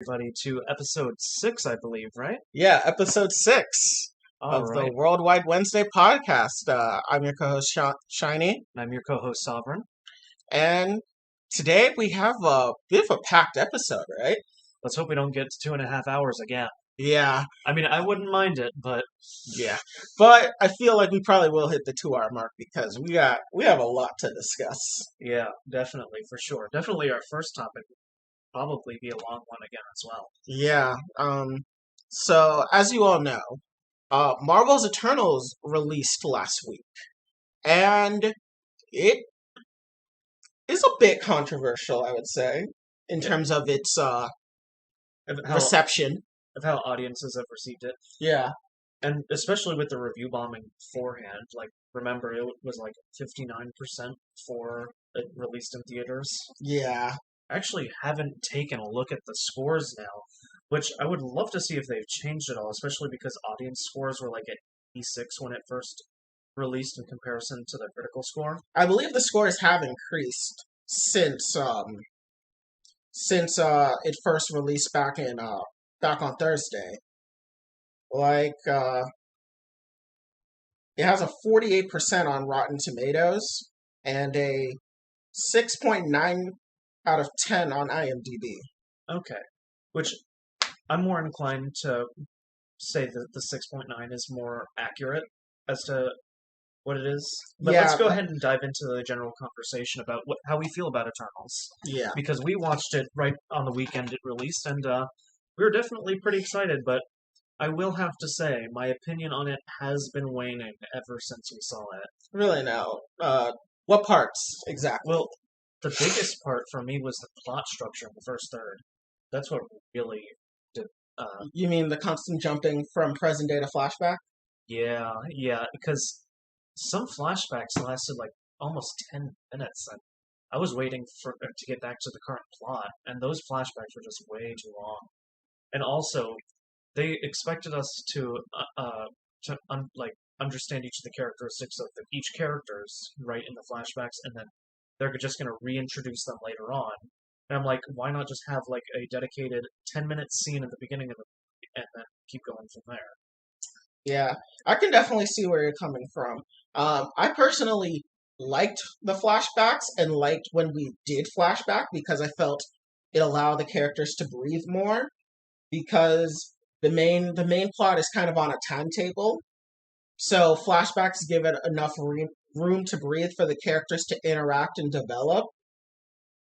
Everybody to episode 6, I believe, right? Yeah, episode 6 All of the right. Worldwide Wednesday podcast. I'm your co-host Shiny, I'm your co-host Sovereign. and today we have a bit of a packed episode, right? Let's hope we don't get to 2.5 hours again. Yeah, I mean, I wouldn't mind it, but yeah, but I feel like we probably will hit the 2 hour mark because we have a lot to discuss. yeah, definitely, for sure. Definitely our first topic would probably be a long one again as well. Yeah. So as you all know, Marvel's Eternals released last week, and it is a bit controversial, I would say, in Yeah. terms of its Of how, reception. of how audiences have received it. Yeah, And especially with the review bombing beforehand, like, remember, it was like 59% for it released in theaters. yeah, I actually haven't taken a look at the scores now, which I would love to see if they've changed it all, especially because audience scores were like at 86 when it first released in comparison to the critical score. I believe the scores have increased since it first released back on Thursday. Like it has a 48% on Rotten Tomatoes and a 6.9 out of 10 on IMDb. Okay, which I'm more inclined to say that the 6.9 is more accurate as to what it is. But let's Yeah, go ahead and dive into the general conversation about how we feel about Eternals. yeah. Because we watched it right on the weekend it released, and we were definitely pretty excited, but I will have to say, my opinion on it has been waning ever since we saw it. Really no. What parts exactly? Well, the biggest part for me was the plot structure in the first third. That's what really did. You mean the constant jumping from present day to flashback? Yeah, because some flashbacks lasted like almost 10 minutes, and I was waiting for to get back to the current plot, and those flashbacks were just way too long. And also, they expected us to understand each of the characteristics of each characters right in the flashbacks, and then they're just going to reintroduce them later on. And I'm like, why not just have like a dedicated 10-minute scene at the beginning of the movie and then keep going from there? Yeah, I can definitely see where you're coming from. I personally liked the flashbacks and liked when we did flashback because I felt it allowed the characters to breathe more because the main plot is kind of on a timetable. So flashbacks give it enough room to breathe for the characters to interact and develop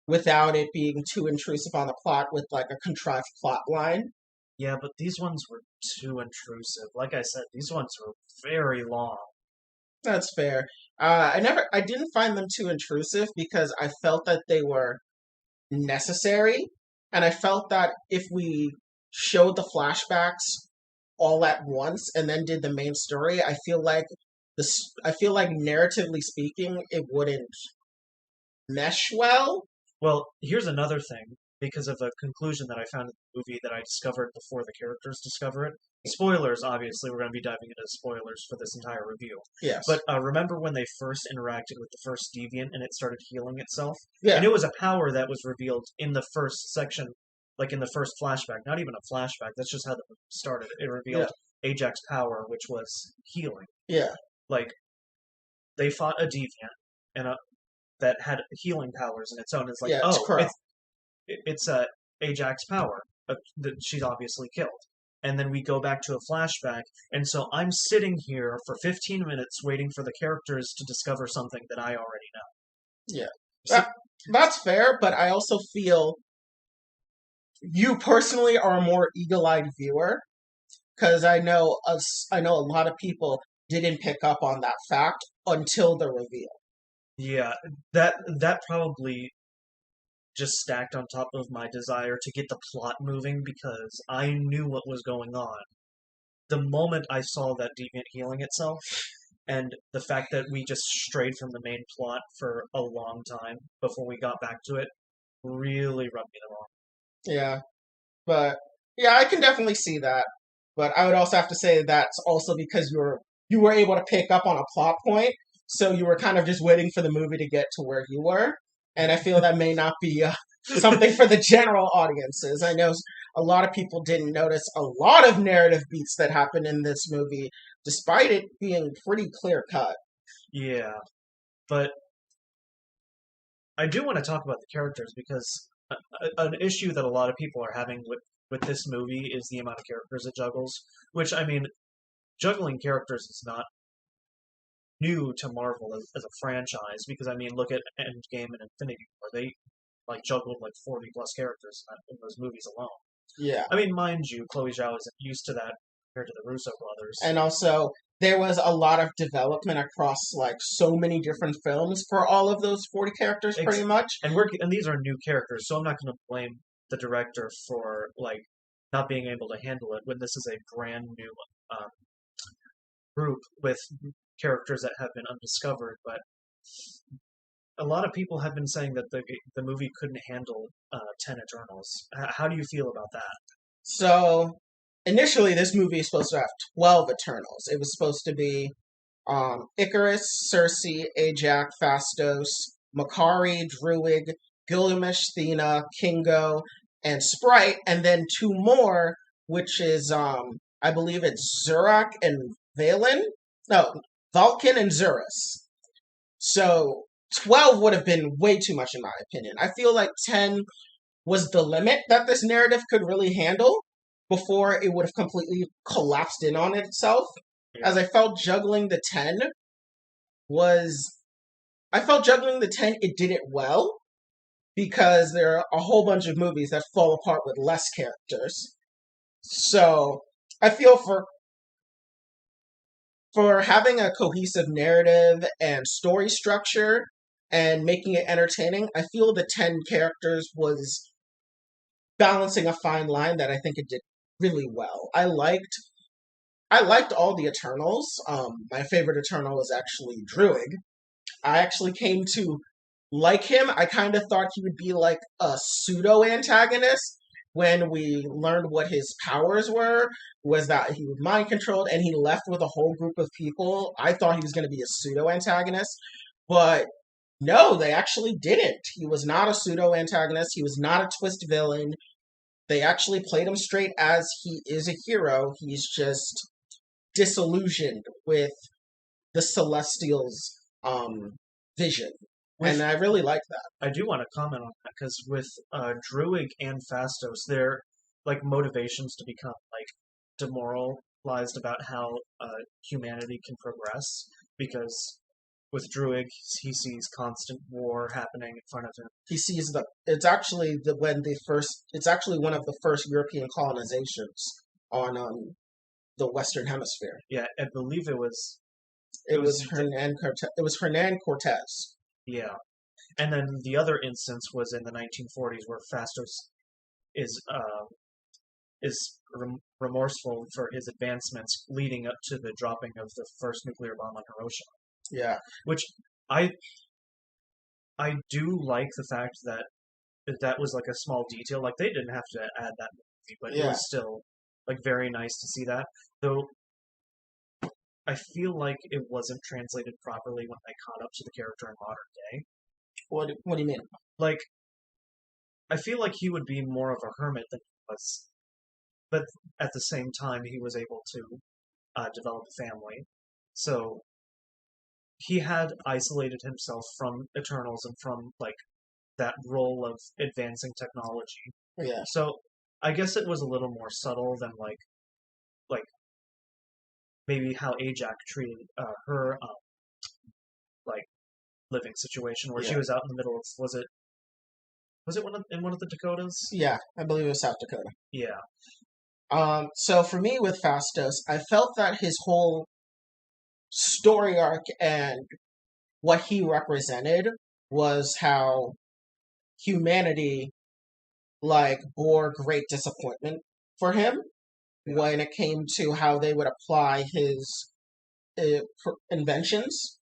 without it being too intrusive on the plot with like a contrived plot line. Yeah, but these ones were too intrusive. Like I said, these ones were very long. That's fair. I didn't find them too intrusive because I felt that they were necessary, and I felt that if we showed the flashbacks all at once and then did the main story, I feel like narratively speaking, it wouldn't mesh well. Well, here's another thing, because of a conclusion that I found in the movie that I discovered before the characters discover it. Spoilers, obviously, we're going to be diving into spoilers for this entire review. Yes. But remember when they first interacted with the first deviant and it started healing itself? Yeah. And it was a power that was revealed in the first section, like in the first flashback. Not even a flashback, that's just how the movie started. It revealed Ajax's power, which was healing. Yeah. Like, they fought a deviant, and that had healing powers in its own. It's like, Yeah, it's Crow. it's Ajax's power that she's obviously killed. And then we go back to a flashback, and so I'm sitting here for 15 minutes waiting for the characters to discover something that I already know. Yeah. So, That's fair, but I also feel you personally are a more eagle-eyed viewer because I know a lot of people didn't pick up on that fact until the reveal. yeah, that probably just stacked on top of my desire to get the plot moving because I knew what was going on. The moment I saw that deviant healing itself, and the fact that we just strayed from the main plot for a long time before we got back to it, really rubbed me the wrong. Yeah, but yeah, I can definitely see that. But I would also have to say that's also because you were able to pick up on a plot point, so you were kind of just waiting for the movie to get to where you were, and I feel that may not be something for the general audiences. I know a lot of people didn't notice a lot of narrative beats that happened in this movie, despite it being pretty clear cut. Yeah, but I do want to talk about the characters because an issue that a lot of people are having with this movie is the amount of characters it juggles. Which, I mean, juggling characters is not new to Marvel as a franchise because, I mean, look at Endgame and Infinity War. They like juggled like 40 plus characters in those movies alone. Yeah. I mean, mind you, Chloe Zhao isn't used to that compared to the Russo brothers. And also, there was a lot of development across like so many different films for all of those 40 characters, pretty much. And these are new characters, so I'm not going to blame the director for like not being able to handle it when this is a brand new group with characters that have been undiscovered. But a lot of people have been saying that the movie couldn't handle 10 Eternals. How do you feel about that? So, initially, this movie is supposed to have 12 Eternals. It was supposed to be Icarus, Cersei, Ajax, Phastos, Makari, Druig, Gilgamesh, Thena, Kingo, and Sprite, and then two more, which is I believe it's Zurak and Valen. No, Vulcan and Zurus. So 12 would have been way too much in my opinion. I feel like 10 was the limit that this narrative could really handle before it would have completely collapsed in on itself. Yeah. As I felt juggling the 10 it did it well because there are a whole bunch of movies that fall apart with less characters. So I feel for having a cohesive narrative and story structure and making it entertaining, I feel the 10 characters was balancing a fine line that I think it did really well. I liked all the Eternals. My favorite Eternal is actually Druig. I actually came to like him. I kind of thought he would be like a pseudo antagonist when we learned what his powers were, was that he was mind controlled and he left with a whole group of people. I thought he was going to be a pseudo antagonist, but no, they actually didn't. He was not a pseudo antagonist. He was not a twist villain. They actually played him straight as he is a hero. He's just disillusioned with the Celestials' vision. And I really like that. I do want to comment on that because with Druig and Phastos, their like motivations to become like demoralized about how humanity can progress. Because with Druig, he sees constant war happening in front of him. He sees it's actually one of the first European colonizations on the Western Hemisphere. Yeah, I believe it was Hernan Cortez. Yeah. And then the other instance was in the 1940s where Phastos is remorseful for his advancements leading up to the dropping of the first nuclear bomb on Hiroshima. Yeah. Which I do like the fact that that was like a small detail. Like they didn't have to add that movie, but it was still like very nice to see that. Though I feel like it wasn't translated properly when they caught up to the character in modern day. What do you mean? Like, I feel like he would be more of a hermit than he was, but at the same time, he was able to develop a family. So he had isolated himself from Eternals and from like that role of advancing technology. Yeah. So I guess it was a little more subtle than like maybe how Ajax treated her like living situation where she was out in the middle of was it in one of the Dakotas? Yeah, I believe it was South Dakota. Yeah. So for me with Phastos, I felt that his whole story arc and what he represented was how humanity like bore great disappointment for him when it came to how they would apply his inventions.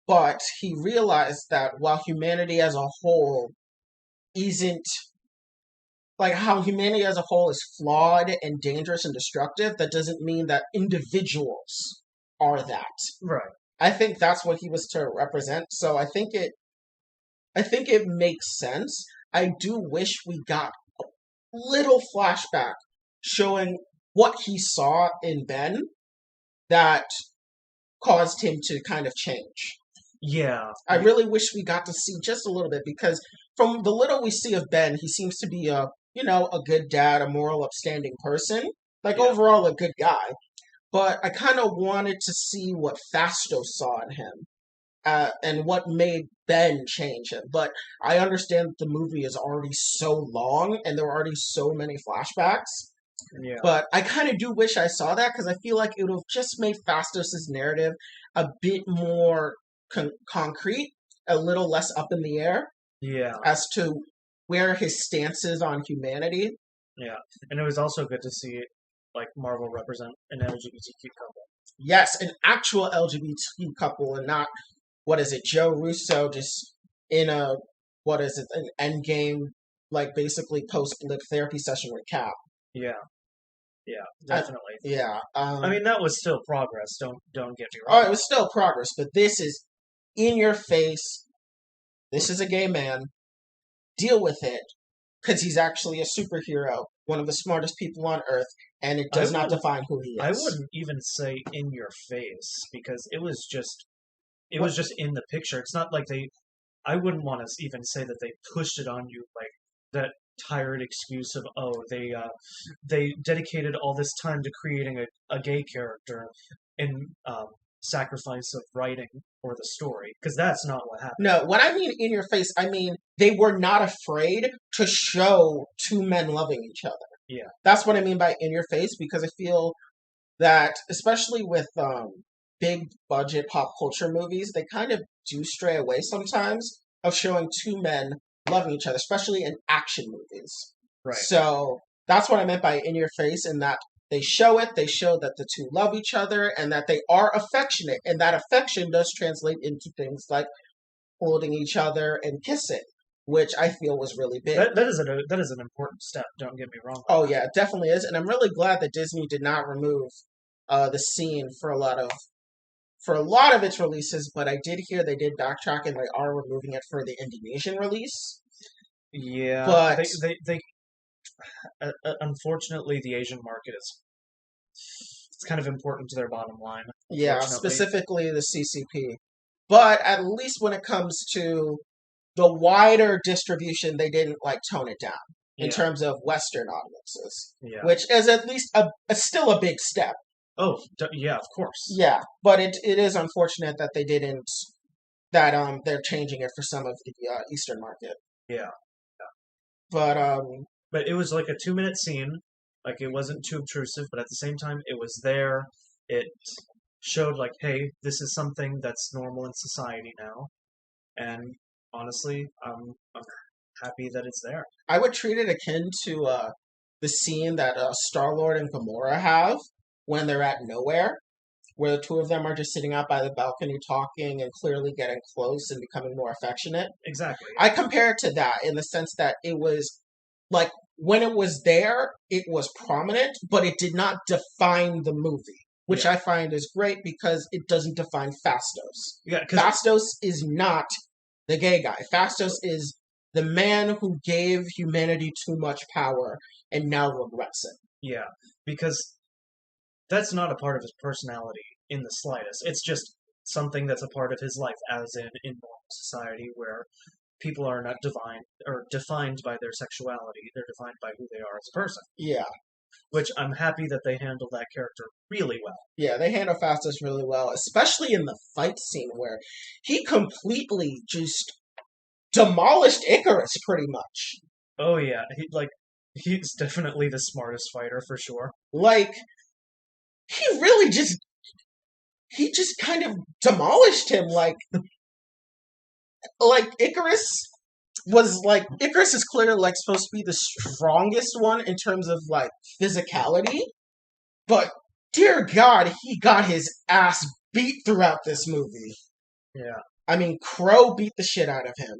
But he realized that while humanity as a whole isn't like how humanity as a whole is flawed and dangerous and destructive, that doesn't mean that individuals are that. Right. I think that's what he was to represent. So I think I think it makes sense. I do wish we got a little flashback showing what he saw in Ben that caused him to kind of change. Yeah, I really wish we got to see just a little bit because from the little we see of Ben, he seems to be a good dad, a moral, upstanding person. Like yeah, overall a good guy. But I kind of wanted to see what Fastos saw in him. And what made Ben change him. But I understand that the movie is already so long and there were already so many flashbacks. yeah, But I kind of do wish I saw that because I feel like it would have just made Fastos' narrative a bit more concrete, a little less up in the air yeah, as to where his stance is on humanity. yeah. And it was also good to see like Marvel represent an LGBTQ couple. Yes, an actual LGBT couple and not, what is it, Joe Russo just in a, what is it, an endgame, like basically post-blip therapy session with Cap. Yeah, yeah, I, definitely. yeah. I mean, that was still progress. Don't get me Oh, it wrong. was still progress, but this is in your face. This is a gay man. Deal with it, because he's actually a superhero, one of the smartest people on Earth, and it I does not wouldn't. define who he I is. wouldn't even say in your face because it was What? just in the picture. It's not like they. I wouldn't want to even say that they pushed it on you like that tired excuse of they dedicated all this time to creating a gay character in sacrifice of writing or the story because that's not what happened. No, when I mean in your face, I mean they were not afraid to show two men loving each other. Yeah, That's what I mean by in your face, because I feel that, especially with big budget pop culture movies, they kind of do stray away sometimes of showing two men loving each other, especially in action movies. right. So that's what I meant by in your face, in that they show it, they show that the two love each other and that they are affectionate, and that affection does translate into things like holding each other and kissing, which I feel was really big. That is an important step. Don't get me wrong on Oh that. yeah, it definitely is, and I'm really glad that Disney did not remove the scene for a lot of its releases. But I did hear they did backtrack and they are removing it for the Indonesian release. Yeah, But they unfortunately the Asian market is it's kind of important to their bottom line. yeah, Unfortunately, specifically the CCP. But at least when it comes to the wider distribution, they didn't like tone it down in yeah, terms of Western audiences, yeah. which is at least still a big step. Oh, yeah, of course. Yeah, but it is unfortunate that they didn't that they're changing it for some of the Eastern market. Yeah, But but it was like a 2 minute scene. Like it wasn't too obtrusive, but at the same time, it was there. It showed like, hey, this is something that's normal in society now. And honestly, I'm happy that it's there. I would treat it akin to the scene that Star Lord and Gamora have when they're at Nowhere, where the two of them are just sitting out by the balcony talking and clearly getting close and becoming more affectionate. Exactly. I compare it to that in the sense that it was like when it was there, it was prominent, but it did not define the movie, which Yeah. I find is great because it doesn't define Fastos. Yeah, because Fastos is not the gay guy. Fastos is the man who gave humanity too much power and now regrets it. yeah, because that's not a part of his personality in the slightest. It's just something that's a part of his life, as in normal society where people are not divine or defined by their sexuality. They're defined by who they are as a person. Yeah, Which I'm happy that they handled that character really well. yeah, they handle Fastos really well, especially in the fight scene where he completely just demolished Icarus pretty much. Oh yeah, he's definitely the smartest fighter for sure. Like, he really he just kind of demolished him. Like Icarus is clearly like supposed to be the strongest one in terms of like physicality, but dear God, he got his ass beat throughout this movie. Yeah. I mean, Crow beat the shit out of him.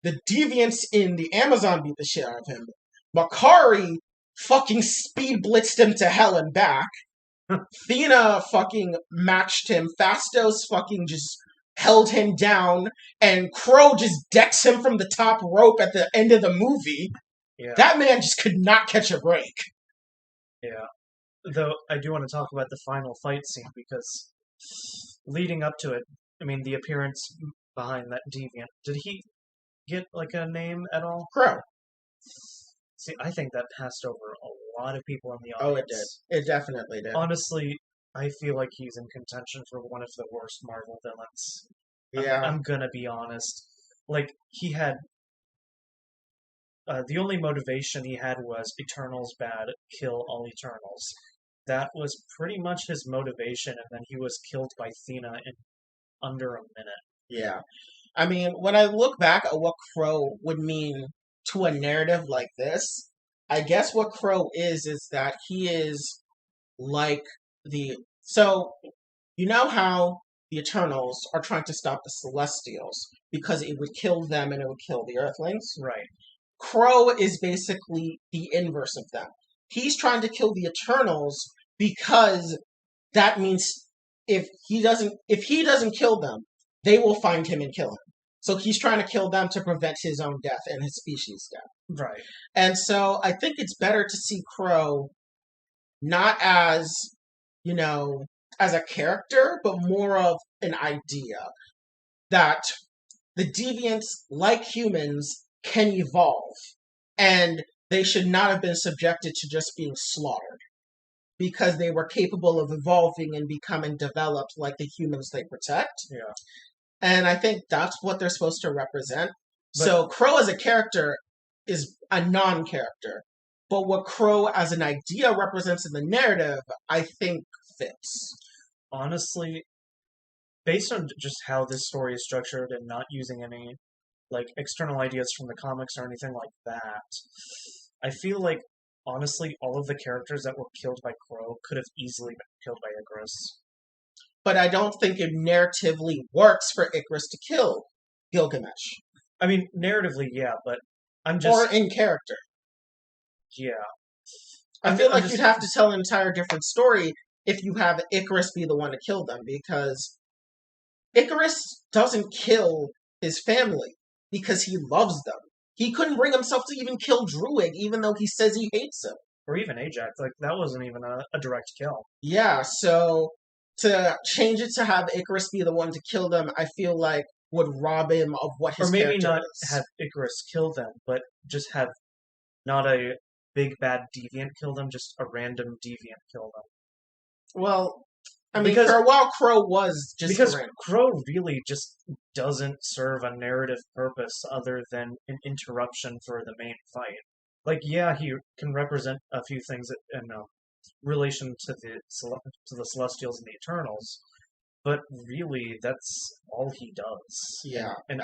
The deviants in the Amazon beat the shit out of him. Makari fucking speed blitzed him to hell and back. Thena fucking matched him. Fastos fucking just held him down, and Crow just decks him from the top rope at the end of the movie. Yeah, That man just could not catch a break. yeah. Though I do want to talk about the final fight scene because leading up to it, I mean, the appearance behind that deviant, did he get like a name at all? Crow. See, I think that passed over a lot of people in the Oh, it did. audience. It definitely did. Honestly, I feel like he's in contention for one of the worst Marvel villains. Yeah. I'm gonna be honest. Like, he had the only motivation he had was Eternals bad, kill all Eternals. That was pretty much his motivation, and then he was killed by Thena in under a minute. Yeah. I mean, when I look back at what Crow would mean to a narrative like this, I guess what Crow is that he is like the. So, you know how the Eternals are trying to stop the Celestials because it would kill them and it would kill the Earthlings? Right. Crow is basically the inverse of them. He's trying to kill the Eternals because that means if he doesn't kill them, they will find him and kill him. So he's trying to kill them to prevent his own death and his species' death. Right. And so I think it's better to see Crow not as, you know, as a character, but more of an idea that the deviants, like humans, can evolve. And they should not have been subjected to just being slaughtered because they were capable of evolving and becoming developed like the humans they protect. Yeah. And I think that's what they're supposed to represent. But, so Crow as a character is a non-character. But what Crow as an idea represents in the narrative, I think fits. honestly, based on just how this story is structured and not using any like external ideas from the comics or anything like that, I feel like honestly all of the characters that were killed by Crow could have easily been killed by Icarus. But I don't think it narratively works for Icarus to kill Gilgamesh. I mean, narratively, yeah, but I'm Or just in character. yeah. I feel like you'd have to tell an entire different story if you have Icarus be the one to kill them, because Icarus doesn't kill his family because he loves them. He couldn't bring himself to even kill Druig, even though he says he hates him. Or even Ajax, like that wasn't even a direct kill. Yeah, so to change it to have Icarus be the one to kill them, I feel like would rob him of what his Or maybe character not is. have Icarus kill them, but just have not a big bad deviant kill them, just a random deviant kill them. Well, I mean, Because- for a while, Crow was just Because random. Crow really just doesn't serve a narrative purpose other than an interruption for the main fight. Like, yeah, he can represent a few things in relation to the Celestials and the Eternals, but really, that's all he does. Yeah. And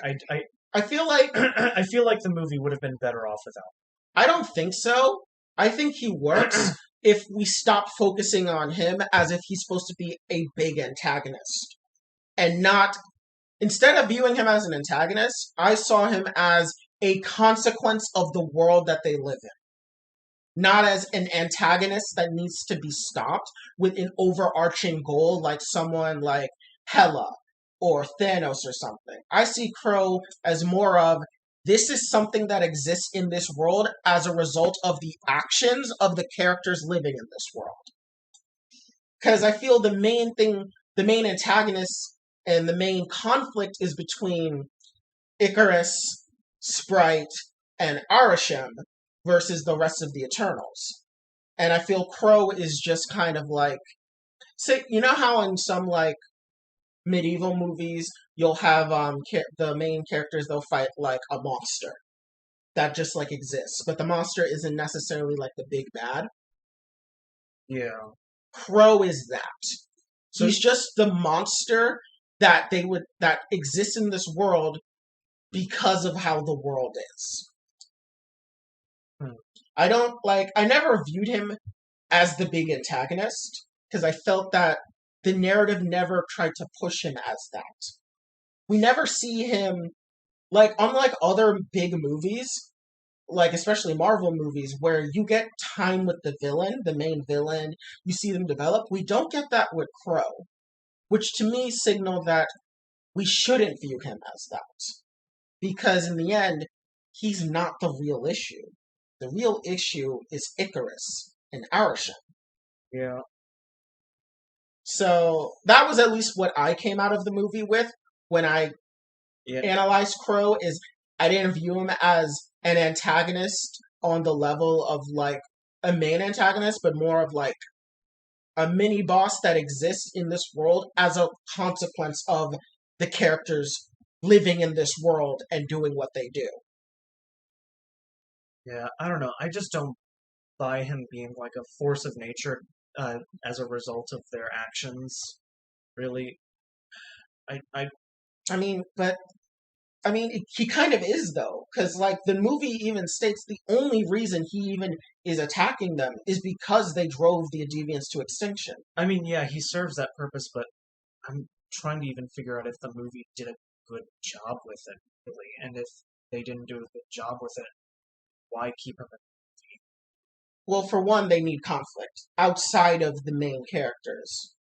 I feel like I feel like the movie would have been better off without. I don't think so. I think he works if we stop focusing on him as if he's supposed to be a big antagonist. And not, instead of viewing him as an antagonist, I saw him as a consequence of the world that they live in. Not as an antagonist that needs to be stopped with an overarching goal like someone like Hela or Thanos or something. I see Crow as more of, this is something that exists in this world as a result of the actions of the characters living in this world. Because I feel the main antagonist and the main conflict is between Icarus, Sprite, and Arishem versus the rest of the Eternals. And I feel Crow is just kind of like, say, you know how in some like medieval movies you'll have the main characters, they'll fight like a monster that just like exists, but the monster isn't necessarily like the big bad. Yeah. Crow is that. So he's just the monster that exists in this world because of how the world is. I never viewed him as the big antagonist because I felt that the narrative never tried to push him as that. We never see him, like, unlike other big movies, like especially Marvel movies, where you get time with the villain, the main villain, you see them develop. We don't get that with Crow, which to me signaled that we shouldn't view him as that. Because in the end, he's not the real issue. The real issue is Icarus and Arishem. Yeah, So that was at least what I came out of the movie with when I yeah, analyzed Crow is I didn't view him as an antagonist on the level of like a main antagonist, but more of like a mini boss that exists in this world as a consequence of the characters living in this world and doing what they do. yeah. I don't know. I just don't buy him being like a force of nature as a result of their actions. Really, I I mean, but I mean, he kind of is though, because like the movie even states the only reason he even is attacking them is because they drove the deviants to extinction. I mean, yeah, he serves that purpose, but I'm trying to even figure out if the movie did a good job with it, really, and if they didn't do a good job with it, why keep him in Well, for one, they need conflict outside of the main characters.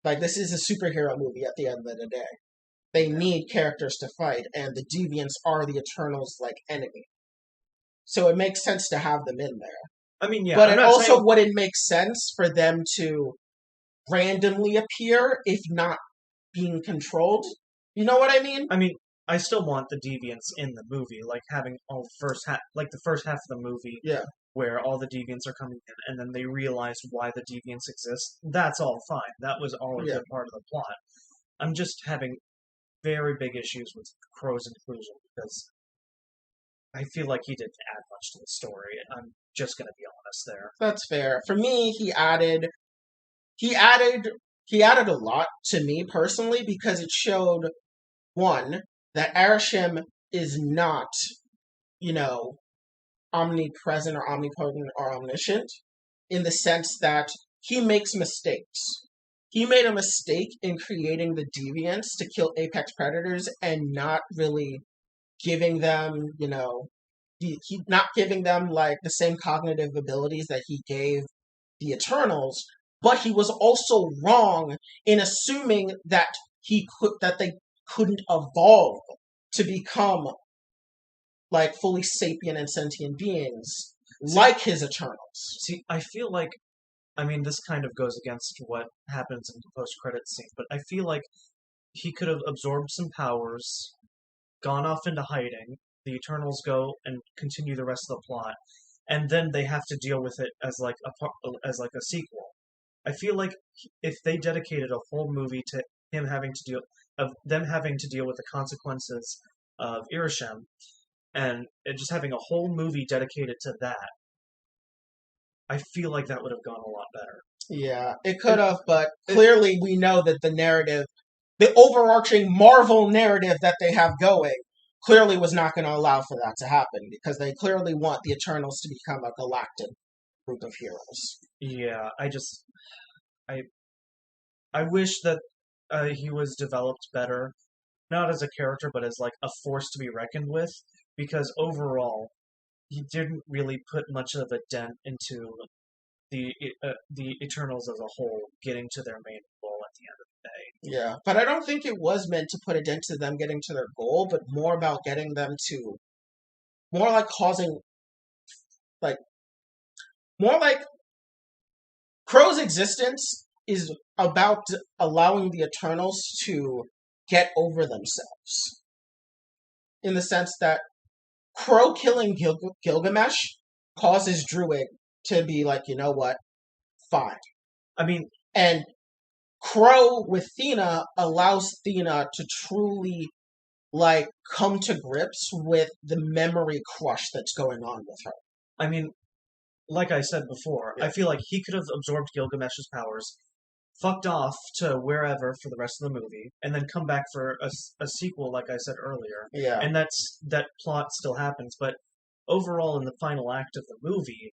Like this is a superhero movie at the end of the day. They the movie? need characters to fight, and the deviants are the Eternals' like enemy. So it makes sense to have them in there. I mean, yeah, But I'm it not also saying. wouldn't make sense for them to randomly appear if not being controlled. You know what I mean? I mean, I still want the deviants in the movie, like having all first half, like the first half of the movie, Yeah, where all the deviants are coming in, and then they realize why the deviants exist. That's all fine. That was all a yeah. good part of the plot. I'm just having very big issues with Crow's inclusion because I feel like he didn't add much to the story. I'm just gonna be honest there. That's fair. For me, he added he added a lot to me personally because it showed one that Arishem is not, you know, omnipresent or omnipotent or omniscient in the sense that he makes mistakes. He made a mistake in creating the deviants to kill apex predators and not really giving them, he not giving them like the same cognitive abilities that he gave the Eternals, but he was also wrong in assuming that they couldn't evolve to become like fully sapient and sentient beings See, like his Eternals. see, I feel like, I mean, this kind of goes against what happens in the post-credit scene, but I feel like he could have absorbed some powers, gone off into hiding. The Eternals go and continue the rest of the plot, and then they have to deal with it as like a sequel. I feel like if they dedicated a whole movie to him having to deal of them having to deal with the consequences of Irisham, and just having a whole movie dedicated to that, I feel like that would have gone a lot better. Yeah, it could And have, but it, clearly we know that the overarching Marvel narrative that they have going, clearly was not going to allow for that to happen because they clearly want the Eternals to become a galactic group of heroes. yeah, I I wish that he was developed better, not as a character, but as like a force to be reckoned with. Because overall, he didn't really put much of a dent into the Eternals as a whole getting to their main goal at the end of the day. Yeah, but I don't think it was meant to put a dent to them getting to their goal, but more about getting them to more like causing like more like Crow's existence is about allowing the Eternals to get over themselves in the sense that Crow killing Gilgamesh causes Druid to be like, you know what, fine. I mean, And Crow with Thena allows Thena to truly like come to grips with the memory crush that's going on with her. I mean, like I said before, I Yeah. feel like he could have absorbed Gilgamesh's powers, fucked off to wherever for the rest of the movie, and then come back for a sequel, like I said earlier. Yeah. And that plot still happens, but overall, in the final act of the movie,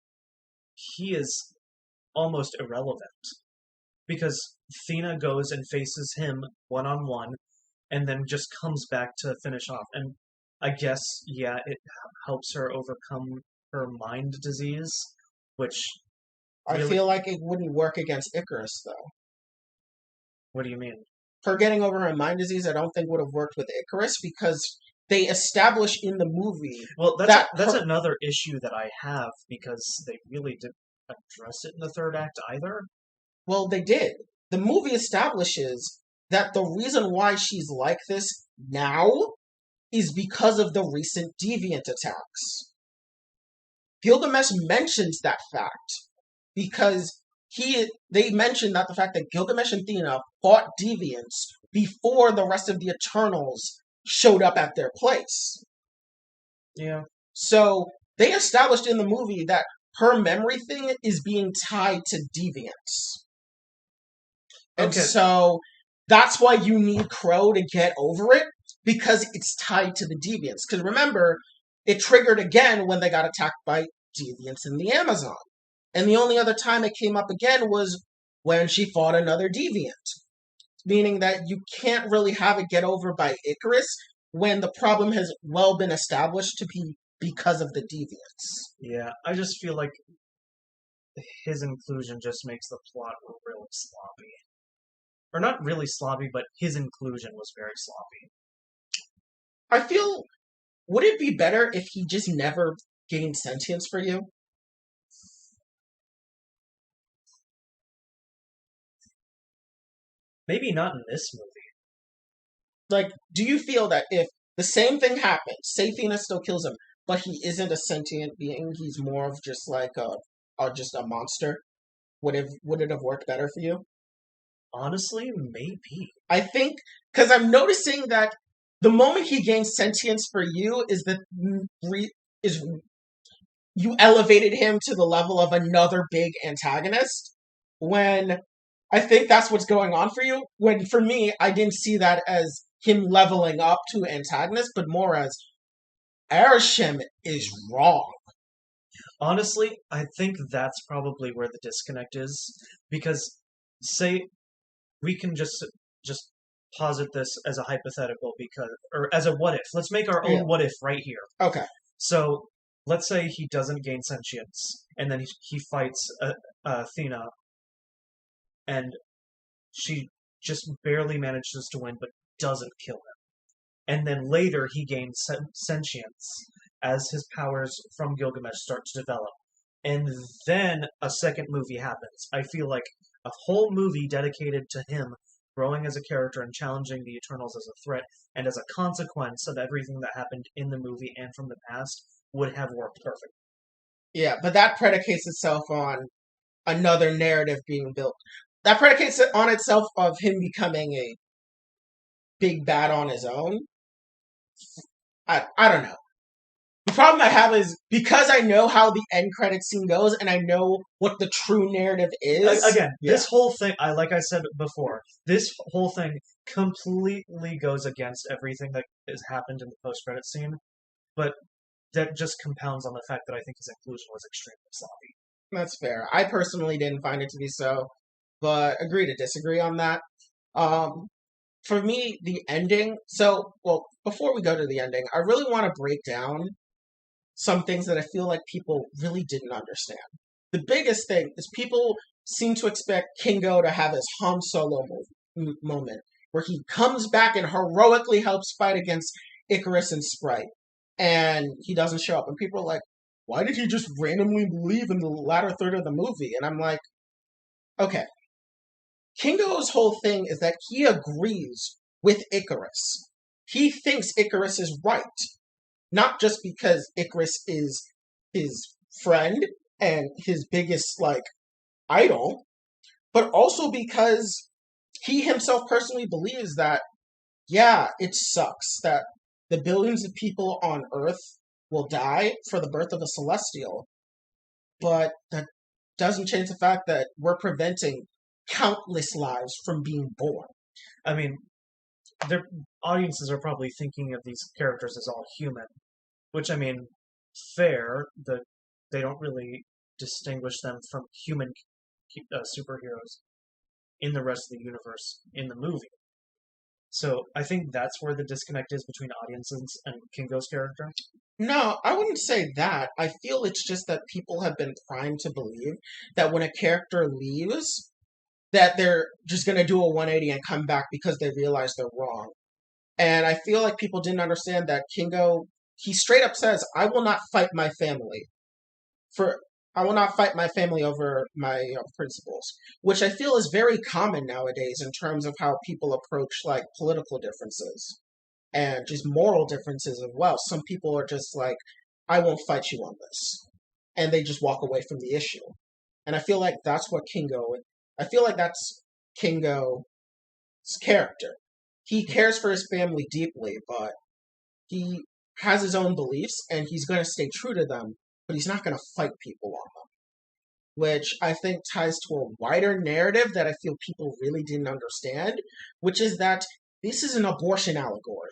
he is almost irrelevant because Thena goes and faces him one on one, and then just comes back to finish off. And I guess, yeah, it helps her overcome her mind disease, which I really, feel like it wouldn't work against Icarus though. what do you mean? her getting over her mind disease, I don't think would have worked with Icarus because they establish in the movie Well, that that's another issue that I have because they really didn't address it in the third act either. well, they did. The movie establishes that the reason why she's like this now is because of the recent deviant attacks. Gilgamesh mentions that fact because they mentioned that the fact that Gilgamesh and Athena fought deviants before the rest of the Eternals showed up at their place. Yeah. So they established in the movie that her memory thing is being tied to deviance. And Okay. so that's why you need Crow to get over it, because it's tied to the deviants. Because remember, it triggered again when they got attacked by deviants in the Amazon. And the only other time it came up again was when she fought another deviant. Meaning that you can't really have it get over by Icarus when the problem has well been established to be because of the deviants. Yeah, I just feel like his inclusion just makes the plot really sloppy. Or not really sloppy, but his inclusion was very sloppy. I feel, would it be better if he just never gained sentience for you? Maybe not in this movie. Like, do you feel that if the same thing happens, say Athena still kills him, but he isn't a sentient being, he's more of just like just a monster, would it have worked better for you? Honestly, maybe. I think, because I'm noticing that the moment he gains sentience for you is that is you elevated him to the level of another big antagonist. When I think that's what's going on for you. When for me, I didn't see that as him leveling up to antagonist, but more as Arishem is wrong. Honestly, I think that's probably where the disconnect is. Because, say, we can just posit this as a hypothetical or as a what if. Let's make our Yeah. own what if right here. Okay. So let's say he doesn't gain sentience, and then he fights Athena, and she just barely manages to win, but doesn't kill him. And then later he gains sentience as his powers from Gilgamesh start to develop. And then a second movie happens. I feel like a whole movie dedicated to him growing as a character and challenging the Eternals as a threat, and as a consequence of everything that happened in the movie and from the past, would have worked perfect. Yeah, but that predicates itself on another narrative being built. That predicates it on itself of him becoming a big bad on his own. I don't know. The problem I have is because I know how the end credit scene goes and I know what the true narrative is. Again, this whole thing, like I said before, this whole thing completely goes against everything that has happened in the post-credit scene, but that just compounds on the fact that I think his inclusion was extremely sloppy. That's fair. I personally didn't find it to be so, but agree to disagree on that. For me, the ending. So, well, before we go to the ending, I really want to break down some things that I feel like people really didn't understand. The biggest thing is people seem to expect Kingo to have his Han Solo moment, where he comes back and heroically helps fight against Icarus and Sprite, and he doesn't show up. And people are like, why did he just randomly leave in the latter third of the movie? And I'm like, okay. Kingo's whole thing is that he agrees with Icarus. He thinks Icarus is right. Not just because Icarus is his friend and his biggest, idol, but also because he himself personally believes that, yeah, it sucks that the billions of people on Earth will die for the birth of a celestial, but that doesn't change the fact that we're preventing countless lives from being born. I mean, their audiences are probably thinking of these characters as all human, which, I mean, fair, they don't really distinguish them from human superheroes in the rest of the universe in the movie. So I think that's where the disconnect is between audiences and Kingo's character. No, I wouldn't say that. I feel it's just that people have been primed to believe that when a character leaves, that they're just going to do a 180 and come back because they realize they're wrong. And I feel like people didn't understand that Kingo, he straight up says, I will not fight my family for I will not fight my family over my principles, which I feel is very common nowadays in terms of how people approach like political differences and just moral differences as well. Some people are just like, I won't fight you on this, and they just walk away from the issue. And I feel like that's what Kingo. I feel like that's Kingo's character. He cares for his family deeply, but he has his own beliefs, and he's going to stay true to them, but he's not going to fight people on them, which I think ties to a wider narrative that I feel people really didn't understand, which is that this is an abortion allegory.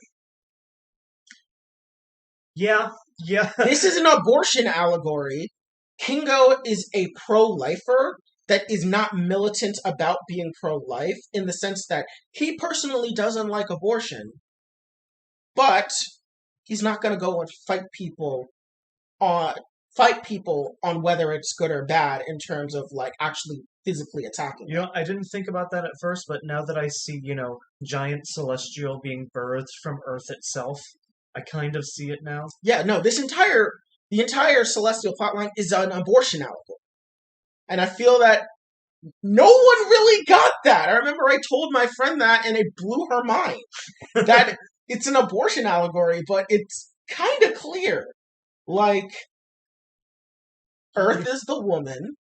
Yeah, yeah. This is an abortion allegory. Kingo is a pro-lifer that is not militant about being pro-life in the sense that he personally doesn't like abortion, but he's not going to go and fight people on whether it's good or bad in terms of like actually physically attacking them. I didn't think about that at first, but now that I see, giant celestial being birthed from Earth itself, I kind of see it now. Yeah, no, the entire celestial plotline is an abortion allegory. And I feel that no one really got that. I remember I told my friend that and it blew her mind. That it's an abortion allegory, but it's kind of clear. Like, Earth is the woman,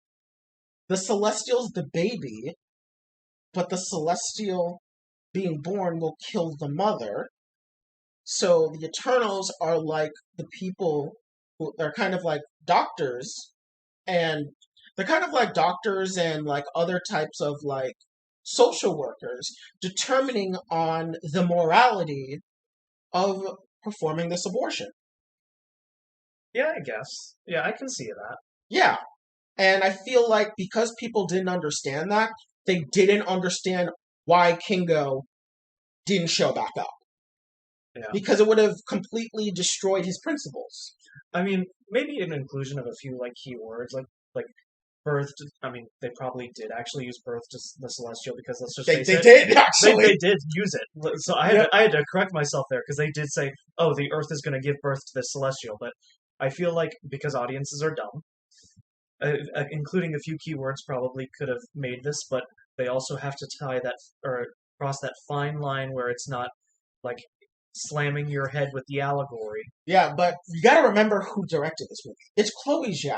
the celestial's the baby, but the celestial being born will kill the mother. So the Eternals are like the people who are kind of like doctors, and they're kind of like doctors and like other types of like social workers determining on the morality of performing this abortion. Yeah, I guess. Yeah, I can see that. Yeah. And I feel like because people didn't understand that, they didn't understand why Kingo didn't show back up. Yeah. Because it would have completely destroyed his principles. I mean, maybe an inclusion of a few like keywords, like birthed. I mean, they probably did actually use birth to the celestial because let's just face it, did actually. They did use it. So I had to correct myself there because they did say, "Oh, the Earth is going to give birth to the celestial," but I feel like because audiences are dumb, including a few keywords probably could have made this, but they also have to tie that or cross that fine line where it's not like slamming your head with the allegory. Yeah, but you gotta remember who directed this movie. It's Chloe Zhao.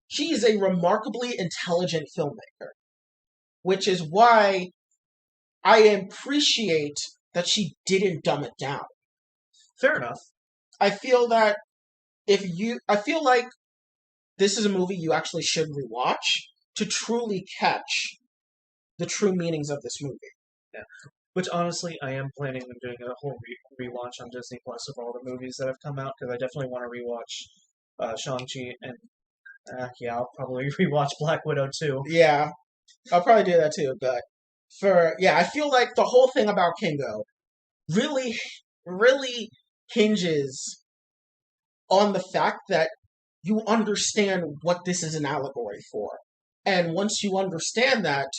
She is a remarkably intelligent filmmaker, which is why I appreciate that she didn't dumb it down. Fair enough. I feel like this is a movie you actually should rewatch to truly catch the true meanings of this movie. Yeah. Which, honestly, I am planning on doing a whole rewatch on Disney Plus of all the movies that have come out, because I definitely want to rewatch Shang-Chi, and I'll probably rewatch Black Widow, too. Yeah, I'll probably do that, too, but I feel like the whole thing about Kingo really, really hinges on the fact that you understand what this is an allegory for. And once you understand that,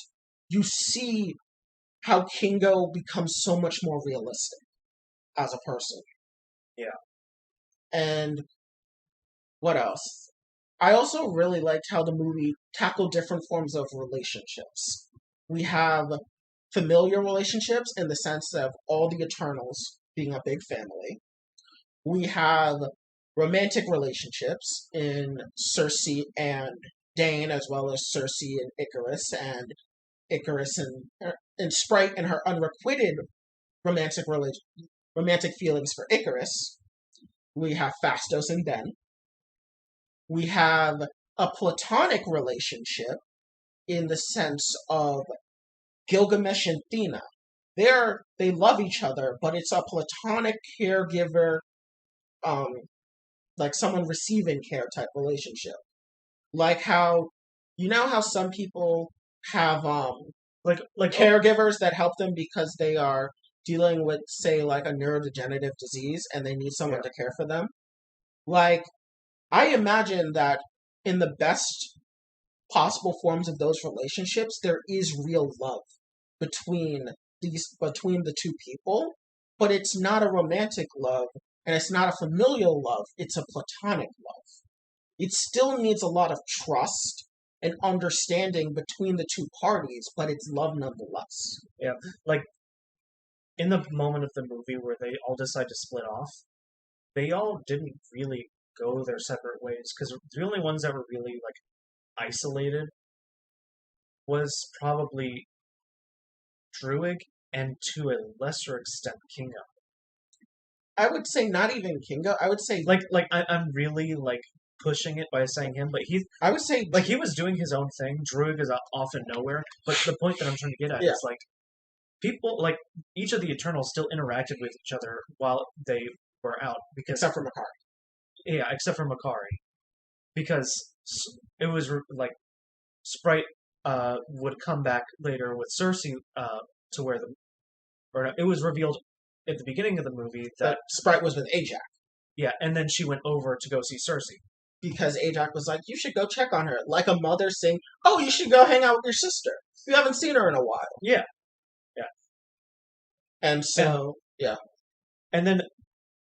you see how Kingo becomes so much more realistic as a person. Yeah. And what else? I also really liked how the movie tackled different forms of relationships. We have familiar relationships in the sense of all the Eternals being a big family. We have romantic relationships in Cersei and Dane, as well as Cersei and Icarus and Sprite and her unrequited romantic feelings for Icarus. We have Phastos and Ben. We have a platonic relationship in the sense of Gilgamesh and Thena. They love each other, but it's a platonic caregiver, like someone receiving care type relationship. Like how, how some people have like caregivers that help them because they are dealing with, say, like a neurodegenerative disease and they need someone to care for them. Like, I imagine that in the best possible forms of those relationships, there is real love between between the two people, but it's not a romantic love and it's not a familial love, it's a platonic love. It still needs a lot of trust and understanding between the two parties, but it's love nonetheless. Yeah, like in the moment of the movie where they all decide to split off, they all didn't really go their separate ways because the only ones that were really like isolated was probably Druig and to a lesser extent Kingo. I would say not even Kingo. I would say I'm really like pushing it by saying him, but I would say like he was doing his own thing. Druig is off in nowhere. But the point that I'm trying to get at yeah. is like people like each of the Eternals still interacted with each other while they were out because except for Makari. Yeah, except for Makari, because it was like Sprite would come back later with Cersei to where the or no, it was revealed at the beginning of the movie that Sprite was with Ajax. Yeah, and then she went over to go see Cersei. Because Ajax was like, you should go check on her. Like a mother saying, oh, you should go hang out with your sister. You haven't seen her in a while. Yeah. And so, yeah. And then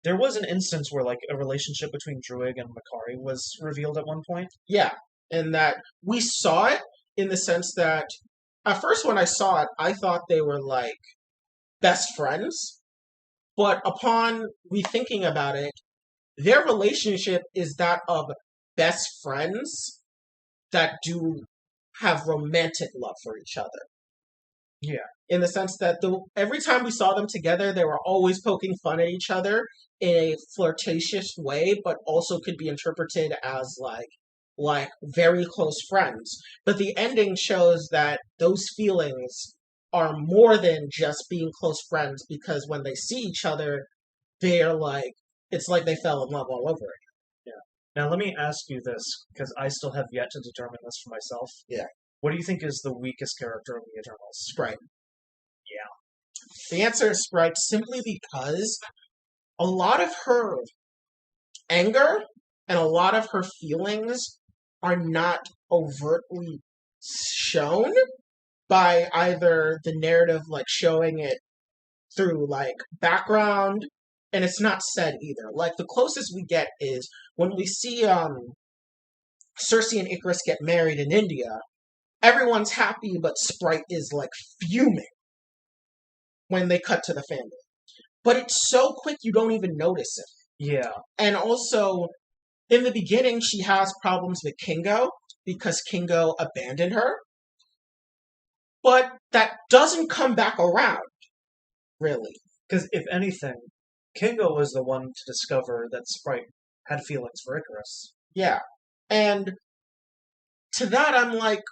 there was an instance where like a relationship between Druig and Makari was revealed at one point. Yeah, and that we saw it in the sense that at first when I saw it, I thought they were like best friends. But upon rethinking about it, their relationship is that of best friends that do have romantic love for each other. Yeah. In the sense that every time we saw them together, they were always poking fun at each other in a flirtatious way, but also could be interpreted as like very close friends. But the ending shows that those feelings are more than just being close friends, because when they see each other, they're like, it's like they fell in love all over again. Yeah. Now let me ask you this, because I still have yet to determine this for myself. Yeah. What do you think is the weakest character of the Eternals? Sprite. Yeah. The answer is Sprite, simply because a lot of her anger and a lot of her feelings are not overtly shown by either the narrative, like showing it through like background, and it's not said either. Like the closest we get is when we see Cersei and Icarus get married in India. Everyone's happy, but Sprite is like fuming when they cut to the family. But it's so quick you don't even notice it. Yeah. And also, in the beginning, she has problems with Kingo because Kingo abandoned her. But that doesn't come back around, really. Because if anything, Kingo was the one to discover that Sprite had feelings for Icarus. Yeah. And to that, I'm like,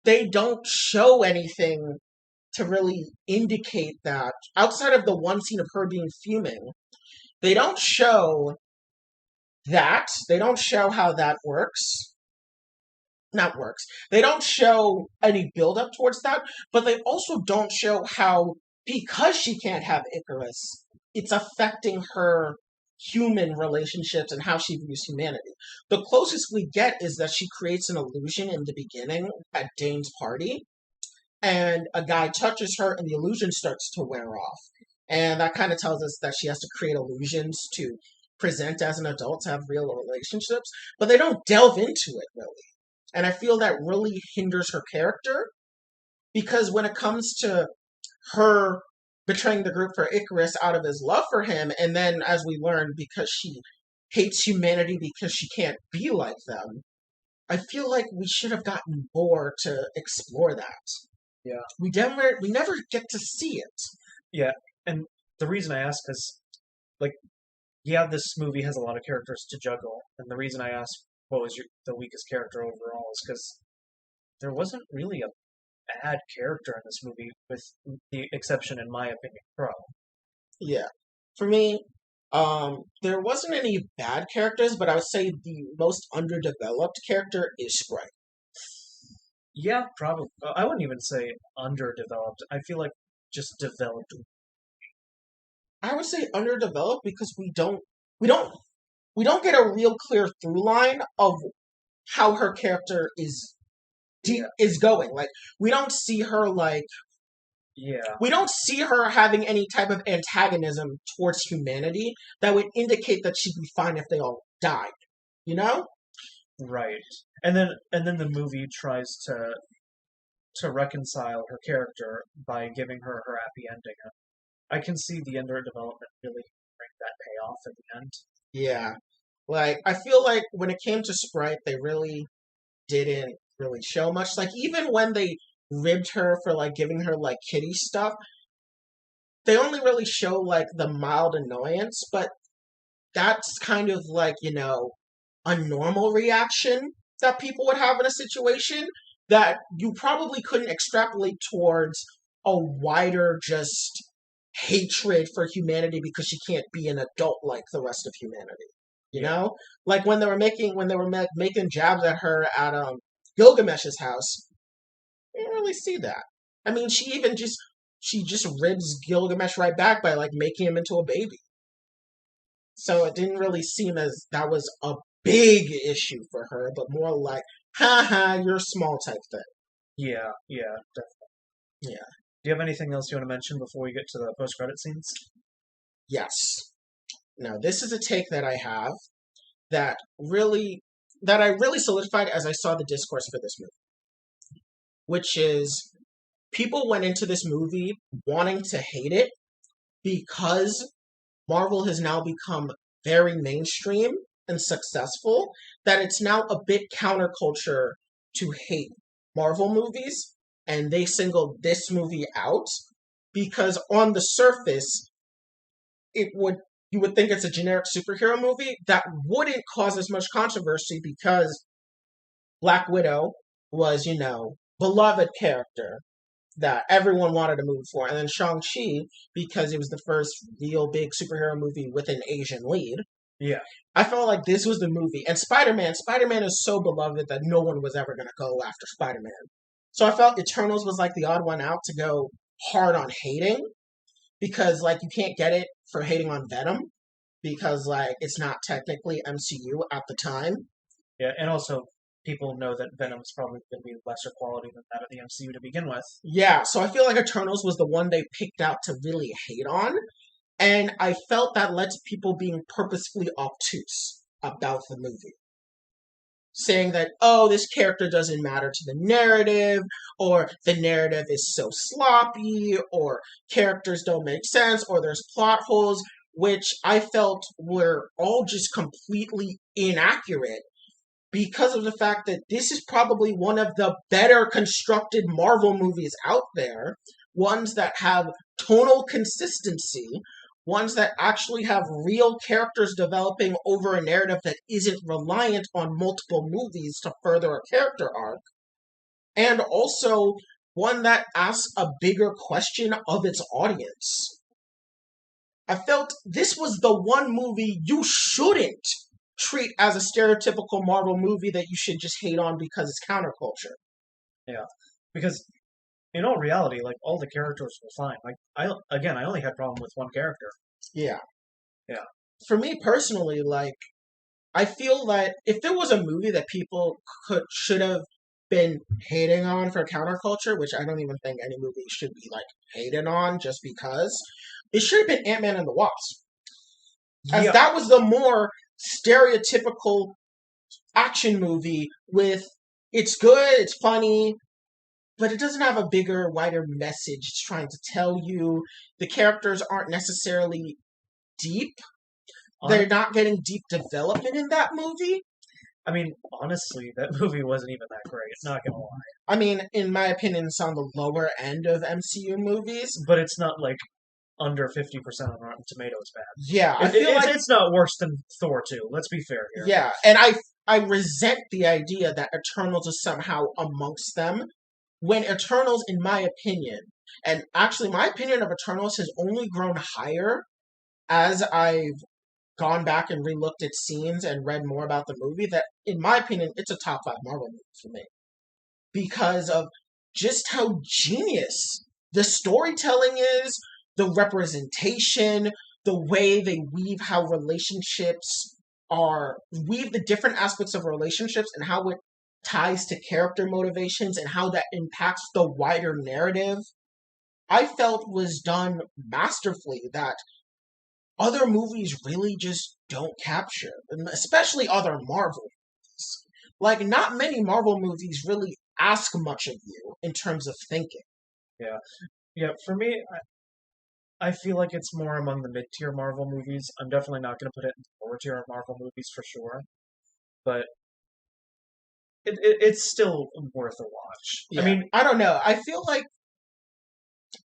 they don't show anything to really indicate that. Outside of the one scene of her being fuming, they don't show that. They don't show how that works. Not works. They don't show any build up towards that, but they also don't show how, because she can't have Icarus, it's affecting her human relationships and how she views humanity. The closest we get is that she creates an illusion in the beginning at Dane's party, and a guy touches her and the illusion starts to wear off. And that kind of tells us that she has to create illusions to present as an adult to have real relationships, but they don't delve into it really. And I feel that really hinders her character, because when it comes to her betraying the group for Icarus out of his love for him, and then, as we learn, because she hates humanity because she can't be like them, I feel like we should have gotten more to explore that. Yeah. We never get to see it. Yeah, and the reason I ask is, like, yeah, this movie has a lot of characters to juggle, and the reason I asked what was the weakest character overall is because there wasn't really a bad character in this movie, with the exception, in my opinion, Crow. Yeah. For me, there wasn't any bad characters, but I would say the most underdeveloped character is Sprite. Yeah, probably. I wouldn't even say underdeveloped. I feel like just developed. I would say underdeveloped because we don't get a real clear through line of how her character is deep is going. Like, we don't see her Yeah. we don't see her having any type of antagonism towards humanity that would indicate that she'd be fine if they all died. You know? Right. And then the movie tries to reconcile her character by giving her her happy ending. I can see the Ender development really bring that payoff at the end. Yeah. Like, I feel like when it came to Sprite, they really didn't really show much. Like, even when they ribbed her for, like, giving her, like, kitty stuff, they only really show, like, the mild annoyance, but that's kind of like, a normal reaction that people would have in a situation that you probably couldn't extrapolate towards a wider just hatred for humanity because she can't be an adult like the rest of humanity. You Yeah. know, like when they were making jabs at her at Gilgamesh's house, you didn't really see that. I mean, she just ribs Gilgamesh right back by like making him into a baby. So it didn't really seem as that was a big issue for her, but more like, haha, you're small type thing. Yeah, yeah, definitely. Yeah. Do you have anything else you want to mention before we get to the post-credit scenes? Yes. Now, this is a take that I have that really that I really solidified as I saw the discourse for this movie, which is people went into this movie wanting to hate it because Marvel has now become very mainstream and successful that it's now a bit counterculture to hate Marvel movies, and they singled this movie out because on the surface it would you would think it's a generic superhero movie that wouldn't cause as much controversy because Black Widow was, beloved character that everyone wanted to move for. And then Shang-Chi, because it was the first real big superhero movie with an Asian lead. Yeah. I felt like this was the movie. And Spider-Man is so beloved that no one was ever going to go after Spider-Man. So I felt Eternals was like the odd one out to go hard on hating because like you can't get it for hating on Venom because like it's not technically MCU at the time. Yeah, and also people know that Venom's probably going to be lesser quality than that of the MCU to begin with. Yeah, so I feel like Eternals was the one they picked out to really hate on. And I felt that led to people being purposefully obtuse about the movie. Saying that, oh, this character doesn't matter to the narrative, or the narrative is so sloppy, or characters don't make sense, or there's plot holes, which I felt were all just completely inaccurate because of the fact that this is probably one of the better constructed Marvel movies out there, ones that have tonal consistency, ones that actually have real characters developing over a narrative that isn't reliant on multiple movies to further a character arc, and also one that asks a bigger question of its audience. I felt this was the one movie you shouldn't treat as a stereotypical Marvel movie that you should just hate on because it's counterculture. Yeah, because in all reality, like all the characters were fine. Like I only had problem with one character. Yeah. Yeah. For me personally, like I feel that if there was a movie that people should have been hating on for counterculture, which I don't even think any movie should be like hated on just because, it should have been Ant-Man and the Wasp. As Yeah. that was the more stereotypical action movie with it's good, it's funny, but it doesn't have a bigger, wider message it's trying to tell you. The characters aren't necessarily deep. They're not getting deep development in that movie. I mean, honestly, that movie wasn't even that great. Not gonna lie. I mean, in my opinion, it's on the lower end of MCU movies. But it's not like under 50% on Rotten Tomatoes bad. Yeah, I feel like it's not worse than Thor 2. Let's be fair here. Yeah, and I resent the idea that Eternals is somehow amongst them, when Eternals, in my opinion, and actually my opinion of Eternals has only grown higher as I've gone back and relooked at scenes and read more about the movie, that in my opinion, it's a top 5 Marvel movie for me. Because of just how genius the storytelling is, the representation, the way they weave weave the different aspects of relationships and how it ties to character motivations and how that impacts the wider narrative, I felt was done masterfully, that other movies really just don't capture, especially other Marvel movies. Like, not many Marvel movies really ask much of you in terms of thinking. Yeah, yeah. For me, I feel like it's more among the mid-tier Marvel movies. I'm definitely not going to put it in the lower tier of Marvel movies for sure, but it's still worth a watch. I Yeah, mean, I don't know. I feel like,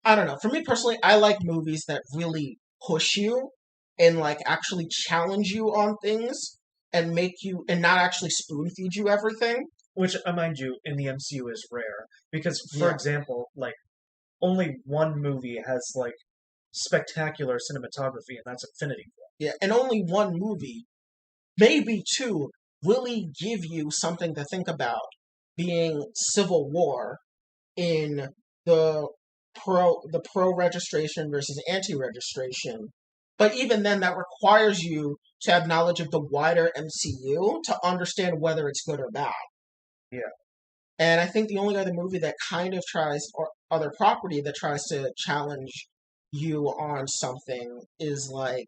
I don't know. For me personally, I like movies that really push you and like actually challenge you on things and make you, and not actually spoon feed you everything. which, mind you, in the MCU is rare because, for Yeah, example, like only one movie has like spectacular cinematography, and that's Infinity War. yeah. And only one movie, maybe two, really give you something to think about, being Civil War in the pro registration versus anti registration. But even then, that requires you to have knowledge of the wider MCU to understand whether it's good or bad. Yeah, And I think the only other movie that kind of tries, or other property that tries to challenge you on something, is like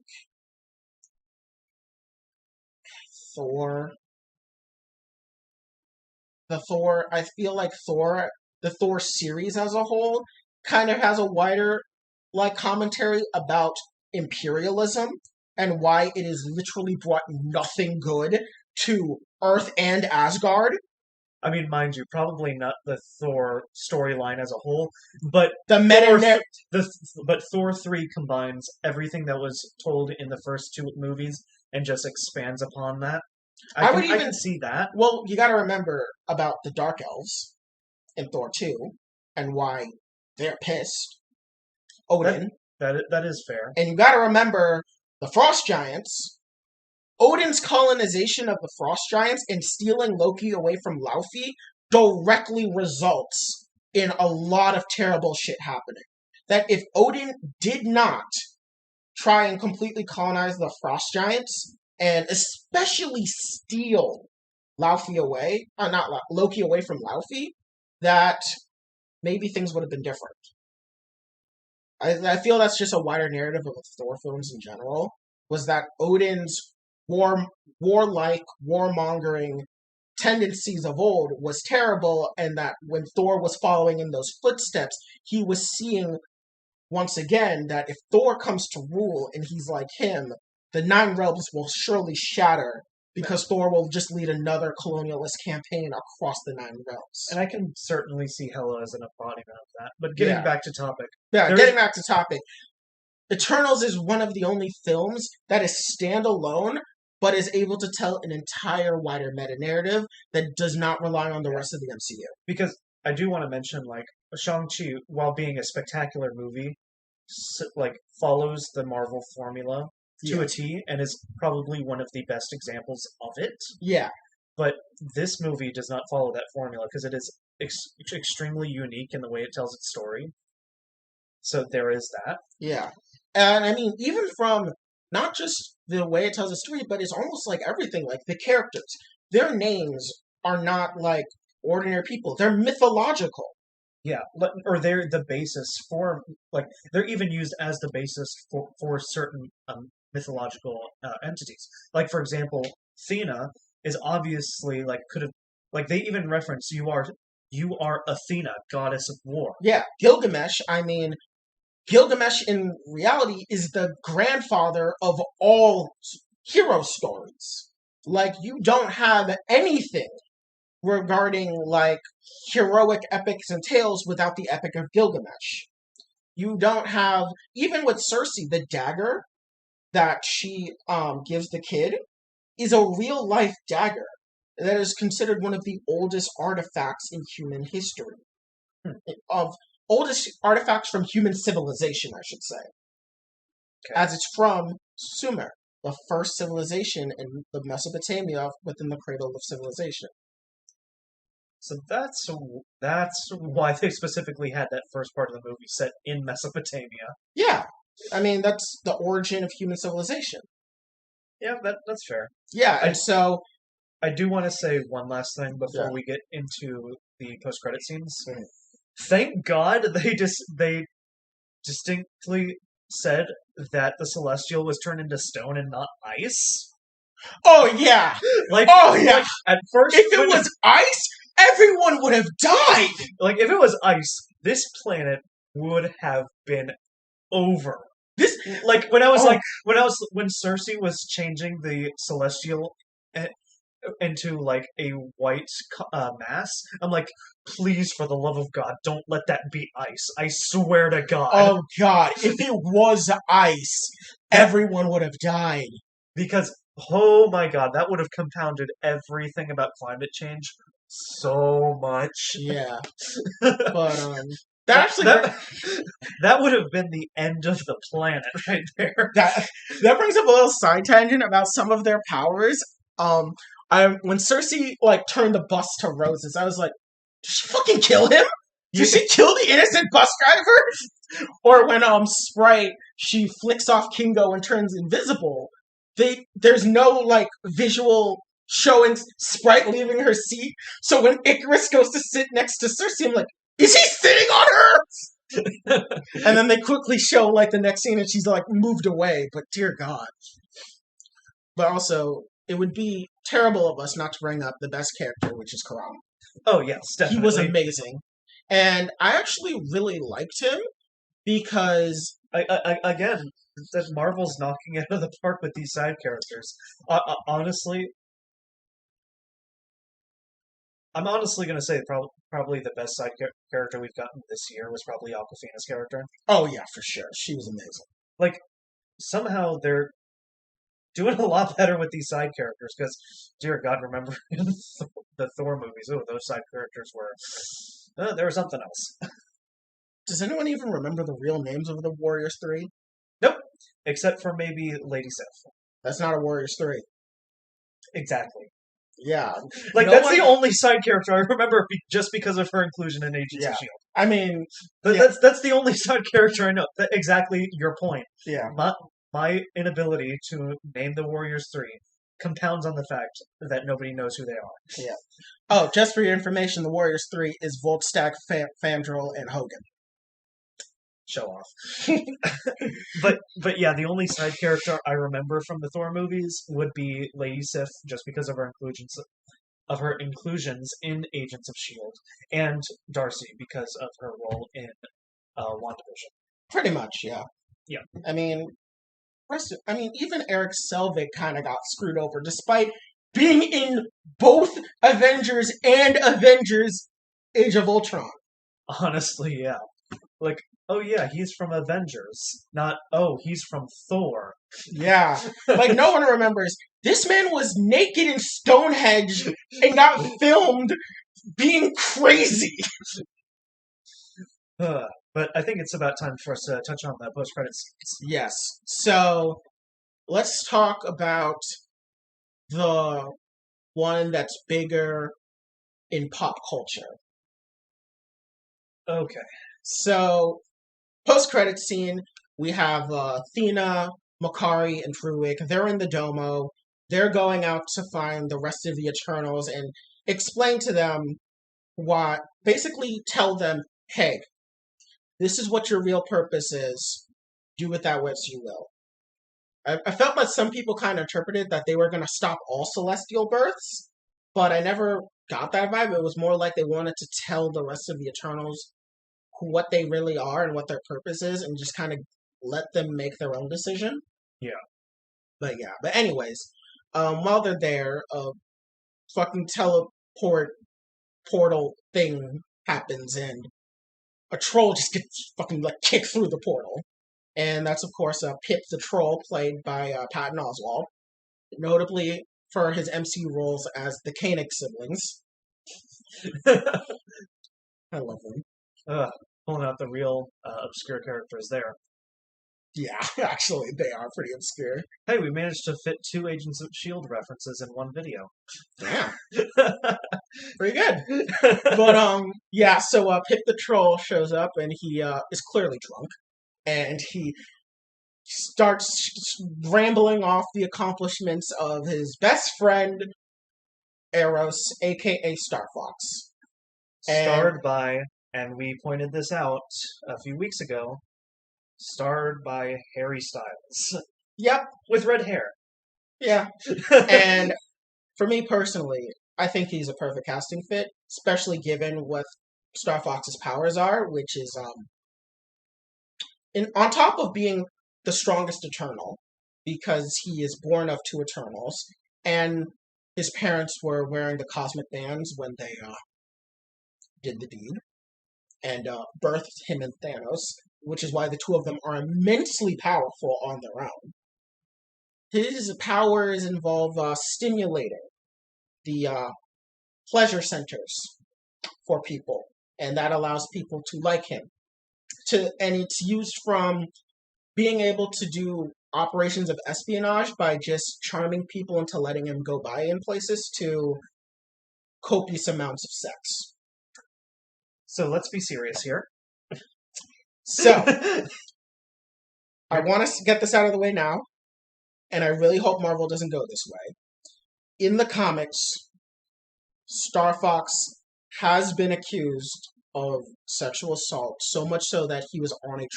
Thor. I feel like the Thor series as a whole, kind of has a wider like commentary about imperialism and why it has literally brought nothing good to Earth and Asgard. I mean, mind you, probably not the Thor storyline as a whole, but The Thor, meta the but Thor 3 combines everything that was told in the first two movies and just expands upon that. I would I even, can see that. well, you got to remember about the Dark Elves in Thor 2 and why they're pissed. That Odin. that is fair. And you got to remember the Frost Giants. Odin's colonization of the Frost Giants and stealing Loki away from Laufey directly results in a lot of terrible shit happening. That if Odin did not try and completely colonize the Frost Giants, and especially steal Laufey away, not Loki away from Laufey, that maybe things would have been different. I feel that's just a wider narrative of Thor films in general. Was that Odin's warlike, warmongering tendencies of old was terrible, and that when Thor was following in those footsteps, he was seeing once again that if Thor comes to rule and he's like him, the Nine Realms will surely shatter because Thor will just lead another colonialist campaign across the Nine Realms. And I can certainly see Hela as an embodiment of that. But Yeah. getting back to topic, Yeah, getting back to topic. Eternals is one of the only films that is standalone, but is able to tell an entire wider meta narrative that does not rely on the rest of the MCU. because I do want to mention, like, Shang-Chi, while being a spectacular movie, like, follows the Marvel formula to Yeah. a T and is probably one of the best examples of it. Yeah, But this movie does not follow that formula because it is extremely unique in the way it tells its story. So there is that. yeah. And I mean, even from not just the way it tells a story, but it's almost like everything, like the characters. Their names are not like ordinary people, they're mythological. Yeah, or they're the basis for, like, they're even used as the basis for certain mythological entities. Like, for example, Athena is obviously, like, could have, like, they even reference you are Athena, goddess of war. Yeah, Gilgamesh, I mean, Gilgamesh in reality is the grandfather of all hero stories. Like, you don't have anything regarding, like, heroic epics and tales without the Epic of Gilgamesh. You don't have, even with Cersei, the dagger that she gives the kid is a real life dagger that is considered one of the oldest artifacts in human history. Of oldest artifacts from human civilization, I should say. Okay. As it's from Sumer, the first civilization in the Mesopotamia within the cradle of civilization. So that's why they specifically had that first part of the movie set in Mesopotamia. Yeah, I mean, that's the origin of human civilization. Yeah, that's fair. Yeah, and so I do want to say one last thing Yeah. before we get into the post-credit scenes. Mhm. Thank God they distinctly said that the Celestial was turned into stone and not ice. Oh yeah. Like, Oh yeah. like at first, If it was ice, everyone would have died. like if it was ice, this planet would have been over. This Like when I was oh, when Cersei was changing the Celestial eh, into like a white mass, I'm like, please, for the love of God, don't let that be ice. I swear to God. oh god, if it was ice, everyone would have died. Because, oh my God, that would have compounded everything about climate change so much. Yeah. that, But that actually that, that would have been the end of the planet right there. that brings up a little side tangent about some of their powers. When Cersei like turned the bus to roses, I was like, did she fucking kill him? Did she kill the innocent bus driver? Or when Sprite she flicks off Kingo and turns invisible, there's no like visual showing Sprite leaving her seat. So when Icarus goes to sit next to Cersei, I'm like, is he sitting on her? And then they quickly show like the next scene and she's like moved away, but dear God. But also, it would be terrible of us not to bring up the best character, which is Karam. Oh yes, definitely. He was amazing. And I actually really liked him because again, that Marvel's knocking it out of the park with these side characters. Honestly, I'm honestly going to say probably the best side character we've gotten this year was probably Aquafina's character. oh yeah, for sure. She was amazing. Like, somehow they're doing a lot better with these side characters because, dear God, remember in the Thor movies, oh, those side characters were, there was something else. Does anyone even remember the real names of the Warriors 3? Nope, except for maybe Lady Sif. That's not a Warriors 3. Exactly. Yeah. Like, No that's one- the only side character I remember just because of her inclusion in Agents Yeah. of S.H.I.E.L.D. I mean, But yeah. that's the only side character I know. Exactly your point. Yeah. My inability to name the Warriors 3 compounds on the fact that nobody knows who they are. Yeah. Oh, just for your information, the Warriors 3 is Voltstag, Fandral, and Hogan. Show off. but yeah, the only side character I remember from the Thor movies would be Lady Sif, just because of her inclusions in Agents of S.H.I.E.L.D., and Darcy because of her role in WandaVision. Pretty much, yeah. Yeah. I mean, even Eric Selvig kind of got screwed over, despite being in both Avengers and Avengers Age of Ultron. Honestly, yeah. Like, oh yeah, he's from Avengers. Not, oh, he's from Thor. Yeah. Like, no one remembers. This man was naked in Stonehenge and got filmed being crazy. But I think it's about time for us to touch on the post-credits. Yes. So, let's talk about the one that's bigger in pop culture. Okay. So, post-credit scene, we have Athena, Makari, and Druig. They're in the Domo. They're going out to find the rest of the Eternals and explain to them basically tell them, hey, this is what your real purpose is. Do with that what you will. I felt like some people kind of interpreted that they were going to stop all celestial births, but I never got that vibe. It was more like they wanted to tell the rest of the Eternals what they really are and what their purpose is and just kind of let them make their own decision. Yeah. But anyways, while they're there, fucking portal thing happens and a troll just gets fucking like kicked through the portal. And that's, of course, Pip the Troll, played by Patton Oswalt, notably for his MC roles as the Koenig siblings. I love them. Pulling out the real obscure characters there. Yeah, actually, they are pretty obscure. Hey, we managed to fit 2 Agents of S.H.I.E.L.D. references in one video. Yeah. Pretty good. But, so Pip the Troll shows up, and he is clearly drunk. And he starts rambling off the accomplishments of his best friend, Eros, aka Star Fox. And Starred by, and we pointed this out a few weeks ago, starred by Harry Styles yep, with red hair. yeah. And for me personally, I think he's a perfect casting fit, especially given what Star Fox's powers are, which is on top of being the strongest Eternal, because he is born of two Eternals, and his parents were wearing the cosmic bands when they did the deed and birthed him and Thanos, which is why the two of them are immensely powerful on their own. His powers involve stimulating the pleasure centers for people, and that allows people to like him. And it's used from being able to do operations of espionage by just charming people into letting him go by in places to copious amounts of sex. So let's be serious here. So, I want to get this out of the way now, and I really hope Marvel doesn't go this way. In the comics, Star Fox has been accused of sexual assault, so much so that he was on a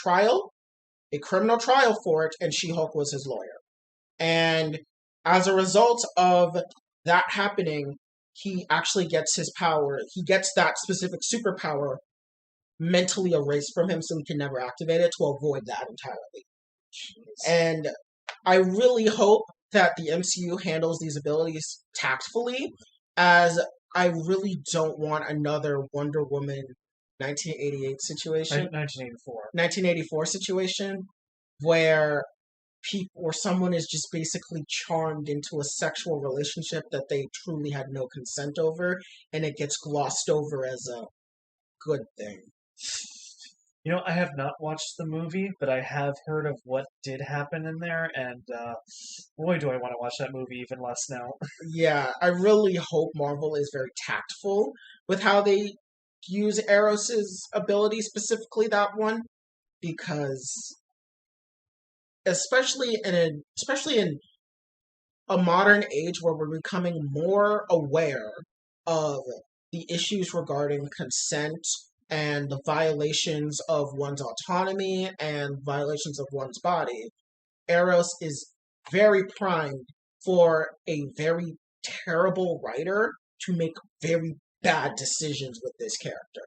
criminal trial for it, and She-Hulk was his lawyer. And as a result of that happening, he actually gets his power. He gets that specific superpower mentally erased from him so he can never activate it to avoid that entirely. Jeez. And I really hope that the MCU handles these abilities tactfully, as I really don't want another Wonder Woman 1988 situation. 1984. 1984 situation where someone is just basically charmed into a sexual relationship that they truly had no consent over, and it gets glossed over as a good thing. You know, I have not watched the movie, but I have heard of what did happen in there, and boy, do I want to watch that movie even less now. Yeah, I really hope Marvel is very tactful with how they use Eros's ability, specifically that one, because especially in a modern age where we're becoming more aware of the issues regarding consent and the violations of one's autonomy and violations of one's body, Eros is very primed for a very terrible writer to make very bad decisions with this character.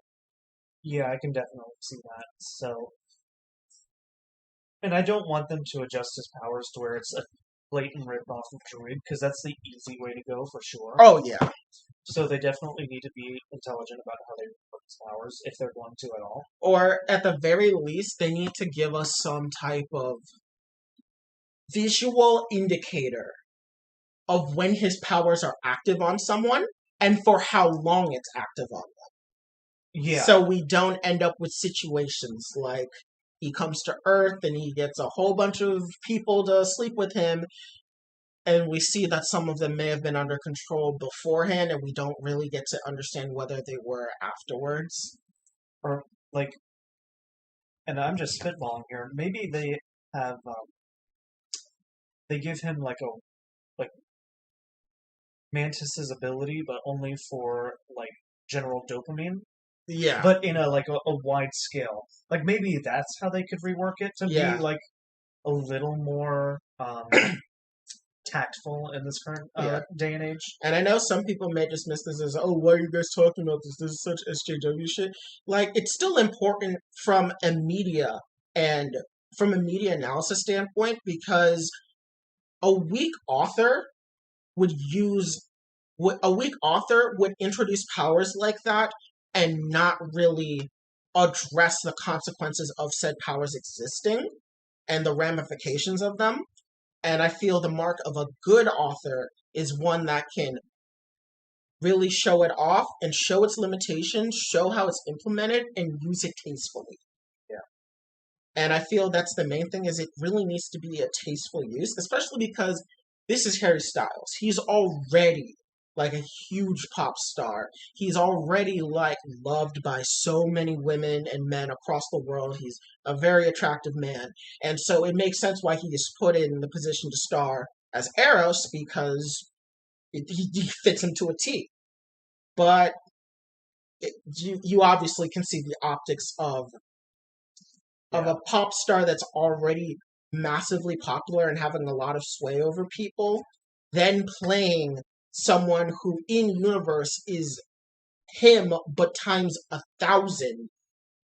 Yeah, I can definitely see that. So, and I don't want them to adjust his powers to where it's a blatant rip-off of Druid, because that's the easy way to go for sure. Oh, yeah. So they definitely need to be intelligent about how they work his powers, if they're going to at all. Or at the very least, they need to give us some type of visual indicator of when his powers are active on someone and for how long it's active on them. Yeah. So we don't end up with situations like he comes to Earth and he gets a whole bunch of people to sleep with him, and we see that some of them may have been under control beforehand, and we don't really get to understand whether they were afterwards. Or, like, and I'm just spitballing here, maybe they have, they give him, like, Mantis's ability, but only for, like, general dopamine. Yeah. But in a wide scale. Like, maybe that's how they could rework it to be, like, a little more, tactful in this current day and age. And I know some people may dismiss this as, oh, why are you guys talking about this? This is such SJW shit. Like, it's still important from a media analysis standpoint, because a weak author would introduce powers like that and not really address the consequences of said powers existing and the ramifications of them. And I feel the mark of a good author is one that can really show it off and show its limitations, show how it's implemented, and use it tastefully. Yeah. And I feel that's the main thing, is it really needs to be a tasteful use, especially because this is Harry Styles. He's already like a huge pop star. He's already like loved by so many women and men across the world. He's a very attractive man. And so it makes sense why he is put in the position to star as Eros, because he fits him to a T. But you obviously can see the optics of Yeah. a pop star that's already massively popular and having a lot of sway over people, then playing someone who in universe is him but times 1,000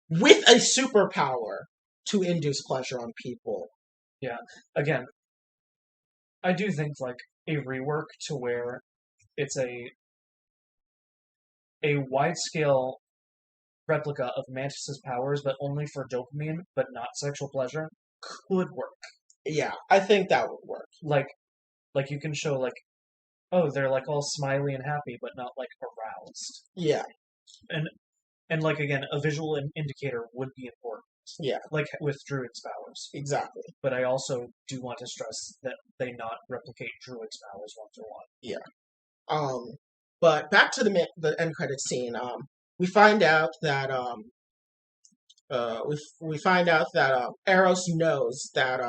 with a superpower to induce pleasure on people. Yeah. Again, I do think like a rework to where it's a wide scale replica of Mantis's powers, but only for dopamine, but not sexual pleasure, could work. Yeah, I think that would work. Like you can show like, oh, they're like all smiley and happy, but not like aroused. Yeah, And and like again, a visual indicator would be important. yeah, Like with Druid's powers. exactly. But I also do want to stress that they not replicate Druid's powers one for one. Yeah. Um, but back to the end credit scene. We find out that we find out that Eros knows that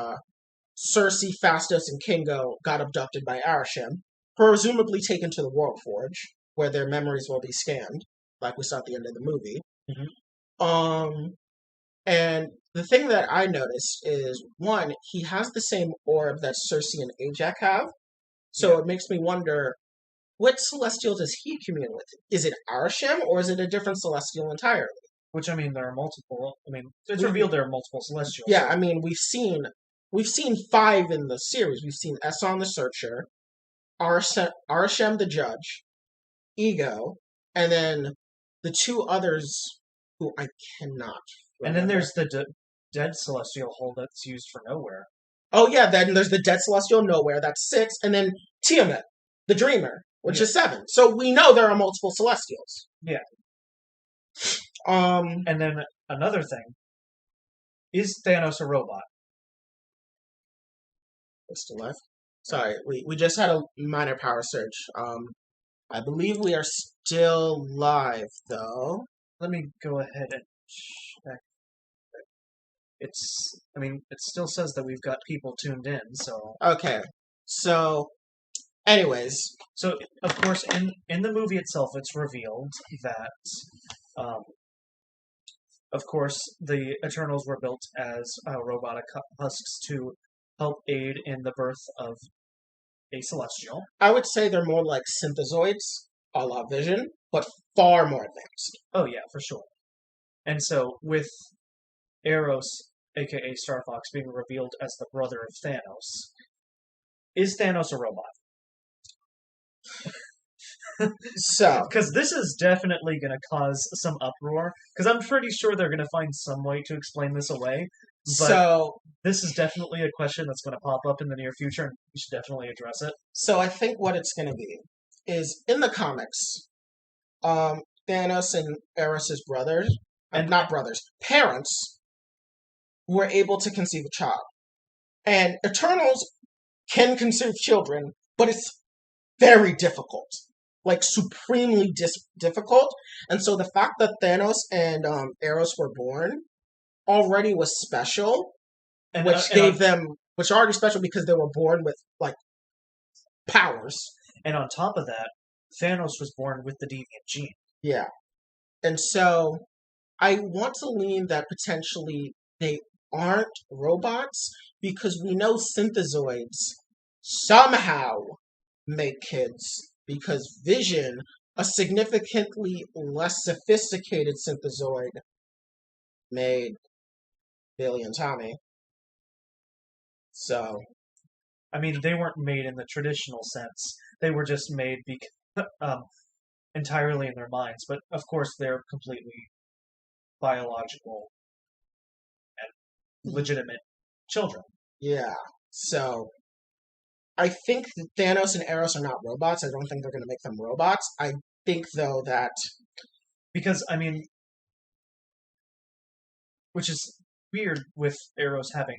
Cersei, Phastos, and Kingo got abducted by Arishem, presumably taken to the World Forge, where their memories will be scanned, like we saw at the end of the movie. Um, and the thing that I noticed is one, he has the same orb that Cersei and Ajax have, so it makes me wonder what celestial does he commune with? Is it Arishem or is it a different celestial entirely? Which I mean, there are multiple. I mean, it's We- revealed there are multiple celestials. Yeah, so- I mean we've seen 5 in the series. We've seen Esson the Searcher, Arishem the Judge, Ego, and then the 2 others who I cannot and then remember. there's the dead celestial hole that's used for nowhere. Oh yeah, then there's the Dead Celestial Nowhere, that's 6, and then Tiamat, the Dreamer, which is 7. So we know there are multiple celestials. Yeah. And then another thing, is Thanos a robot? We're still live. Sorry, we just had a minor power surge. I believe we are still live though. Let me go ahead and check. I mean, it still says that we've got people tuned in, so. Okay. So, anyways. So, of course, in the movie itself, it's revealed that, of course, the Eternals were built as robotic husks to help aid in the birth of a Celestial. I would say they're more like synthezoids, a la Vision, but far more advanced. Oh, yeah, for sure. And so, with Eros, aka Star Fox, being revealed as the brother of Thanos, is Thanos a robot? So, because this is definitely going to cause some uproar, because I'm pretty sure they're going to find some way to explain this away. But so this is definitely a question that's going to pop up in the near future, and we should definitely address it. So I think what it's going to be is in the comics, Thanos and Eris's brothers, and not brothers, parents, were able to conceive a child. And Eternals can conceive children, but it's very difficult. Like, supremely difficult. And so the fact that Thanos and Eros were born already was special, And, which gave them, which are already special because they were born with, like, powers. And on top of that, Thanos was born with the deviant gene. Yeah. And so I want to lean that potentially they aren't robots because we know synthezoids somehow make kids because Vision, a significantly less sophisticated synthezoid, made Billy and Tommy. So, I mean, they weren't made in the traditional sense. They were just made entirely in their minds. But of course, they're completely biological and legitimate children. yeah. So, I think that Thanos and Eros are not robots. I don't think they're going to make them robots. I think, though, that... Because, I mean... Which is weird with Eros having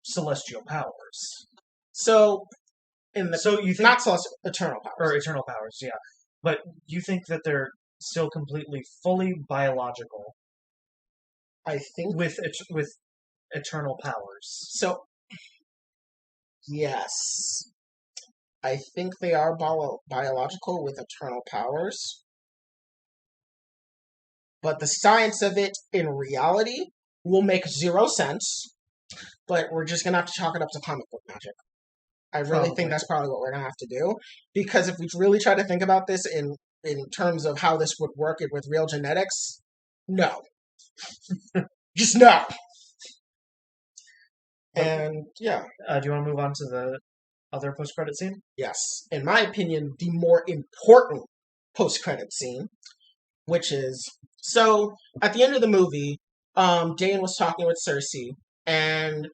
celestial powers. So, in the... So you think... Not celestial, eternal powers. Or eternal powers, yeah. But you think that they're still completely, fully biological. I think... With eternal powers. So, yes. I think they are biological with eternal powers, but the science of it in reality will make zero sense. But we're just gonna have to chalk it up to comic book magic. I really think Probably. that's probably what we're gonna have to do, because if we really try to think about this in terms of how this would work with real genetics, no, just no. And yeah, Do you want to move on to the other post-credit scene? yes, in my opinion, the more important post-credit scene, which is so at the end of the movie, Dane was talking with Cersei, and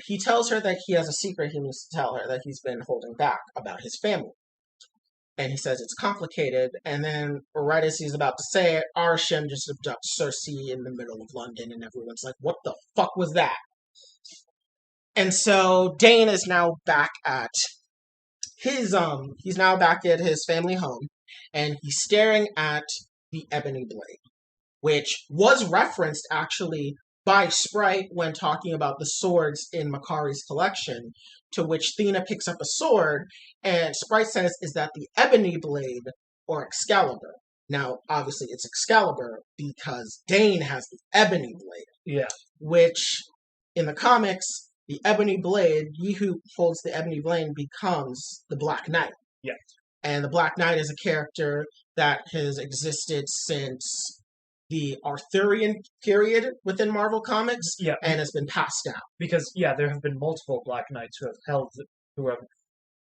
he tells her that he has a secret he needs to tell her that he's been holding back about his family. And he says it's complicated, and then right as he's about to say it, Arshem just abducts Cersei in the middle of London, and everyone's like, what the fuck was that? And so Dane is now back at he's now back at his family home, and he's staring at the ebony blade, which was referenced actually by Sprite when talking about the swords in Makari's collection, to which Thena picks up a sword, and Sprite says, is that the ebony blade or Excalibur? Now, obviously, it's Excalibur because Dane has the ebony blade. Yeah. Which, in the comics, the ebony blade, he who holds the ebony blade becomes the Black Knight. Yeah. And the Black Knight is a character that has existed since the Arthurian period within Marvel Comics, Yeah. and has been passed down. Because, yeah, there have been multiple Black Knights who have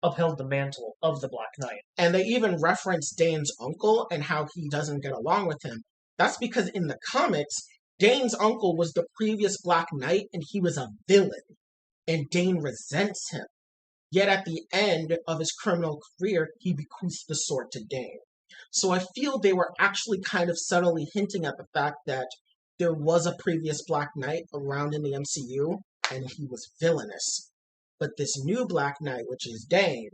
upheld the mantle of the Black Knight. And they even reference Dane's uncle and how he doesn't get along with him. That's because in the comics, Dane's uncle was the previous Black Knight, and he was a villain. And Dane resents him. Yet at the end of his criminal career, he bequeaths the sword to Dane. So I feel they were actually kind of subtly hinting at the fact that there was a previous Black Knight around in the MCU, and he was villainous. But this new Black Knight, which is Dane,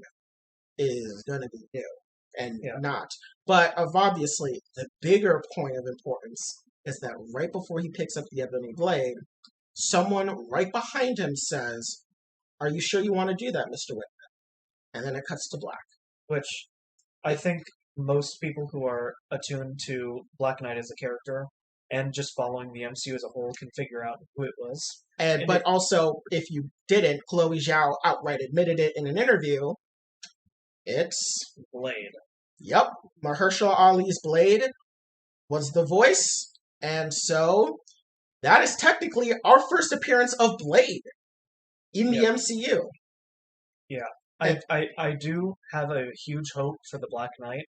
is going to be new and not. But obviously, the bigger point of importance is that right before he picks up the ebony blade, someone right behind him says, "Are you sure you want to do that, Mr. Whitman?" And then it cuts to black. Which I think most people who are attuned to Black Knight as a character and just following the MCU as a whole can figure out who it was. But also, if you didn't, Chloe Zhao outright admitted it in an interview. It's Blade. Yep, Mahershala Ali's Blade was the voice, and so that is technically our first appearance of Blade in the MCU. Yeah, I do have a huge hope for the Black Knight,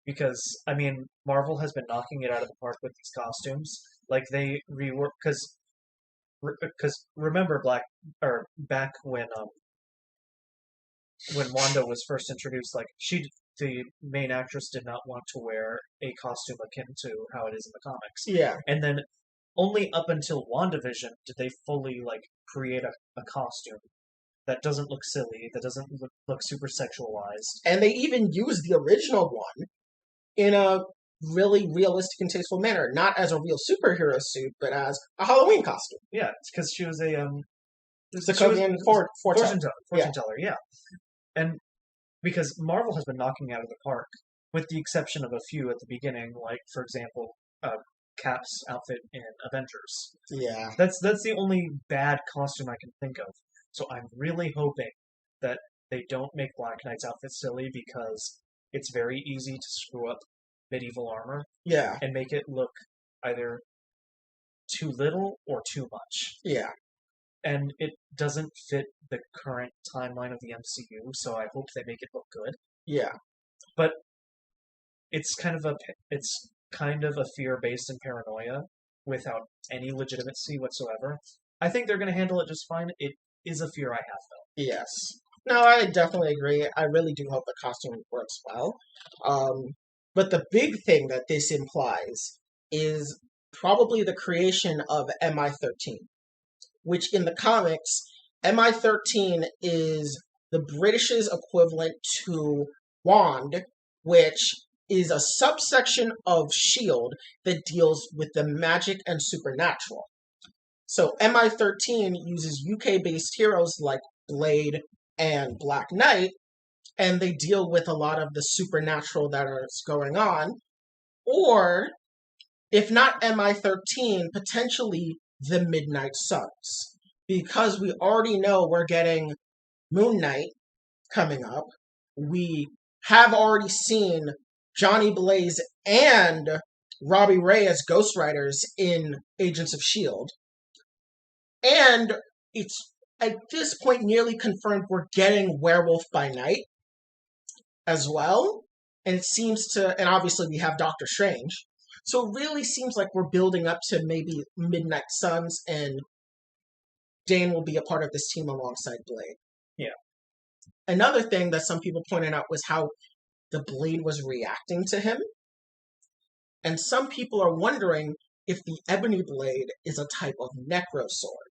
because, I mean, Marvel has been knocking it out of the park with these costumes. Like, they rework, because remember back when Wanda was first introduced, like, the main actress did not want to wear a costume akin to how it is in the comics. Yeah. And then only up until WandaVision did they fully, like, create a costume that doesn't look silly, that doesn't look super sexualized. And they even used the original one in a really realistic and tasteful manner, not as a real superhero suit, but as a Halloween costume. Yeah, it's because she was a Sokovian fortune teller, yeah. And because Marvel has been knocking out of the park, with the exception of a few at the beginning, like, for example, Cap's outfit in Avengers. Yeah. That's the only bad costume I can think of. So I'm really hoping that they don't make Black Knight's outfit silly, because it's very easy to screw up medieval armor. Yeah. And make it look either too little or too much. Yeah. And it doesn't fit the current timeline of the MCU, so I hope they make it look good. Yeah. But it's kind of a fear based in paranoia without any legitimacy whatsoever. I think they're going to handle it just fine. It is a fear I have, though. Yes. No, I definitely agree. I really do hope the costume works well. But the big thing that this implies is probably the creation of MI-13, which in the comics, MI-13 is the British's equivalent to WAND, which is a subsection of S.H.I.E.L.D. that deals with the magic and supernatural. So MI-13 uses UK-based heroes like Blade and Black Knight and they deal with a lot of the supernatural that is going on. Or, if not MI13, potentially the Midnight Suns. Because we already know we're getting Moon Knight coming up. We have already seen Johnny Blaze and Robbie Ray as Ghost Riders in Agents of S.H.I.E.L.D. And it's at this point nearly confirmed we're getting Werewolf by Night as well. And it seems to, and obviously we have Doctor Strange. So it really seems like we're building up to maybe Midnight Suns, and Dane will be a part of this team alongside Blade. Yeah. Another thing that some people pointed out was how the Blade was reacting to him. And some people are wondering if the Ebony Blade is a type of Necro Sword,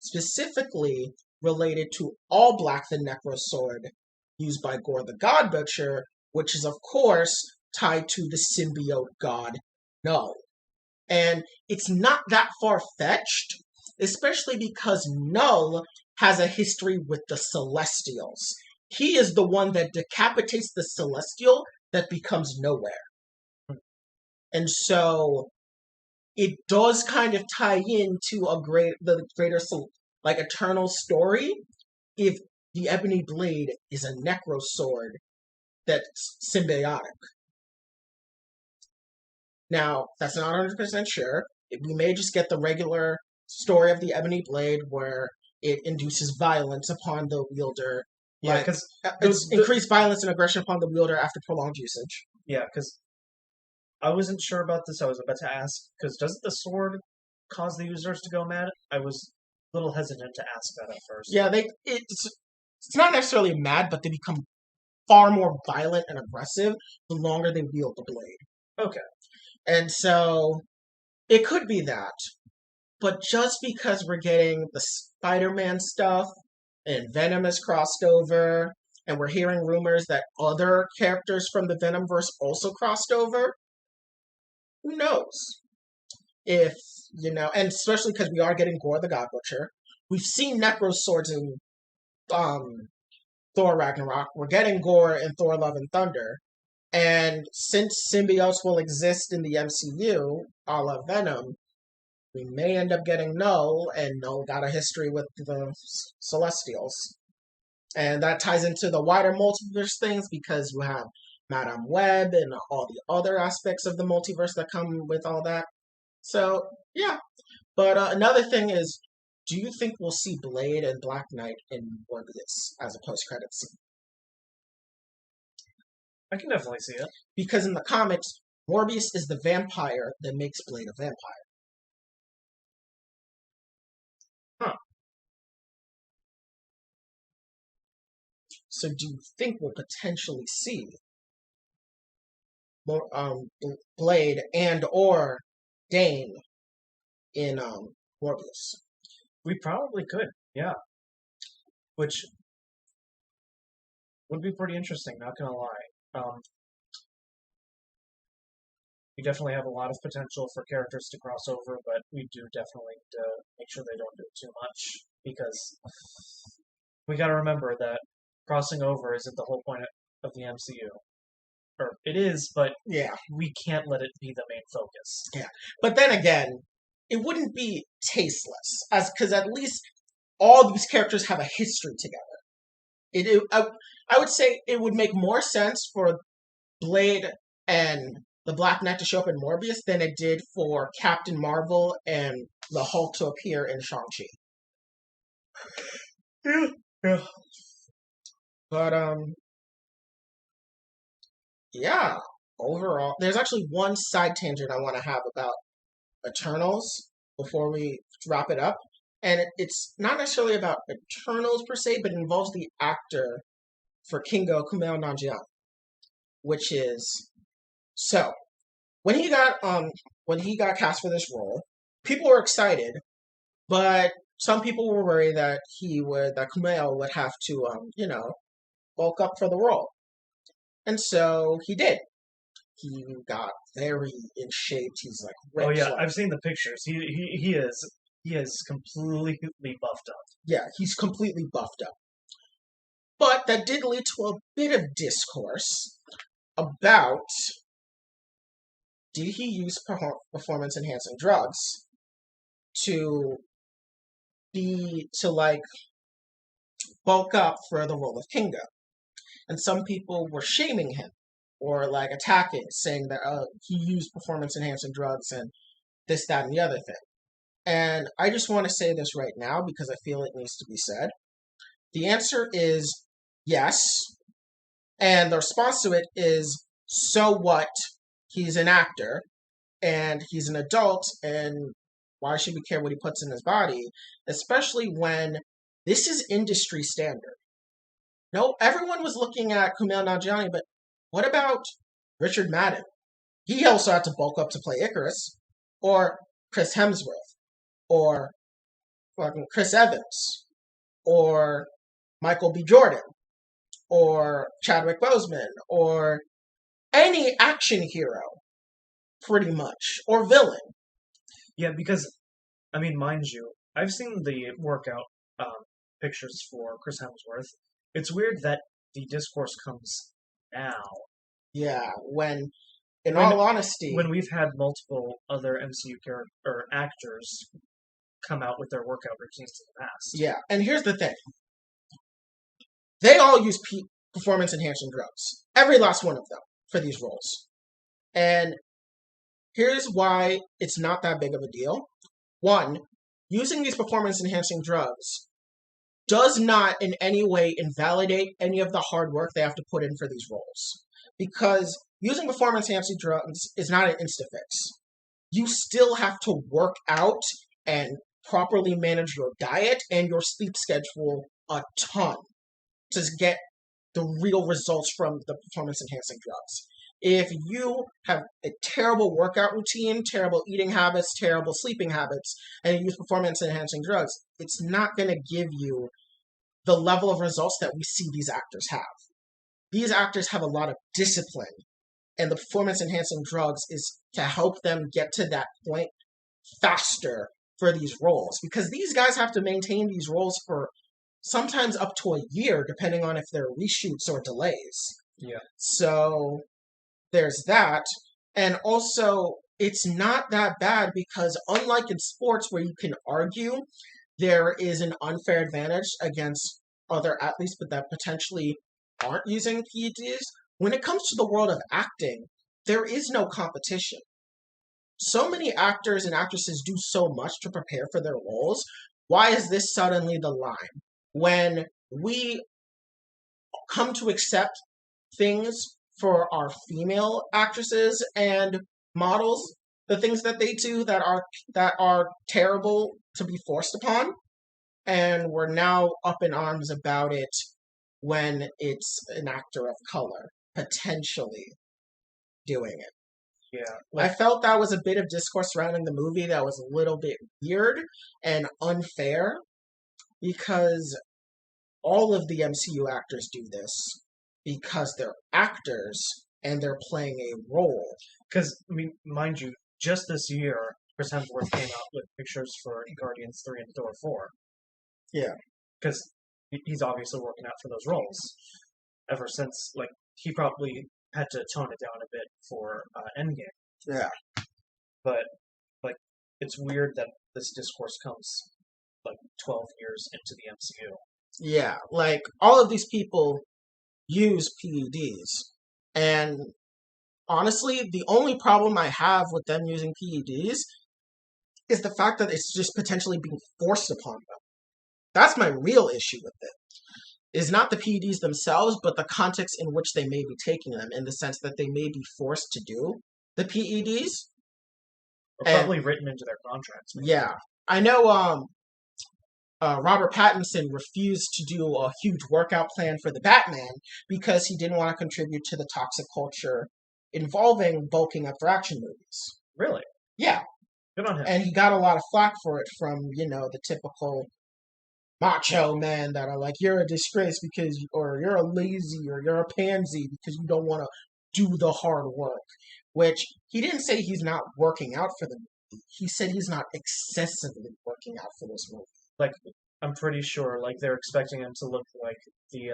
specifically related to All Black the Necro Sword used by Gore the God Butcher, which is, of course, tied to the symbiote god Null. And it's not that far-fetched, especially because Null has a history with the Celestials. He is the one that decapitates the Celestial that becomes Nowhere. And so it does kind of tie into the greater like Eternal story if the Ebony Blade is a Necro Sword that's symbiotic. Now, that's not 100% sure. We may just get the regular story of the Ebony Blade where it induces violence upon the wielder. Yeah, because it's increased violence and aggression upon the wielder after prolonged usage. Yeah, because I wasn't sure about this. I was about to ask, because doesn't the sword cause the users to go mad? I was a little hesitant to ask that at first. Yeah, it's not necessarily mad, but they become far more violent and aggressive the longer they wield the blade. Okay. And so it could be that. But just because we're getting the Spider-Man stuff and Venom is crossed over, and we're hearing rumors that other characters from the Venomverse also crossed over, who knows? If, and especially because we are getting Gore the God Butcher. We've seen Necro Swords in Thor Ragnarok. We're getting Gore in Thor Love and Thunder. And since symbiotes will exist in the MCU, a la Venom, we may end up getting Null, and Null got a history with the Celestials. And that ties into the wider multiverse things because we have Madame Web and all the other aspects of the multiverse that come with all that. So, yeah. But another thing is, do you think we'll see Blade and Black Knight in Morbius as a post-credit scene? I can definitely see it. Because in the comics, Morbius is the vampire that makes Blade a vampire. Huh. So do you think we'll potentially see more Blade and or Dane in Morbius? We probably could, yeah. Which would be pretty interesting, not gonna lie. We definitely have a lot of potential for characters to cross over, but we do definitely need to make sure they don't do it too much, because we gotta remember that crossing over isn't the whole point of the MCU. Or it is, but yeah, we can't let it be the main focus. Yeah, but then again, it wouldn't be tasteless, because at least all these characters have a history together. I would say it would make more sense for Blade and the Black Knight to show up in Morbius than it did for Captain Marvel and the Hulk to appear in Shang-Chi. Yeah. But, yeah, overall, there's actually one side tangent I want to have about Eternals before we wrap it up. And it's not necessarily about Eternals per se, but it involves the actor for Kingo, Kumail Nanjiani. Which is, so, when he got cast for this role, people were excited, but some people were worried that Kumail would have to, bulk up for the role. And so he did. He got very in shape. He's like ripped. Oh yeah, I've seen the pictures. He is completely buffed up. Yeah, he's completely buffed up. But that did lead to a bit of discourse about, did he use performance enhancing drugs to like bulk up for the role of Kinga? And some people were shaming him or like attacking, saying that he used performance enhancing drugs and this, that, and the other thing. And I just want to say this right now because I feel it needs to be said. The answer is yes. And the response to it is, so what? He's an actor and he's an adult, and why should we care what he puts in his body? Especially when this is industry standard. No, everyone was looking at Kumail Nanjiani, but what about Richard Madden? He also had to bulk up to play Icarus, or Chris Hemsworth, or fucking Chris Evans, or Michael B. Jordan, or Chadwick Boseman, or any action hero, pretty much, or villain. Yeah, because, I mean, mind you, I've seen the workout pictures for Chris Hemsworth. It's weird that the discourse comes now. Yeah, in all honesty, when we've had multiple other MCU actors come out with their workout routines in the past. Yeah, and here's the thing. They all use performance-enhancing drugs. Every last one of them for these roles. And here's why it's not that big of a deal. One, using these performance-enhancing drugs does not in any way invalidate any of the hard work they have to put in for these roles. Because using performance-enhancing drugs is not an insta-fix. You still have to work out and properly manage your diet and your sleep schedule a ton to get the real results from the performance-enhancing drugs. If you have a terrible workout routine, terrible eating habits, terrible sleeping habits, and you use performance-enhancing drugs, it's not going to give you the level of results that we see these actors have. These actors have a lot of discipline, and the performance-enhancing drugs is to help them get to that point faster for these roles. Because these guys have to maintain these roles for sometimes up to a year, depending on if they're reshoots or delays. Yeah. So there's that. And also, it's not that bad because unlike in sports where you can argue there is an unfair advantage against other athletes but that potentially aren't using PEDs, when it comes to the world of acting, there is no competition. So many actors and actresses do so much to prepare for their roles. Why is this suddenly the line? When we come to accept things for our female actresses and models, the things that they do that are terrible to be forced upon, and we're now up in arms about it when it's an actor of color potentially doing it. Yeah. I felt that was a bit of discourse surrounding the movie that was a little bit weird and unfair because all of the MCU actors do this because they're actors and they're playing a role. Because, I mean, mind you, just this year, Chris Hemsworth came out with pictures for Guardians 3 and Thor 4. Yeah. Because he's obviously working out for those roles. Ever since, like, he probably had to tone it down a bit for Endgame. Yeah. But, like, it's weird that this discourse comes, like, 12 years into the MCU. Yeah, like, all of these people use PEDs. And honestly, the only problem I have with them using PEDs is the fact that it's just potentially being forced upon them. That's my real issue with it. Is not the PEDs themselves, but the context in which they may be taking them, in the sense that they may be forced to do the PEDs. Or probably written into their contracts. Maybe. Yeah. I know Robert Pattinson refused to do a huge workout plan for the Batman because he didn't want to contribute to the toxic culture involving bulking up for action movies. Really? Yeah. Good on him. And he got a lot of flack for it from, the typical macho men that are like, you're a disgrace or you're a lazy, or you're a pansy because you don't want to do the hard work. Which, he didn't say he's not working out for the movie. He said he's not excessively working out for this movie. Like, I'm pretty sure, like, they're expecting him to look like the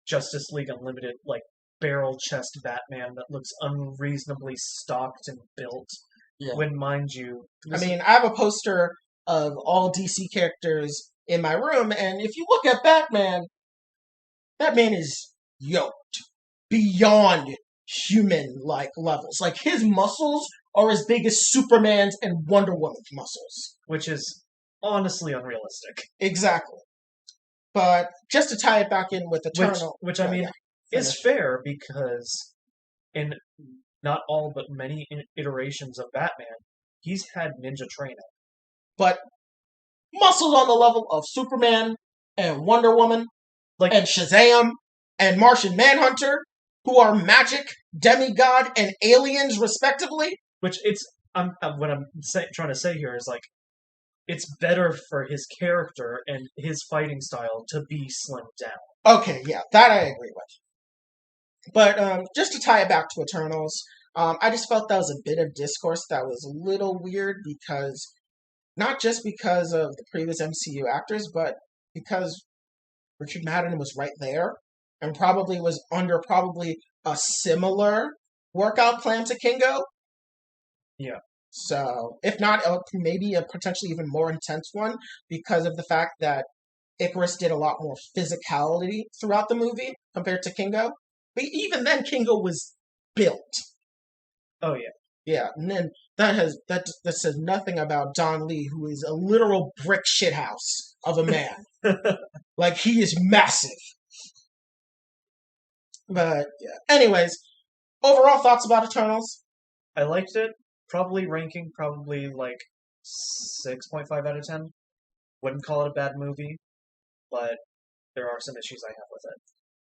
Justice League Unlimited, like, barrel chest Batman that looks unreasonably stocked and built. Yeah. When, mind you, I mean, I have a poster of all DC characters in my room, and if you look at Batman, Batman is yoked beyond human-like levels. Like, his muscles are as big as Superman's and Wonder Woman's muscles. which is honestly unrealistic. Exactly. But just to tie it back in with Eternal... Which I mean, is fair because in not all but many iterations of Batman, he's had ninja training. But muscles on the level of Superman and Wonder Woman, Like, and Shazam and Martian Manhunter, who are magic, demigod, and aliens respectively. which it's what I'm trying to say here is like it's better for his character and his fighting style to be slimmed down. Okay, yeah, that I agree with. But just to tie it back to Eternals, I just felt that was a bit of discourse that was a little weird because, not just because of the previous MCU actors, but because Richard Madden was right there and probably was under probably a similar workout plan to Kingo. Yeah. So, if not, maybe a potentially even more intense one because of the fact that Icarus did a lot more physicality throughout the movie compared to Kingo. But even then, Kingo was built. Oh yeah. Yeah, and then that says nothing about Don Lee, who is a literal brick shithouse of a man. Like, he is massive. But yeah. Anyways, overall thoughts about Eternals? I liked it. Probably like 6.5 out of 10. Wouldn't call it a bad movie, but there are some issues I have with it.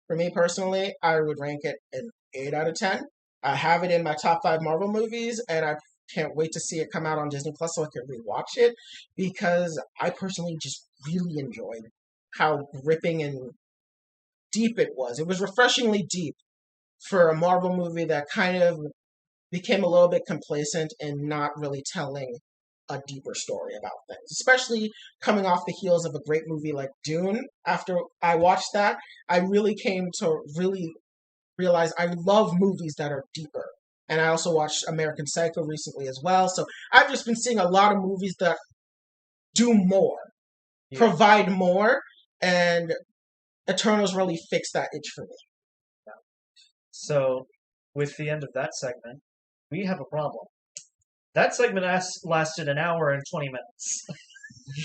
For me personally, I would rank it an 8 out of 10. I have it in my top 5 Marvel movies, and I can't wait to see it come out on Disney Plus so I can rewatch it, because I personally just really enjoyed how gripping and deep it was. It was refreshingly deep for a Marvel movie that kind of became a little bit complacent and not really telling a deeper story about things, especially coming off the heels of a great movie like Dune. After I watched that, I really came to really realize I love movies that are deeper. And I also watched American Psycho recently as well. So I've just been seeing a lot of movies that do more, provide more, and Eternals really fixed that itch for me. Yeah. So, with the end of that segment, we have a problem. That segment lasted an hour and 20 minutes.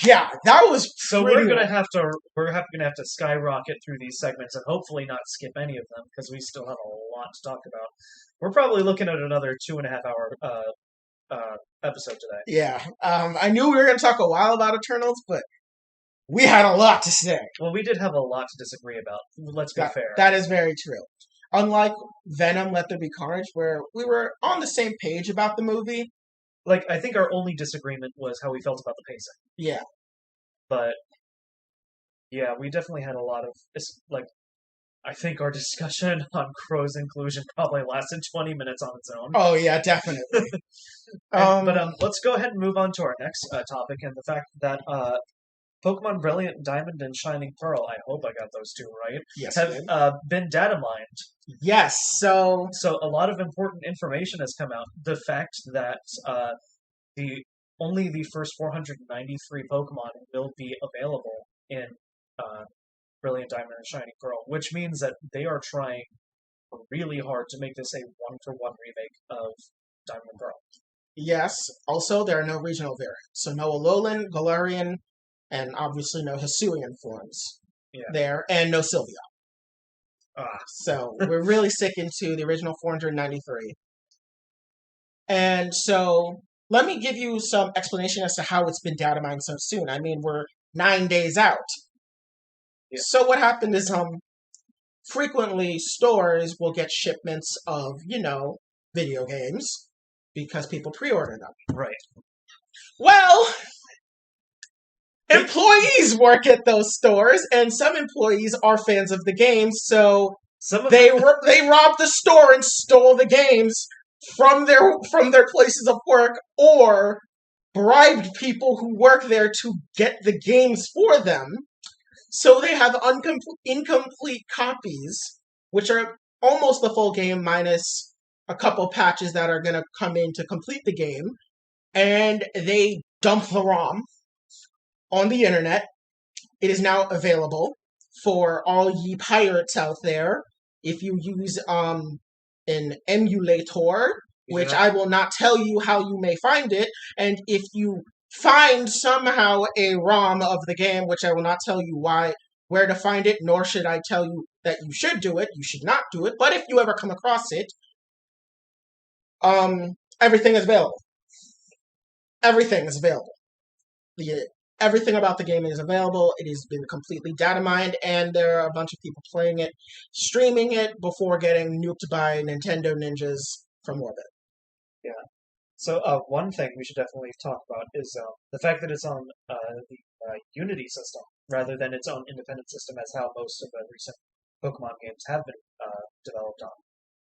Yeah, that was so we're gonna have to skyrocket through these segments and hopefully not skip any of them because we still have a lot to talk about. We're probably looking at another 2.5 hour episode today. Yeah, I knew we were gonna talk a while about Eternals, but we had a lot to say. Well, we did have a lot to disagree about. Let's be fair. That is very true. Unlike Venom, Let There Be Carnage, where we were on the same page about the movie. Like, I think our only disagreement was how we felt about the pacing. Yeah. But, yeah, we definitely had a lot of, like, I think our discussion on Crow's inclusion probably lasted 20 minutes on its own. Oh, yeah, definitely. But let's go ahead and move on to our next topic, and the fact that Pokemon Brilliant Diamond and Shining Pearl, I hope I got those two right, yes, have been data mined. Yes, so a lot of important information has come out. The fact that only the first 493 Pokemon will be available in Brilliant Diamond and Shining Pearl, which means that they are trying really hard to make this a one-for-one remake of Diamond and Pearl. Yes, also there are no regional variants, so no Alolan, Galarian, and obviously no Hisuian forms there, and no Sylvia. So we're really sticking to the original 493. And so let me give you some explanation as to how it's been data mined so soon. I mean, we're 9 days out. Yeah. So what happened is frequently stores will get shipments of, video games because people pre-order them. Right. Well, employees work at those stores, and some employees are fans of the games, so they robbed the store and stole the games from their places of work, or bribed people who work there to get the games for them. So they have incomplete copies, which are almost the full game minus a couple patches that are going to come in to complete the game. And they dump the ROM on the internet. It is now available for all ye pirates out there. If you use an emulator, which Yeah. I will not tell you how you may find it, and if you find somehow a ROM of the game, which I will not tell you where to find it, nor should I tell you that you should do it. You should not do it. But if you ever come across it, everything is available. Everything is available. Everything about the game is available. It has been completely data mined, and there are a bunch of people playing it, streaming it before getting nuked by Nintendo ninjas from orbit. Yeah. So one thing we should definitely talk about is the fact that it's on the Unity system rather than its own independent system, as how most of the recent Pokemon games have been developed on.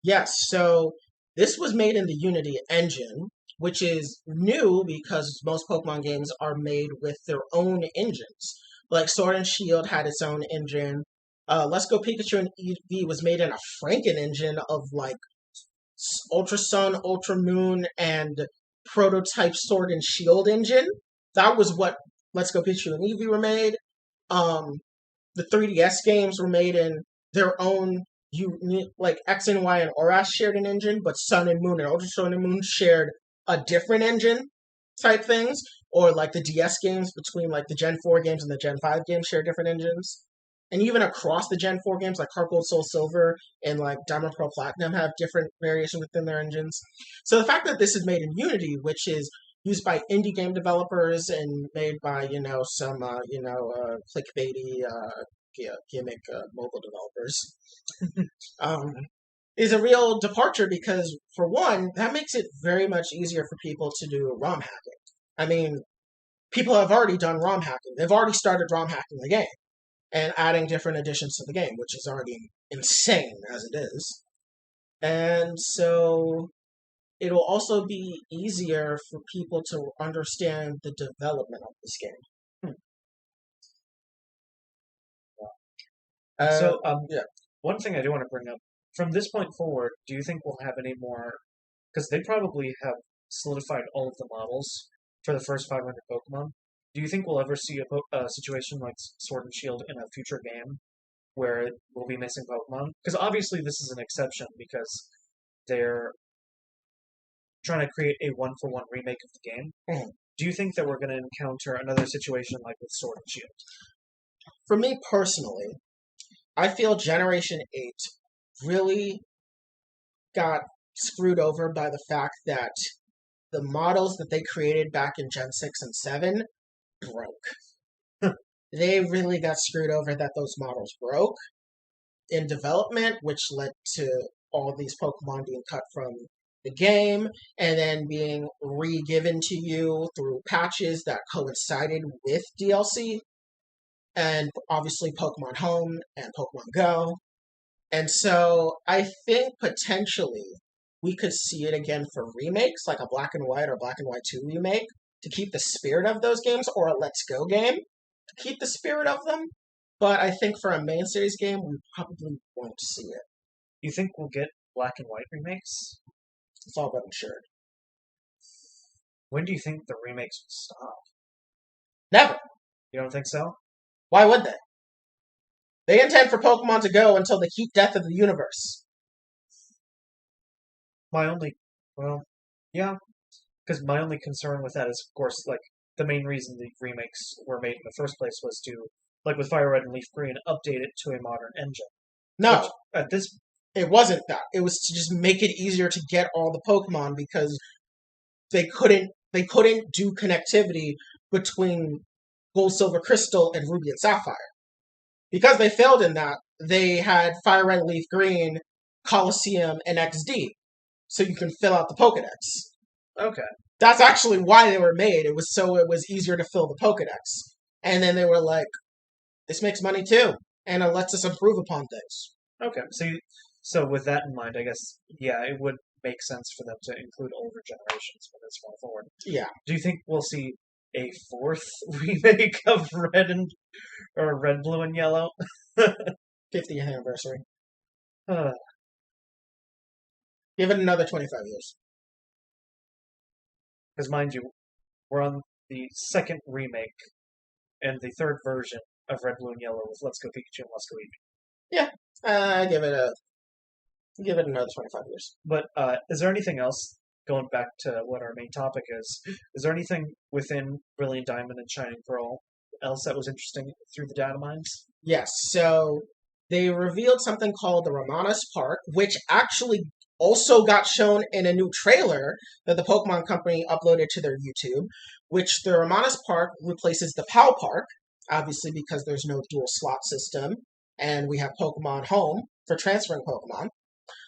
Yes, so this was made in the Unity engine, which is new because most Pokemon games are made with their own engines. Like Sword and Shield had its own engine. Let's Go Pikachu and Eevee was made in a Franken engine of like Ultra Sun, Ultra Moon, and prototype Sword and Shield engine. That was what Let's Go Pikachu and Eevee were made. The 3DS games were made in their own like X and Y and ORAS shared an engine, but Sun and Moon and Ultra Sun and Moon shared a different engine type things. Or like the DS games between like the Gen 4 games and the Gen 5 games share different engines. And even across the Gen 4 games, like Heart Gold, Soul Silver, and like Diamond Pearl Platinum have different variations within their engines. So the fact that this is made in Unity, which is used by indie game developers and made by some clickbaity gimmick mobile developers, is a real departure because for one, that makes it very much easier for people to do ROM hacking. I mean, people have already done ROM hacking. They've already started ROM hacking the game and adding different additions to the game, which is already insane as it is. And so it'll also be easier for people to understand the development of this game. So, Yeah. one thing I do want to bring up from this point forward, do you think we'll have any more? Because they probably have solidified all of the models for the first 500 Pokemon. Do you think we'll ever see a situation like Sword and Shield in a future game where we'll be missing Pokemon? Because obviously this is an exception because they're trying to create a one-for-one remake of the game. Mhm. Do you think that we're going to encounter another situation like with Sword and Shield? For me personally, I feel Generation 8 really got screwed over by the fact that the models that they created back in Gen 6 and 7 broke. They really got screwed over that those models broke in development, which led to all these Pokemon being cut from the game and then being re-given to you through patches that coincided with DLC. And obviously Pokemon Home and Pokemon Go. And so I think potentially we could see it again for remakes, like a Black and White or Black and White 2 remake, to keep the spirit of those games, or a Let's Go game, to keep the spirit of them. But I think for a main series game, we probably won't see it. You think we'll get Black and White remakes? It's all but assured. When do you think the remakes will stop? Never. You don't think so? Why would they? They intend for Pokemon to go until the heat death of the universe. Yeah, because my only concern with that is, of course, like, the main reason the remakes were made in the first place was to, like with Fire Red and Leaf Green, update it to a modern engine. No, Which, at this, it wasn't that. It was to just make it easier to get all the Pokemon because they couldn't do connectivity between Gold, Silver, Crystal, and Ruby and Sapphire. Because they failed in that, they had Fire Red, Leaf Green, Colosseum, and XD, so you can fill out the Pokedex. okay. That's actually why they were made. It was easier to fill the Pokedex. And then they were like, this makes money too, and it lets us improve upon things. Okay, so with that in mind, I guess, yeah, it would make sense for them to include older generations from this point forward. Yeah. Do you think we'll see a fourth remake of or red, blue, and yellow. 50th anniversary. Because Give it another 25 years. mind you, we're on the second remake and the third version of Red, Blue, and Yellow with Let's Go Pikachu and Let's Go Eevee. Yeah, give it another 25 years. But is there anything else, going back to what our main topic is there anything within Brilliant Diamond and Shining Pearl else that was interesting through the data mines? Yes, so they revealed something called the Ramanas Park, which actually also got shown in a new trailer that the Pokemon Company uploaded to their YouTube, which the Ramanas Park replaces the PAL Park, obviously because there's no dual slot system, and we have Pokemon Home for transferring Pokemon.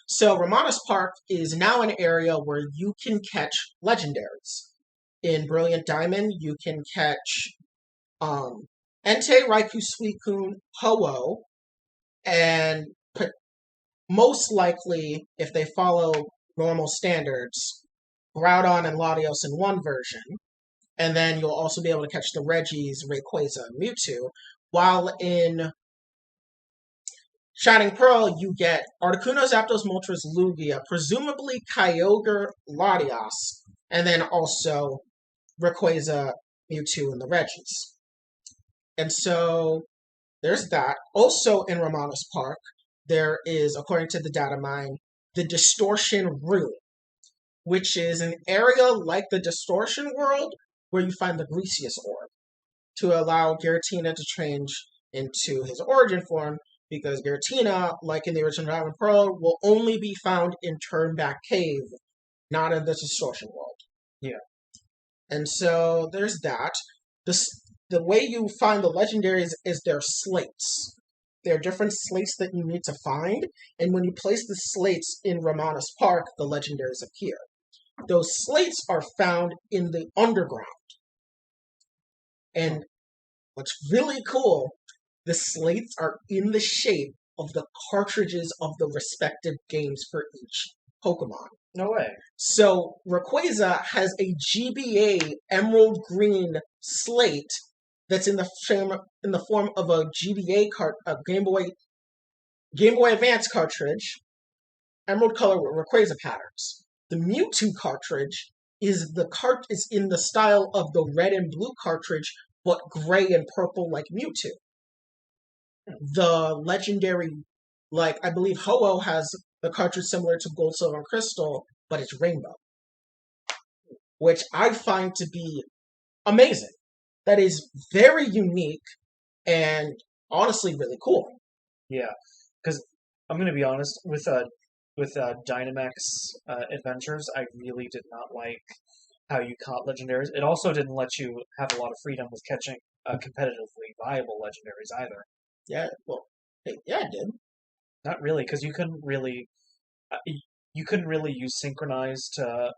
So Ramanas Park is now an area where you can catch legendaries. In Brilliant Diamond, you can catch Entei, Raikou, Suicune, Ho-Oh, and most likely, if they follow normal standards, Groudon and Latios in one version. And then you'll also be able to catch the Regis, Rayquaza, and Mewtwo. While in Shining Pearl, you get Articuno, Zapdos, Moltres, Lugia, presumably Kyogre, Latias, and then also Rayquaza, Mewtwo, and the Regis. And so there's that. Also in Ramanas Park, there is, according to the data mine, the Distortion Room, which is an area like the Distortion World where you find the Greasius Orb to allow Giratina to change into his origin form, because Giratina, like in the original Diamond Pearl, will only be found in Turnback Cave, not in the Distortion World. Yeah. And so there's that. The way you find the legendaries is their slates. There are different slates that you need to find, and when you place the slates in Ramanas Park, the legendaries appear. Those slates are found in the underground. And what's really cool, the slates are in the shape of the cartridges of the respective games for each Pokemon. No way. So Rayquaza has a GBA Emerald Green slate that's in the form of a GBA a Game Boy Advance cartridge, emerald color with Rayquaza patterns. The Mewtwo cartridge is in the style of the red and blue cartridge, but gray and purple like Mewtwo. The legendary, I believe Ho-Oh has the cartridge similar to Gold, Silver, and Crystal, but it's rainbow, which I find to be amazing. That is very unique and honestly really cool. Yeah, because I'm going to be honest, with Dynamax Adventures, I really did not like how you caught legendaries. It also didn't let you have a lot of freedom with catching competitively viable legendaries either. Yeah, well, yeah, it did. Not really, because you couldn't really use Synchronize to.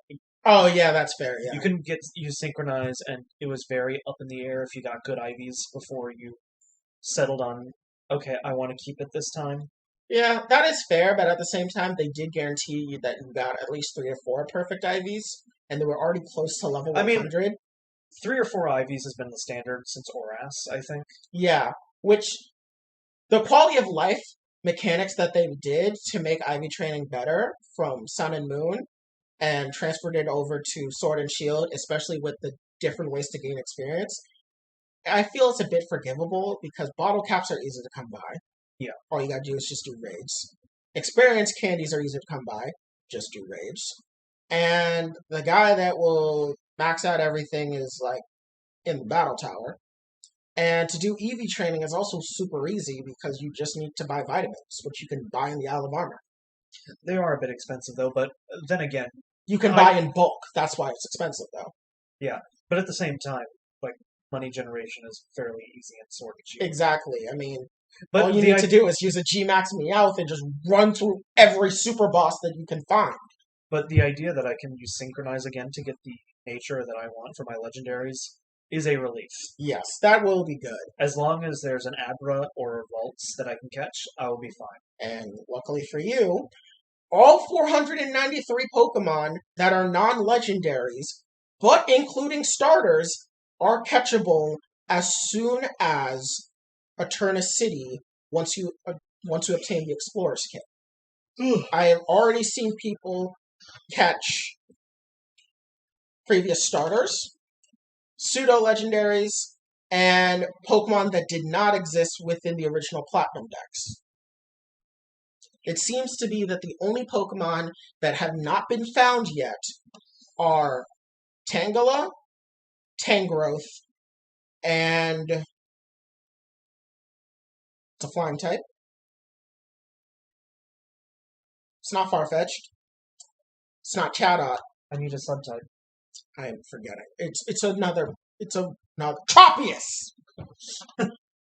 Oh yeah, that's fair. Yeah, you couldn't use Synchronize, and it was very up in the air if you got good IVs before you settled on. Okay, I want to keep it this time. Yeah, that is fair, but at the same time, they did guarantee you that you got at least 3 or 4 perfect IVs, and they were already close to level 100. I mean, 3 or 4 IVs has been the standard since ORAS, I think. Yeah, which the quality of life mechanics that they did to make IV training better from Sun and Moon and transferred it over to Sword and Shield, especially with the different ways to gain experience, I feel it's a bit forgivable because bottle caps are easy to come by. Yeah. All you gotta do is just do raids. Experience candies are easy to come by. Just do raids. And the guy that will max out everything is in the battle tower. And to do EV training is also super easy because you just need to buy vitamins, which you can buy in the Isle of Armor. They are a bit expensive though, but then again, you can buy in bulk. That's why it's expensive though. Yeah, but at the same time, money generation is fairly easy in Sword and Shield. Exactly. I mean, but all you need to do is use a G-Max Meowth and just run through every super boss that you can find. But the idea that I can use Synchronize again to get the nature that I want for my legendaries is a relief. Yes, that will be good. As long as there's an Abra or a Valtz that I can catch, I will be fine. And luckily for you, all 493 Pokemon that are non-legendaries, but including starters, are catchable as soon as Eterna City once you obtain the Explorer's Kit. I have already seen people catch previous starters, pseudo legendaries, and Pokemon that did not exist within the original Platinum decks. It seems to be that the only Pokemon that have not been found yet are Tangela, Tangrowth, and it's a flying type. It's not Farfetch'd. It's not Chatot. I need a subtype. I am forgetting. It's another Tropius.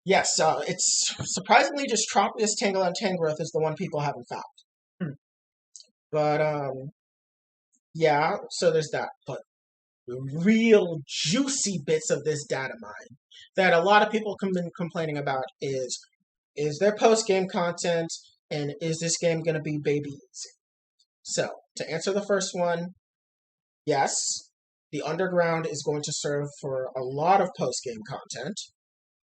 Yes, it's surprisingly just Tropius, Tangela, and Tangrowth is the one people haven't found. Hmm. But yeah, so there's that. But the real juicy bits of this data mine that a lot of people have been complaining about is there post game content, and is this game going to be baby easy? So to answer the first one, yes, the underground is going to serve for a lot of post game content.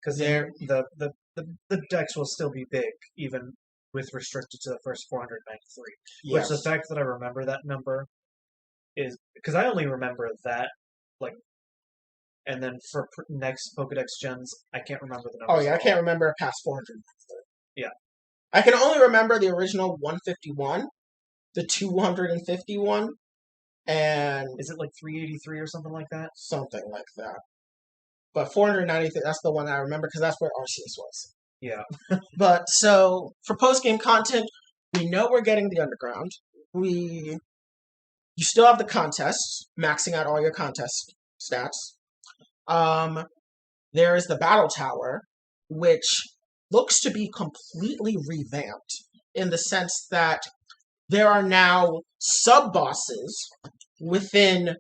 Because the decks will still be big, even with restricted to the first 493. Yes. Which the fact that I remember that number is because I only remember that, like, and then for next Pokedex gens, I can't remember the number. Oh yeah, I can't remember past 400. Yeah, I can only remember the original 151, the 251, and is it like 383 or something like that? Something like that. But 493, that's the one I remember because that's where Arceus was. Yeah. But so for post game content, we know we're getting the underground. You still have the contests, maxing out all your contest stats. There is the battle tower, which looks to be completely revamped in the sense that there are now sub bosses within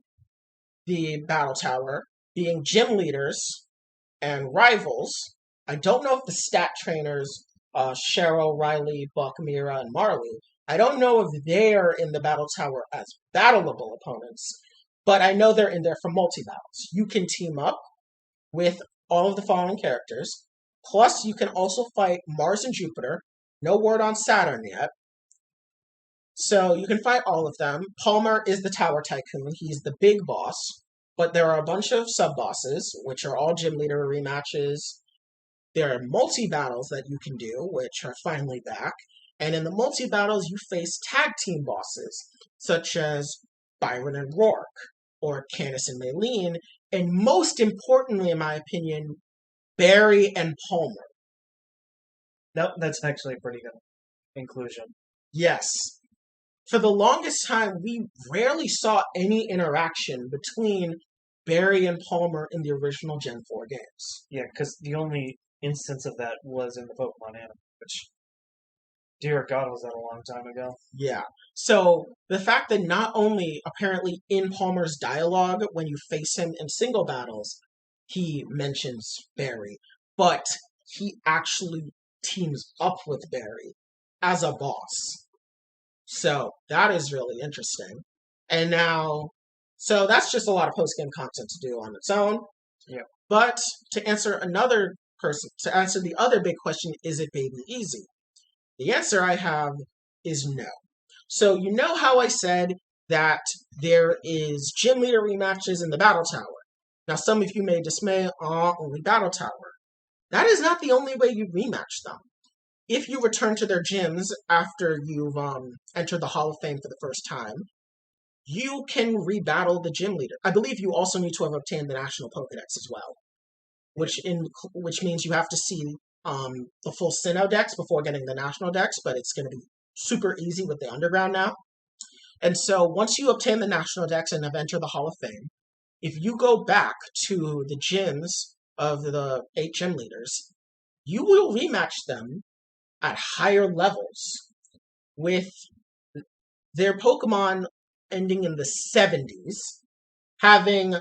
the battle tower, being gym leaders and rivals. I don't know if the stat trainers, Cheryl, Riley, Buck, Mira, and Marley, I don't know if they're in the battle tower as battleable opponents, but I know they're in there for multi-battles. You can team up with all of the following characters, plus you can also fight Mars and Jupiter. No word on Saturn yet. So you can fight all of them. Palmer is the tower tycoon. He's the big boss. But there are a bunch of sub-bosses, which are all gym leader rematches. There are multi-battles that you can do, which are finally back. And in the multi-battles, you face tag team bosses, such as Byron and Rourke, or Candace and Maylene, and most importantly, in my opinion, Barry and Palmer. That's actually a pretty good inclusion. Yes. For the longest time, we rarely saw any interaction between Barry and Palmer in the original Gen 4 games. Yeah, because the only instance of that was in the Pokemon anime, which, dear God, was that a long time ago. Yeah. So the fact that not only apparently in Palmer's dialogue, when you face him in single battles, he mentions Barry, but he actually teams up with Barry as a boss. So that is really interesting. And now, so that's just a lot of post-game content to do on its own. Yeah. But to answer the other big question, is it baby easy? The answer I have is no. So you know how I said that there is gym leader rematches in the battle tower. Now some of you may dismay, only battle tower. That is not the only way you rematch them. If you return to their gyms after you've entered the Hall of Fame for the first time, you can rebattle the gym leader. I believe you also need to have obtained the National Pokedex as well, which means you have to see the full Sinnoh Dex before getting the National Dex, but it's going to be super easy with the Underground now. And so once you obtain the National Dex and have entered the Hall of Fame, if you go back to the gyms of the 8 gym leaders, you will rematch them at higher levels with their Pokemon ending in the 70s, having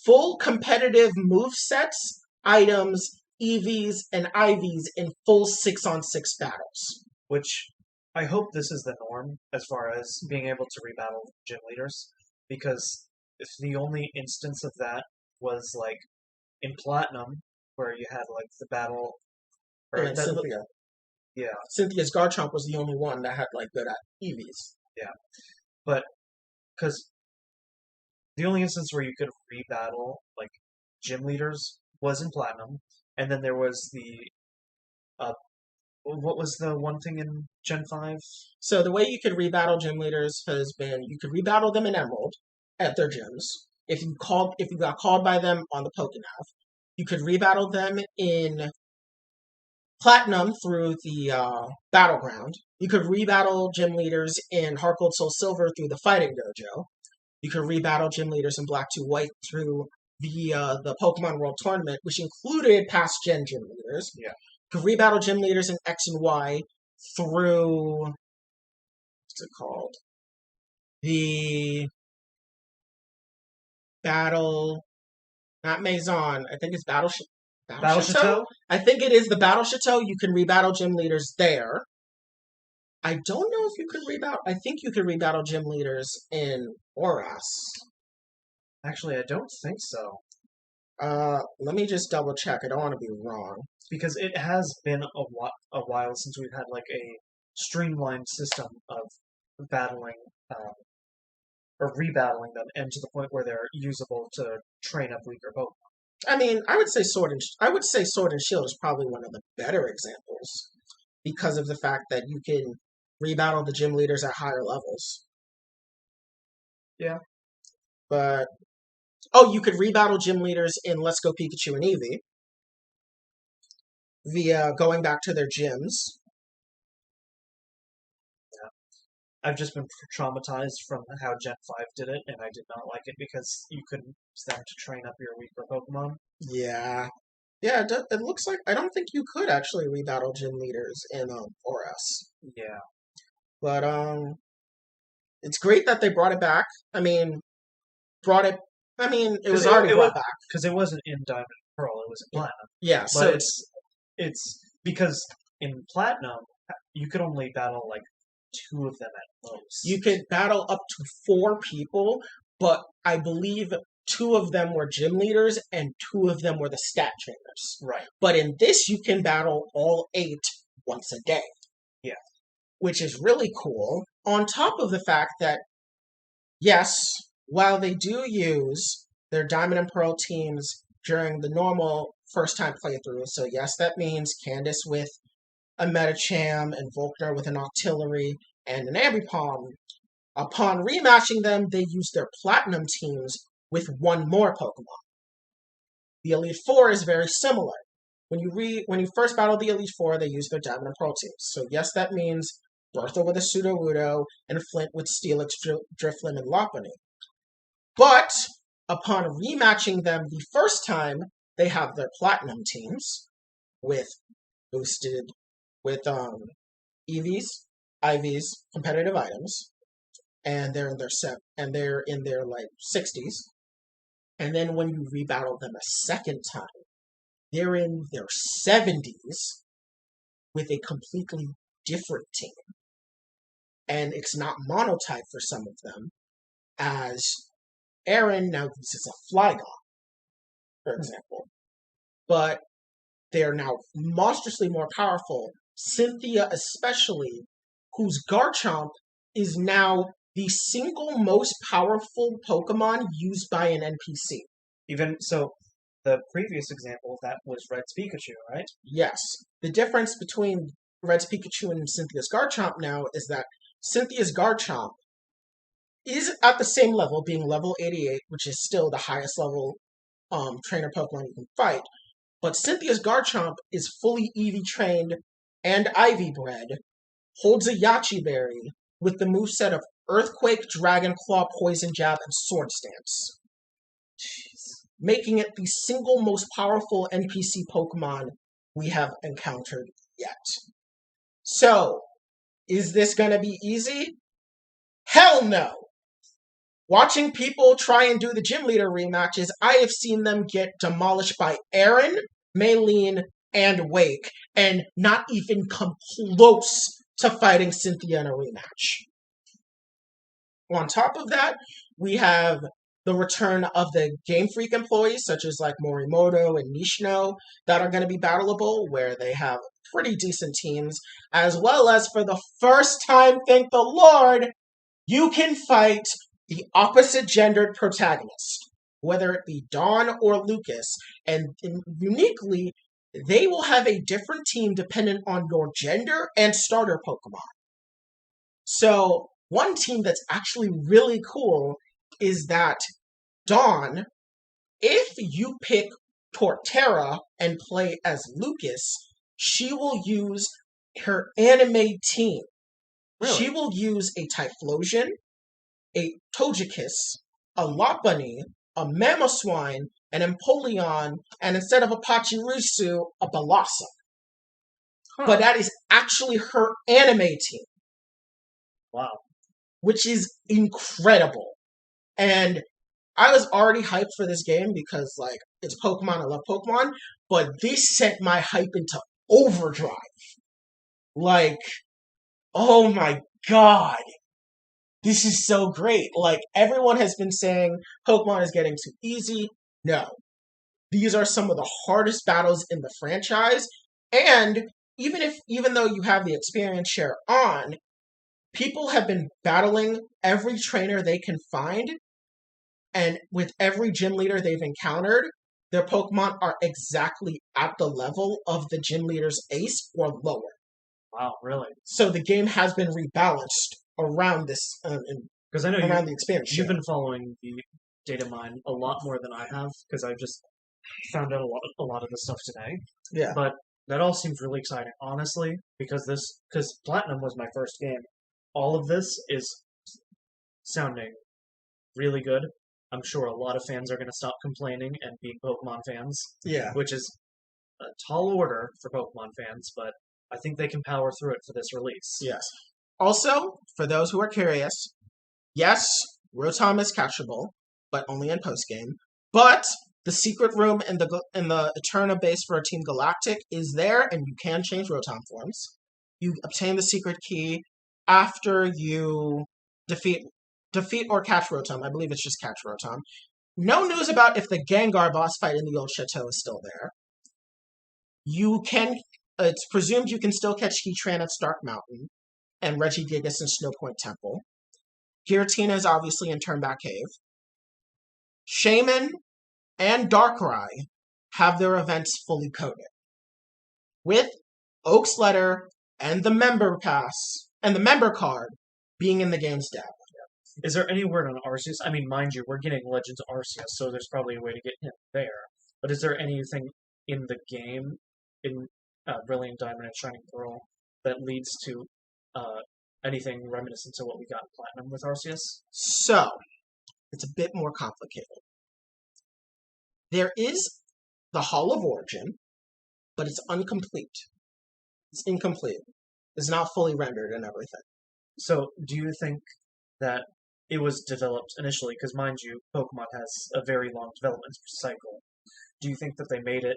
full competitive movesets, items, EVs, and IVs in full 6-on-6 battles. Which I hope this is the norm as far as being able to rebattle gym leaders, because if the only instance of that was like in Platinum, where you had like the battle Right. And Cynthia. Yeah. Cynthia's Garchomp was the only one that had like good at EVs. Yeah. But because the only instance where you could rebattle like gym leaders was in Platinum, and then there was the what was the one thing in Gen 5? So the way you could rebattle gym leaders has been you could rebattle them in Emerald at their gyms. If you got called by them on the Pokénav, you could rebattle them in Platinum through the Battleground. You could rebattle gym leaders in Heart Gold Soul Silver through the Fighting Dojo. You could rebattle gym leaders in Black 2 White through the Pokemon World Tournament, which included past gen gym leaders. Yeah. You could rebattle gym leaders in X and Y through what's it called? The Battle, not Maison. I think it's Battle Chateau? I think it is the Battle Chateau. You can rebattle gym leaders there. I don't know if you could rebattle. I think you could rebattle gym leaders in Oras. Actually, I don't think so. Let me just double check. I don't want to be wrong. Because it has been a while since we've had like a streamlined system of battling or rebattling them, and to the point where they're usable to train up weaker Pokemon. I mean, I would say Sword and Shield is probably one of the better examples because of the fact that you can rebattle the gym leaders at higher levels. Yeah. But you could rebattle gym leaders in Let's Go Pikachu and Eevee via going back to their gyms. I've just been traumatized from how Gen 5 did it, and I did not like it because you couldn't use them to train up your weaker Pokemon. Yeah. Yeah, it looks like I don't think you could actually rebattle gym leaders in Oras. Yeah. But it's great that they brought it back. I mean, it was already brought back. Because it wasn't in Diamond and Pearl, it was in Platinum. Yeah, But so it's because in Platinum, you could only battle like 2 of them at most. you could battle up to 4 people, but I believe 2 of them were gym leaders and 2 of them were the stat trainers. Right. But in this, you can battle all 8 once a day. Yeah. Which is really cool. On top of the fact that, yes, while they do use their Diamond and Pearl teams during the normal first-time playthrough, so yes, that means Candace with a Medicham and Volkner with an Octillery and an Ambipom. Upon rematching them, they use their Platinum teams with 1 more Pokemon. The Elite Four is very similar. When you first battle the Elite Four, they use their Diamond and Pearl teams. So yes, that means Bertha with a Sudowoodo and Flint with Steelix, Drifloon, and Lopunny. But upon rematching them the first time, they have their Platinum teams with EVs, IVs, competitive items, and they're in their like 60s. And then when you rebattle them a second time, they're in their 70s with a completely different team. And it's not monotype for some of them, as Aaron now uses a Flygon, for example. But they're now monstrously more powerful. Cynthia especially, whose Garchomp is now the single most powerful Pokemon used by an NPC. Even so, the previous example of that was Red's Pikachu, right? Yes. The difference between Red's Pikachu and Cynthia's Garchomp now is that Cynthia's Garchomp is at the same level, being level 88, which is still the highest level trainer Pokemon you can fight. But Cynthia's Garchomp is fully Eevee trained and Ivy bred, holds a Yachi Berry with the moveset of Earthquake, Dragon Claw, Poison Jab, and Sword Stance. Jeez. Making it the single most powerful NPC Pokemon we have encountered yet. So, is this going to be easy? Hell no! Watching people try and do the gym leader rematches, I have seen them get demolished by Aaron, Maylene, and Wake, and not even come close to fighting Cynthia in a rematch. On top of that, we have the return of the Game Freak employees, such as like Morimoto and Nishino, that are going to be battleable, where they have pretty decent teams, as well as for the first time, thank the Lord, you can fight the opposite gendered protagonist, whether it be Dawn or Lucas, and uniquely, they will have a different team dependent on your gender and starter Pokemon. So, one team that's actually really cool is that Dawn, if you pick Torterra and play as Lucas, she will use her anime team. Really? She will use a Typhlosion, a Togekiss, a Lopunny, a Mamoswine, an Empoleon, and instead of a Pachirisu, a Bellossom. Huh. But that is actually her anime team. Wow. Which is incredible. And I was already hyped for this game because, like, it's Pokemon, I love Pokemon, but this sent my hype into overdrive. Like, oh my god. This is so great. Like, everyone has been saying Pokemon is getting too easy. No. These are some of the hardest battles in the franchise. And even though you have the experience share on, people have been battling every trainer they can find, and with every gym leader they've encountered, their Pokemon are exactly at the level of the gym leader's ace or lower. Wow, really? So the game has been rebalanced around this, Because I know around the experience. you've been following the Datamined a lot more than I have, because I've just found out a lot of this stuff today. Yeah. But that all seems really exciting, honestly, because Platinum was my first game. All of this is sounding really good. I'm sure a lot of fans are going to stop complaining and being Pokemon fans, Yeah. which is a tall order for Pokemon fans, but I think they can power through it for this release. Yes. Also, for those who are curious, yes, Rotom is catchable, but only in postgame. But the secret room in the Eterna base for Team Galactic is there, and you can change Rotom forms. You obtain the secret key after you defeat or catch Rotom. I believe it's just catch Rotom. No news about if the Gengar boss fight in the old chateau is still there. You can. It's presumed you can still catch Heatran at Stark Mountain and Regigigas in Snow Point Temple. Giratina is obviously in Turnback Cave. Shaman and Darkrai have their events fully coded, with Oak's letter and the member pass and the member card being in the game's dev. Is there any word on Arceus? I mean, mind you, we're getting Legends Arceus, so there's probably a way to get him there. But is there anything in the game, in Brilliant Diamond and Shining Pearl, that leads to anything reminiscent to what we got in Platinum with Arceus? So, it's a bit more complicated. There is the Hall of Origin, but it's incomplete. It's incomplete. It's not fully rendered and everything. So, do you think that it was developed initially, because mind you, Pokemon has a very long development cycle. Do you think that they made it,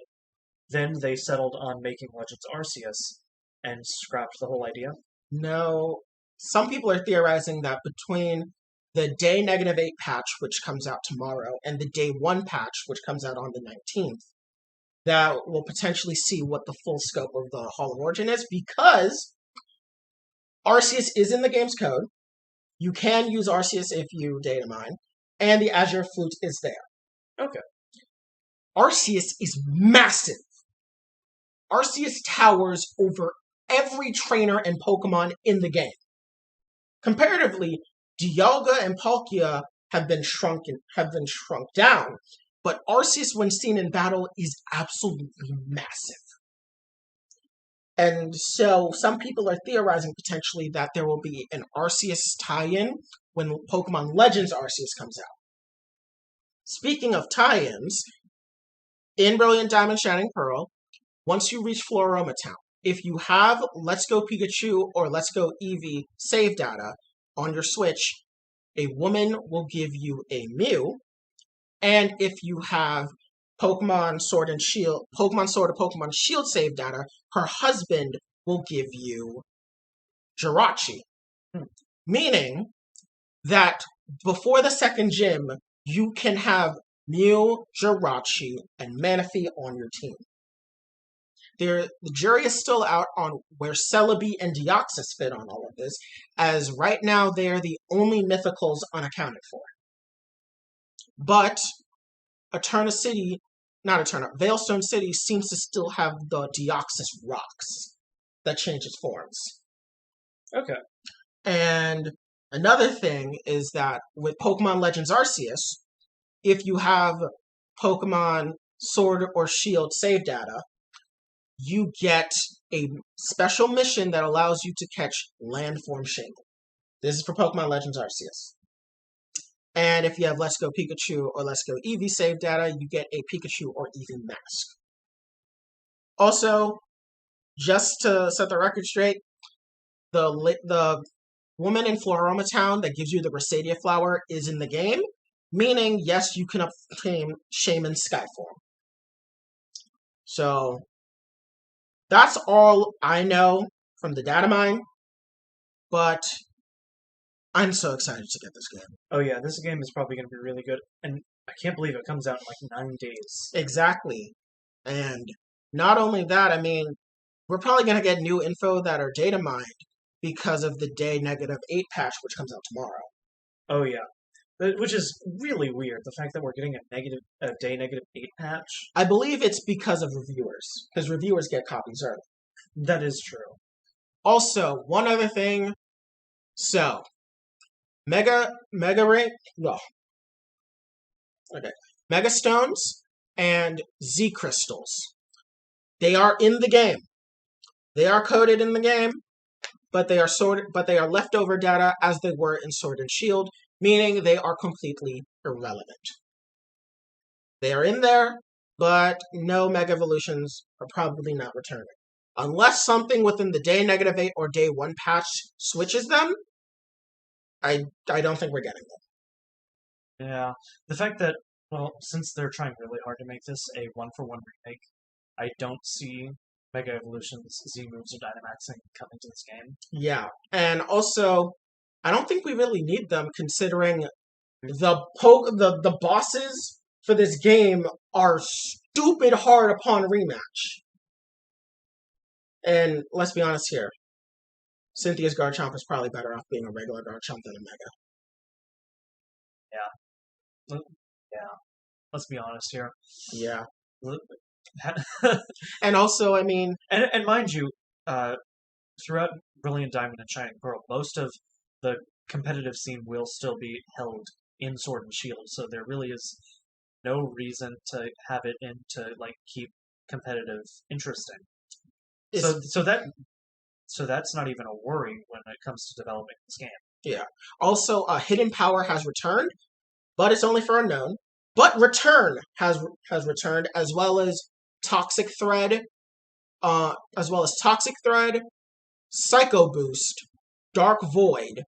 then they settled on making Legends Arceus, and scrapped the whole idea? No. Some people are theorizing that between the day -8 patch, which comes out tomorrow, and the day 1 patch, which comes out on the 19th, that we'll potentially see what the full scope of the Hall of Origin is, because Arceus is in the game's code. You can use Arceus if you data mine, and the Azure Flute is there. Okay. Arceus is massive. Arceus towers over every trainer and Pokemon in the game. Comparatively, Dialga and Palkia have been shrunk down, but Arceus, when seen in battle, is absolutely massive. And so some people are theorizing potentially that there will be an Arceus tie-in when Pokemon Legends Arceus comes out. Speaking of tie-ins, in Brilliant Diamond Shining Pearl, once you reach Floroma Town, if you have Let's Go Pikachu or Let's Go Eevee save data on your Switch, a woman will give you a Mew, and if you have Pokemon Sword or Pokemon Shield save data, her husband will give you Jirachi. Meaning that before the second gym, you can have Mew, Jirachi, and Manaphy on your team. The jury is still out on where Celebi and Deoxys fit on all of this, as right now they are the only mythicals unaccounted for. But Veilstone City seems to still have the Deoxys rocks that changes forms. Okay. And another thing is that with Pokemon Legends Arceus, if you have Pokemon Sword or Shield save data, you get a special mission that allows you to catch Landform Shaman. This is for Pokemon Legends Arceus. And if you have Let's Go Pikachu or Let's Go Eevee save data, you get a Pikachu or Eevee mask. Also, just to set the record straight, the woman in Floroma Town that gives you the Rhasadia flower is in the game, meaning, yes, you can obtain Shaman Skyform. So, that's all I know from the Datamined, but I'm so excited to get this game. Oh yeah, this game is probably going to be really good, and I can't believe it comes out in like 9 days. Exactly. And not only that, I mean, we're probably going to get new info that are data mined because of the day -8 patch, which comes out tomorrow. Oh yeah, which is really weird. The fact that we're getting a day -8 patch. I believe it's because of reviewers, because reviewers get copies early. That is true. Also, one other thing. So, Mega Stones and Z Crystals. They are in the game. They are coded in the game, but they are leftover data as they were in Sword and Shield, meaning they are completely irrelevant. They are in there, but no Mega Evolutions are probably not returning. Unless something within the day -8 or day 1 patch switches them, I don't think we're getting them. Yeah, the fact that, well, since they're trying really hard to make this a 1-for-1 remake, I don't see Mega Evolutions, Z moves, or Dynamaxing coming to this game. Yeah, and also, I don't think we really need them considering the bosses for this game are stupid hard upon rematch. And let's be honest here, Cynthia's Garchomp is probably better off being a regular Garchomp than a Mega. Yeah. Let's be honest here. Yeah. And also, I mean... And mind you, throughout Brilliant Diamond and Shining Pearl, most of the competitive scene will still be held in Sword and Shield, so there really is no reason to have it in to like keep competitive interesting. So that's not even a worry when it comes to developing this game. Yeah. Also, Hidden Power has returned, but it's only for Unknown. But Return has returned, as well as Toxic Thread, Psycho Boost, Dark Void,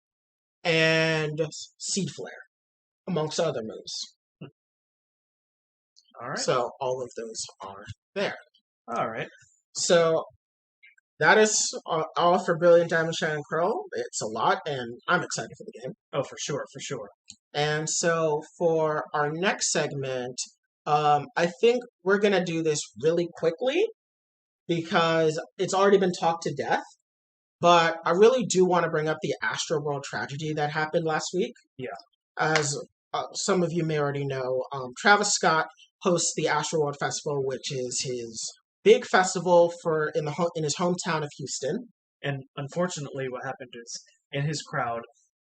and Seed Flare, amongst other moves. All right. So all of those are there. All right. So that is all for Brilliant Diamond Shining Pearl. It's a lot, and I'm excited for the game. Oh, for sure. And so for our next segment, I think we're going to do this really quickly because it's already been talked to death. But I really do want to bring up the Astroworld tragedy that happened last week. Yeah. As some of you may already know, Travis Scott hosts the Astroworld Festival, which is his big festival in his hometown of Houston. And unfortunately, what happened is, in his crowd,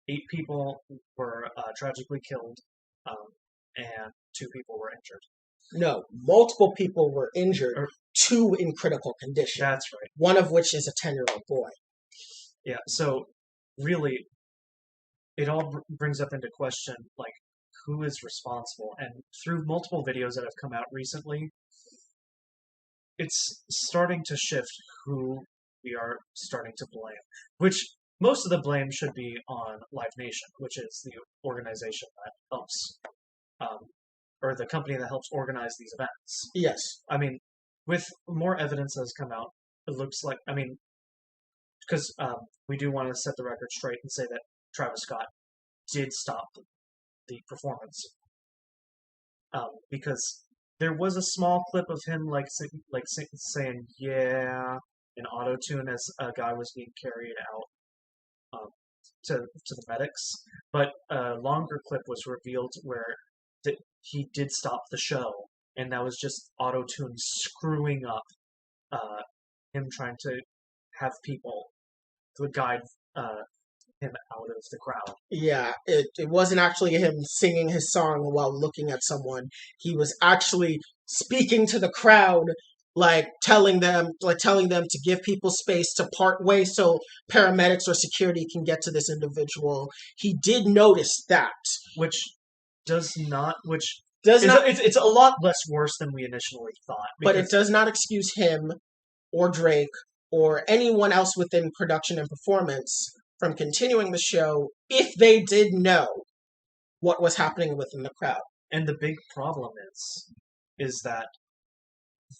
8 people were tragically killed, and 2 people were injured. No, multiple people were injured, 2 in critical condition. That's right. One of which is a 10-year-old boy. Yeah, so really, it all brings up into question, like, who is responsible? And through multiple videos that have come out recently, it's starting to shift who we are starting to blame, which most of the blame should be on Live Nation, which is the organization that helps, or the company that helps organize these events. Yes. I mean, with more evidence that has come out, it looks like, I mean, because we do want to set the record straight and say that Travis Scott did stop the performance. because there was a small clip of him saying "yeah" in auto tune as a guy was being carried out to the medics, but a longer clip was revealed where he did stop the show, and that was just auto tune screwing up him trying to have people to guide him out of the crowd. Yeah, it wasn't actually him singing his song while looking at someone. He was actually speaking to the crowd, telling them to give people space to part way so paramedics or security can get to this individual. He did notice that, which does not, which does not, it's a lot less worse than we initially thought. But it does not excuse him or Drake or anyone else within production and performance from continuing the show if they did know what was happening within the crowd. And the big problem is that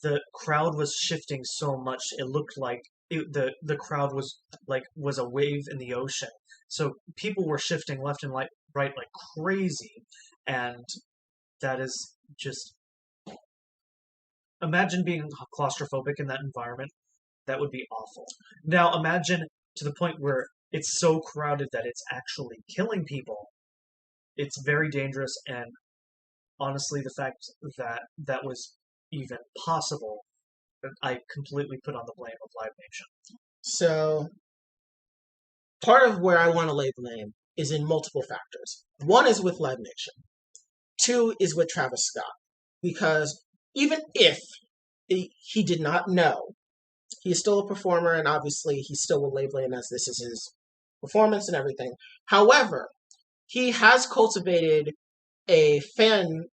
the crowd was shifting so much it looked like the crowd was a wave in the ocean. So people were shifting left and right like crazy, and that is just, imagine being claustrophobic in that environment. That would be awful. Now imagine to the point where it's so crowded that it's actually killing people. It's very dangerous, and honestly, the fact that that was even possible, I completely put on the blame of Live Nation. So, part of where I want to lay blame is in multiple factors. One is with Live Nation. Two is with Travis Scott. Because even if he did not know, he is still a performer, and obviously he still will label him as this is his performance and everything. However, he has cultivated a fan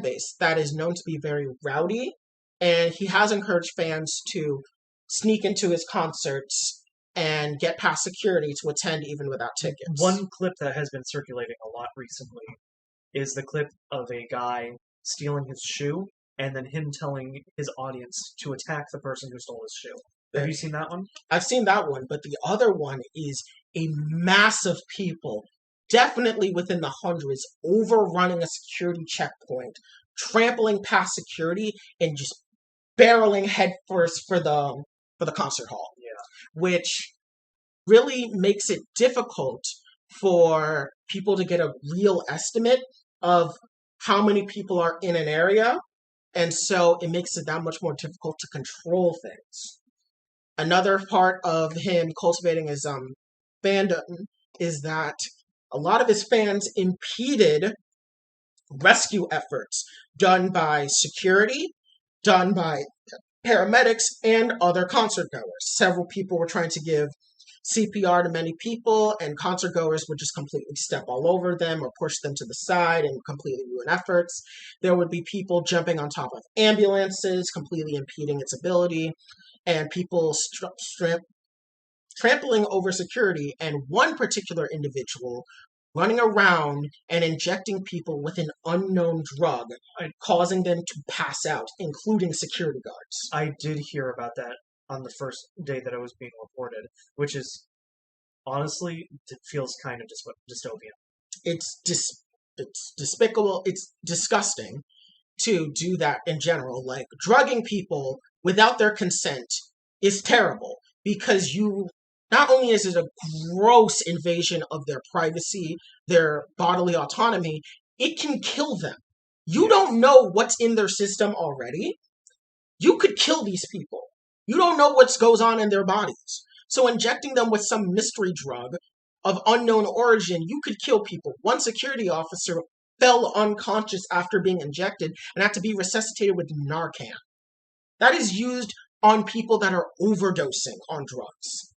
base that is known to be very rowdy, and he has encouraged fans to sneak into his concerts and get past security to attend even without tickets. One clip that has been circulating a lot recently is the clip of a guy stealing his shoe and then him telling his audience to attack the person who stole his shoe. Have you seen that one? I've seen that one, but the other one is a mass of people, definitely within the hundreds, overrunning a security checkpoint, trampling past security, and just barreling headfirst for the concert hall. Yeah. Which really makes it difficult for people to get a real estimate of how many people are in an area, and so it makes it that much more difficult to control things. Another part of him cultivating his fandom is that a lot of his fans impeded rescue efforts done by security, done by paramedics, and other concert goers. Several people were trying to give CPR to many people, and concert goers would just completely step all over them or push them to the side and completely ruin efforts. There would be people jumping on top of ambulances, completely impeding its ability, and people trampling over security, and one particular individual running around and injecting people with an unknown drug, causing them to pass out, including security guards. I did hear about that on the first day that it was being reported, which is, honestly, it feels kind of dystopian. It's despicable. It's disgusting to do that in general. Like, drugging people without their consent is terrible, because not only is it a gross invasion of their privacy, their bodily autonomy, it can kill them. You don't know what's in their system already. You could kill these people. You don't know what goes on in their bodies. So injecting them with some mystery drug of unknown origin, you could kill people. One security officer fell unconscious after being injected and had to be resuscitated with Narcan. That is used on people that are overdosing on drugs.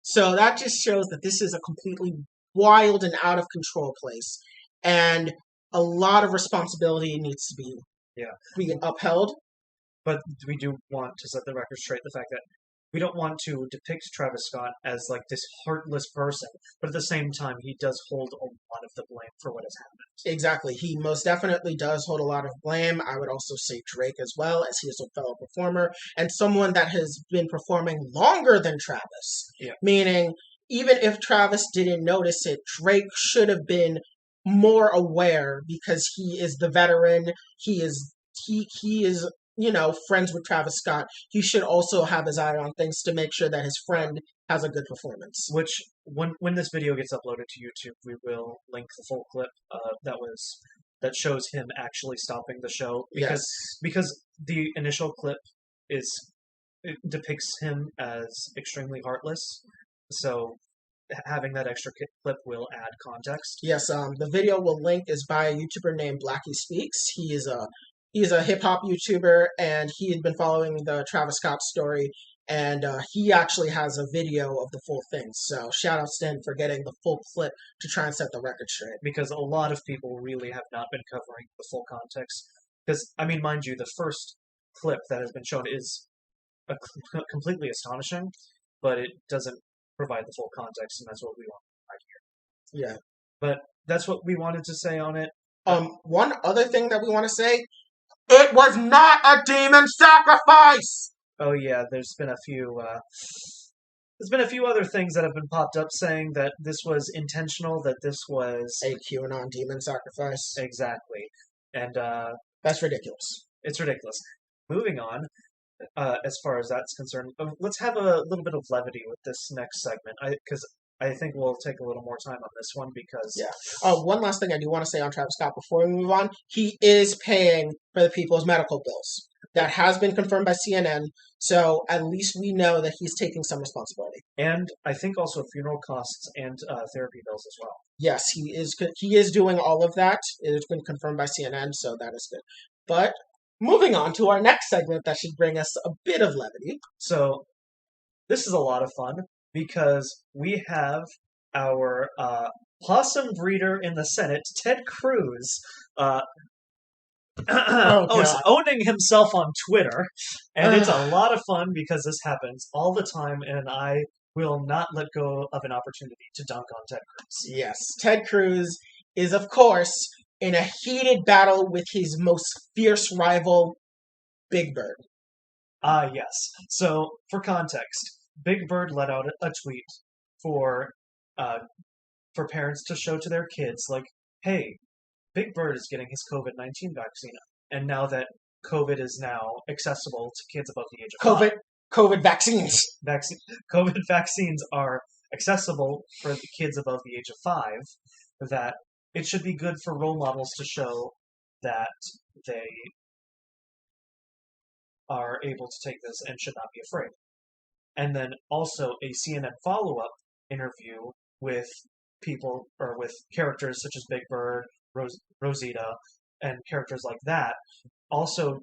So that just shows that this is a completely wild and out of control place, and a lot of responsibility needs to be upheld. But we do want to set the record straight, the fact that we don't want to depict Travis Scott as like this heartless person, but at the same time, he does hold a lot of the blame for what has happened. Exactly. He most definitely does hold a lot of blame. I would also say Drake as well, as he is a fellow performer and someone that has been performing longer than Travis. Yeah. Meaning, even if Travis didn't notice it, Drake should have been more aware because he is the veteran. He is friends with Travis Scott. He should also have his eye on things to make sure that his friend has a good performance. Which when this video gets uploaded to YouTube, we will link the full clip that shows him actually stopping the show Yes. because the initial clip it depicts him as extremely heartless. So having that extra clip will add context. Yes, the video we'll link is by a YouTuber named Blackie Speaks. He is a hip hop YouTuber, and he had been following the Travis Scott story, and he actually has a video of the full thing. So shout out to him for getting the full clip to try and set the record straight. Because a lot of people really have not been covering the full context. Because I mean, mind you, the first clip that has been shown is completely astonishing, but it doesn't provide the full context, and that's what we want right here. Yeah. But that's what we wanted to say on it. One other thing that we want to say, it was not a demon sacrifice! Oh yeah, there's been a few other things that have been popped up saying that this was intentional, that this was a QAnon demon sacrifice. Exactly. And that's ridiculous. It's ridiculous. Moving on, as far as that's concerned, let's have a little bit of levity with this next segment. Because I think we'll take a little more time on this one because... Yeah. One last thing I do want to say on Travis Scott before we move on. He is paying for the people's medical bills. That has been confirmed by CNN, so at least we know that he's taking some responsibility. And I think also funeral costs and therapy bills as well. Yes, he is doing all of that. It has been confirmed by CNN, so that is good. But moving on to our next segment that should bring us a bit of levity. So this is a lot of fun because we have our possum breeder in the Senate, Ted Cruz, owning himself on Twitter. And it's a lot of fun because this happens all the time, and I will not let go of an opportunity to dunk on Ted Cruz. Yes, Ted Cruz is, of course, in a heated battle with his most fierce rival, Big Bird. Yes. So, for context, Big Bird let out a tweet for parents to show to their kids, like, hey, Big Bird is getting his COVID-19 vaccine, and now that COVID is now accessible to kids above the age of 5. COVID vaccines. COVID vaccines are accessible for the kids above the age of 5, that it should be good for role models to show that they are able to take this and should not be afraid. And then also a CNN follow-up interview with people, or with characters such as Big Bird, Rosita, and characters like that, also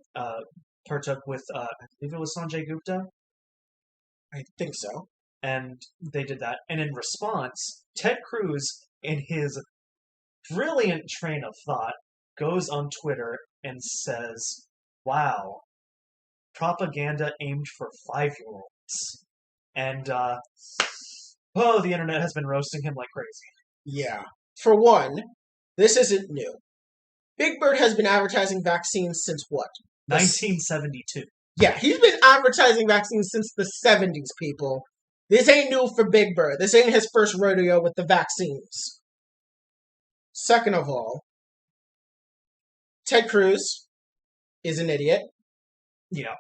partook with, I believe it was Sanjay Gupta? I think so. And they did that. And in response, Ted Cruz, in his brilliant train of thought, goes on Twitter and says, wow, propaganda aimed for 5-year-olds. And, the internet has been roasting him like crazy. Yeah. For one, this isn't new. Big Bird has been advertising vaccines since what? 1972. Yeah, he's been advertising vaccines since the 70s, people. This ain't new for Big Bird. This ain't his first rodeo with the vaccines. Second of all, Ted Cruz is an idiot. Yeah.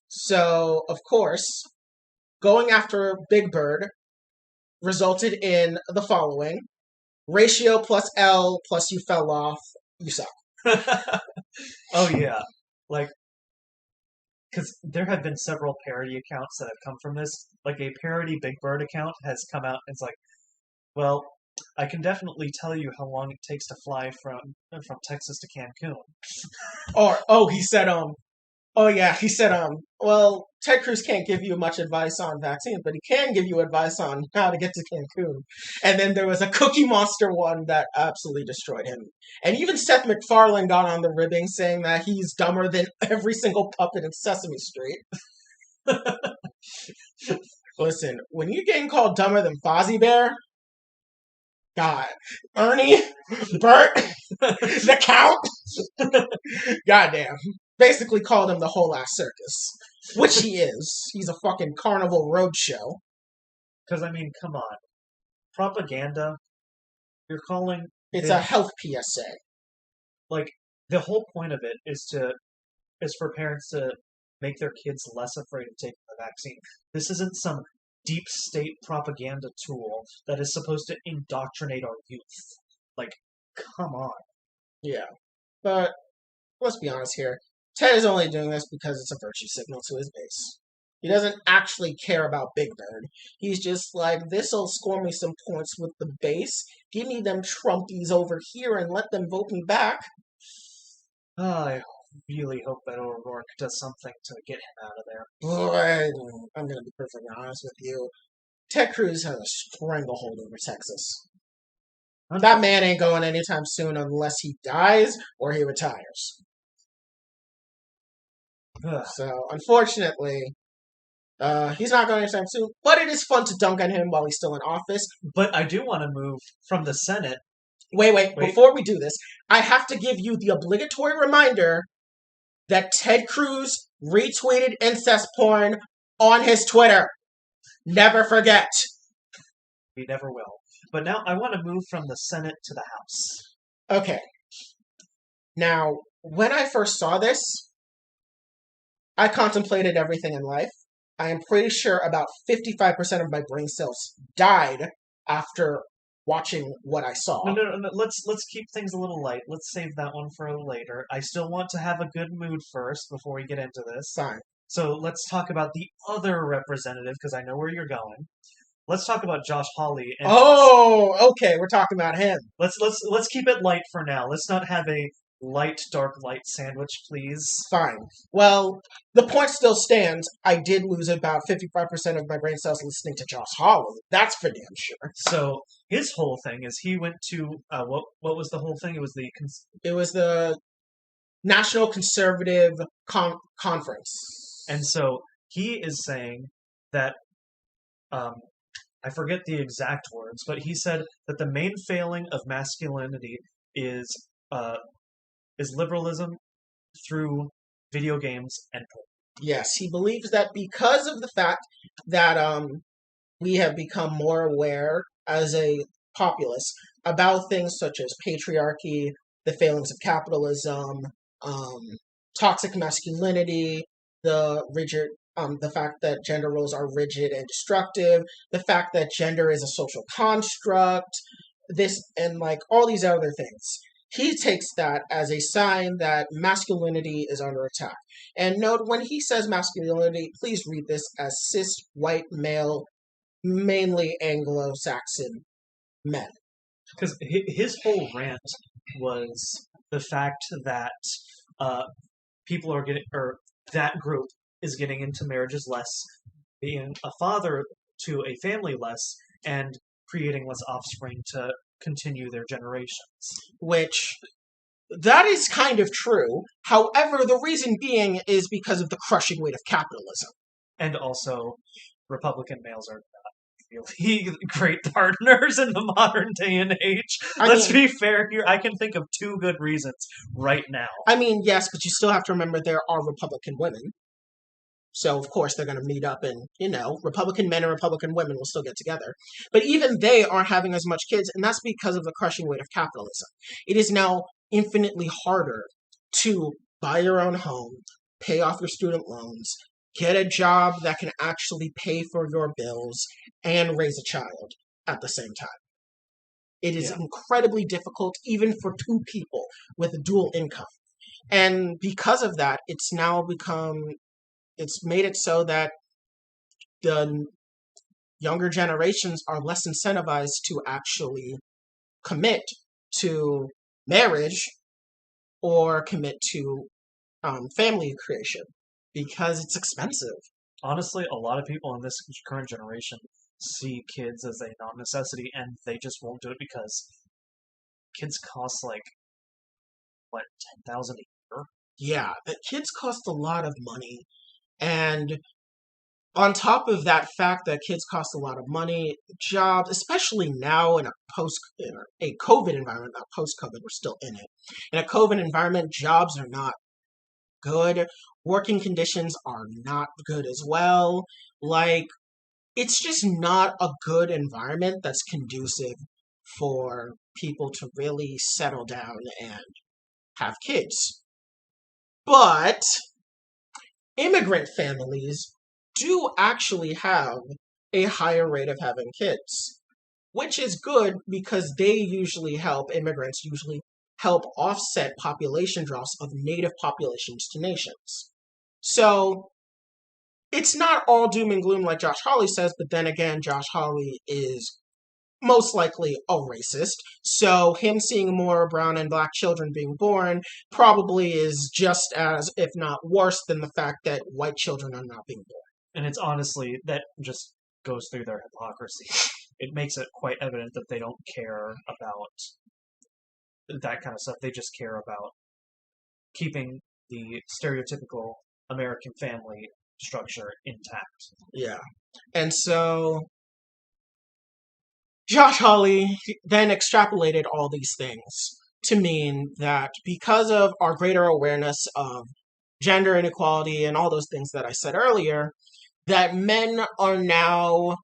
So, of course, going after Big Bird resulted in the following. Ratio plus L plus you fell off, you suck. Oh, yeah. Like, because there have been several parody accounts that have come from this. Like, a parody Big Bird account has come out and it's like, well, I can definitely tell you how long it takes to fly from Texas to Cancun. He said, well, Ted Cruz can't give you much advice on vaccines, but he can give you advice on how to get to Cancun. And then there was a Cookie Monster one that absolutely destroyed him. And even Seth MacFarlane got on the ribbing saying that he's dumber than every single puppet in Sesame Street. Listen, when you're getting called dumber than Fozzie Bear, God, Ernie, Bert, the Count, goddamn. Basically called him the whole ass circus, which he is. He's a fucking Carnival Roadshow. Because, I mean, come on. Propaganda? You're calling It's a the health PSA. like the whole point of it is for parents to make their kids less afraid of taking the vaccine. This isn't some deep state propaganda tool that is supposed to indoctrinate our youth. Like, come on. Yeah. But let's be honest here. Ted is only doing this because it's a virtue signal to his base. He doesn't actually care about Big Bird. He's just like, this'll score me some points with the base. Give me them Trumpies over here and let them vote me back. I really hope that O'Rourke does something to get him out of there. Boy, I'm going to be perfectly honest with you. Ted Cruz has a stranglehold over Texas. That man ain't going anytime soon unless he dies or he retires. So, unfortunately, he's not going anytime soon. But it is fun to dunk on him while he's still in office. But I do want to move from the Senate. Wait. Before we do this, I have to give you the obligatory reminder that Ted Cruz retweeted incest porn on his Twitter. Never forget. We never will. But now I want to move from the Senate to the House. Okay. Now, when I first saw this, I contemplated everything in life. I am pretty sure about 55% of my brain cells died after watching what I saw. No. Let's keep things a little light. Let's save that one for later. I still want to have a good mood first before we get into this. Fine. So let's talk about the other representative, because I know where you're going. Let's talk about Josh Hawley. And okay, we're talking about him. Let's keep it light for now. Let's not have a dark light sandwich, please. Fine. Well, the point still stands. I did lose about 55% of my brain cells listening to Josh Hawley. That's for damn sure. So his whole thing is he went to what was the whole thing? It was the National Conservative Conference. And so he is saying that I forget the exact words, but he said that the main failing of masculinity is liberalism through video games and porn. Yes, he believes that because of the fact that we have become more aware as a populace about things such as patriarchy, the failings of capitalism, toxic masculinity, the fact that gender roles are rigid and destructive, the fact that gender is a social construct, this and like all these other things. He takes that as a sign that masculinity is under attack. And note, when he says masculinity, please read this as cis, white, male, mainly Anglo-Saxon men. Because his whole rant was the fact that people are getting, or that group is getting into marriages less, being a father to a family less, and creating less offspring to continue their generations. Which, that is kind of true. However, the reason being is because of the crushing weight of capitalism. And also, Republican males are not really great partners in the modern day and age. Let's be fair here. I can think of two good reasons right now. I mean, yes, but you still have to remember there are Republican women. So, of course, they're going to meet up and, Republican men and Republican women will still get together. But even they aren't having as much kids, and that's because of the crushing weight of capitalism. It is now infinitely harder to buy your own home, pay off your student loans, get a job that can actually pay for your bills, and raise a child at the same time. It is incredibly difficult, even for two people with a dual income. And because of that, it's made it so that the younger generations are less incentivized to actually commit to marriage or commit to family creation because it's expensive. Honestly, a lot of people in this current generation see kids as a non-necessity, and they just won't do it because kids cost $10,000 a year? Yeah, kids cost a lot of money. And on top of that fact that kids cost a lot of money, jobs, especially now in a COVID environment, not post-COVID, we're still in it. In a COVID environment, jobs are not good. Working conditions are not good as well. It's just not a good environment that's conducive for people to really settle down and have kids. But immigrant families do actually have a higher rate of having kids, which is good because immigrants usually help offset population drops of native populations to nations. So it's not all doom and gloom like Josh Hawley says, but then again, Josh Hawley is most likely a racist. So him seeing more brown and black children being born probably is just as, if not worse, than the fact that white children are not being born. And it's honestly, that just goes through their hypocrisy. It makes it quite evident that they don't care about that kind of stuff. They just care about keeping the stereotypical American family structure intact. Yeah. And so Josh Hawley then extrapolated all these things to mean that because of our greater awareness of gender inequality and all those things that I said earlier, that men are now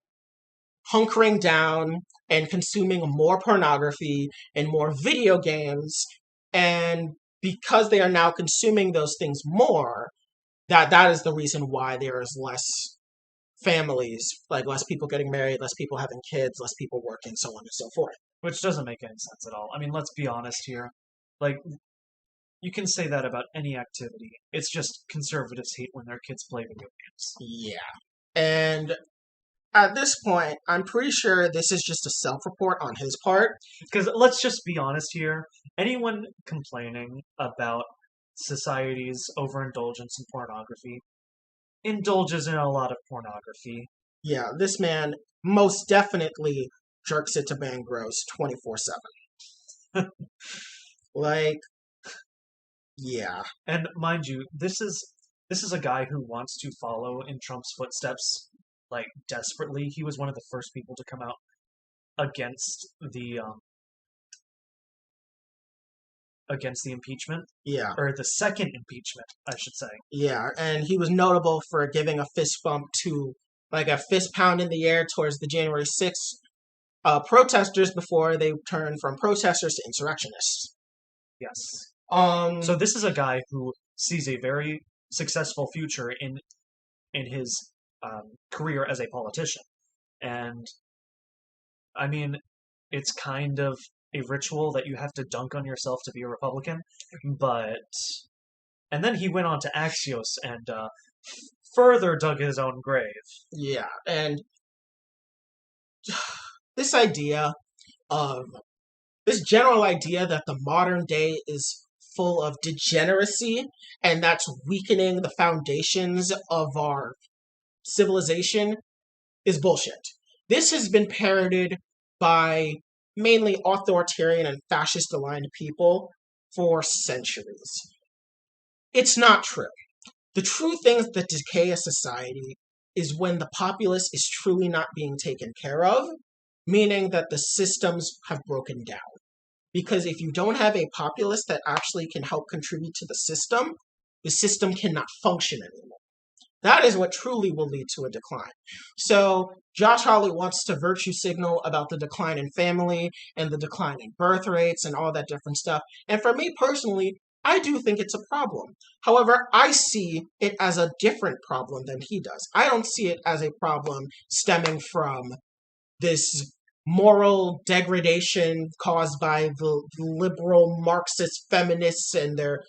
hunkering down and consuming more pornography and more video games, and because they are now consuming those things more, that is the reason why there is less families, like less people getting married, less people having kids, less people working, so on and so forth. Which doesn't make any sense at all. I mean, let's be honest here. Like, you can say that about any activity. It's just conservatives hate when their kids play video games. Yeah. And at this point, I'm pretty sure this is just a self-report on his part. Because let's just be honest here. Anyone complaining about society's overindulgence in pornography indulges in a lot of pornography. Yeah, this man most definitely jerks it to bang gross 24/7. Like, yeah. And mind you, this is a guy who wants to follow in Trump's footsteps, like, desperately. He was one of the first people to come out against the impeachment. Yeah. Or the second impeachment, I should say. Yeah, and he was notable for giving a fist bump to, like, a fist pound in the air towards the January 6th protesters before they turned from protesters to insurrectionists. Yes. So this is a guy who sees a very successful future in his career as a politician. And, I mean, it's kind of a ritual that you have to dunk on yourself to be a Republican, but... And then he went on to Axios and further dug his own grave. Yeah, and this general idea that the modern day is full of degeneracy, and that's weakening the foundations of our civilization, is bullshit. This has been parroted by mainly authoritarian and fascist-aligned people for centuries. It's not true. The true things that decay a society is when the populace is truly not being taken care of, meaning that the systems have broken down. Because if you don't have a populace that actually can help contribute to the system cannot function anymore. That is what truly will lead to a decline. So Josh Hawley wants to virtue signal about the decline in family and the decline in birth rates and all that different stuff. And for me personally, I do think it's a problem. However, I see it as a different problem than he does. I don't see it as a problem stemming from this moral degradation caused by the liberal Marxist feminists and their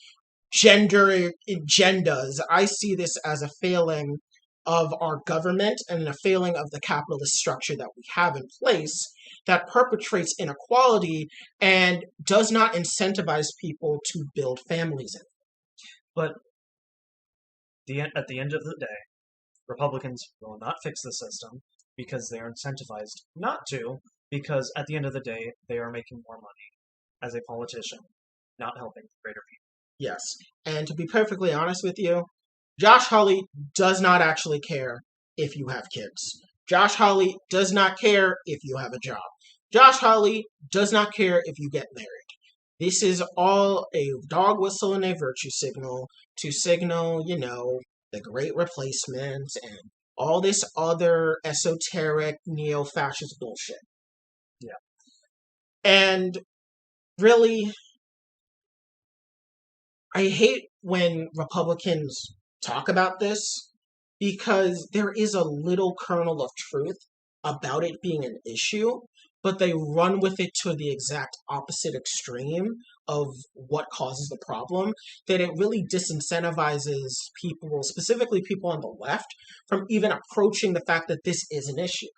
gender agendas. I see this as a failing of our government and a failing of the capitalist structure that we have in place that perpetrates inequality and does not incentivize people to build families in. But at the end of the day, Republicans will not fix the system because they are incentivized not to, because at the end of the day, they are making more money as a politician, not helping greater people. Yes, and to be perfectly honest with you, Josh Hawley does not actually care if you have kids. Josh Hawley does not care if you have a job. Josh Hawley does not care if you get married. This is all a dog whistle and a virtue signal to signal, the great replacement and all this other esoteric neo-fascist bullshit. Yeah. And really, I hate when Republicans talk about this because there is a little kernel of truth about it being an issue, but they run with it to the exact opposite extreme of what causes the problem, that it really disincentivizes people, specifically people on the left, from even approaching the fact that this is an issue.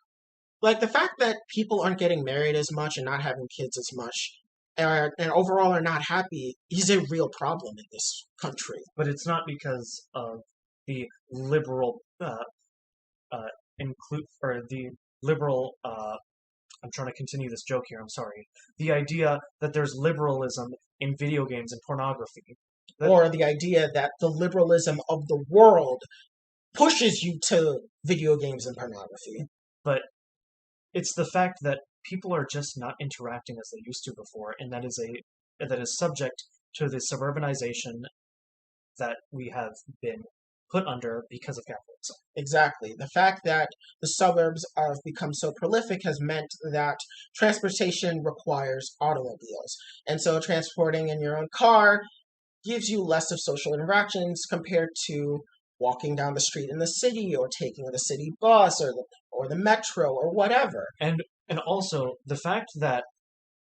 Like the fact that people aren't getting married as much and not having kids as much, and overall are not happy, is a real problem in this country. But it's not because of the liberal the liberal. I'm trying to continue this joke here. I'm sorry. The idea that there's liberalism in video games and pornography, Or the idea that the liberalism of the world pushes you to video games and pornography. but it's the fact that people are just not interacting as they used to before, and that is subject to the suburbanization that we have been put under because of capitalism. Exactly. The fact that the suburbs have become so prolific has meant that transportation requires automobiles. And so transporting in your own car gives you less of social interactions compared to walking down the street in the city or taking the city bus or the metro or whatever. And also the fact that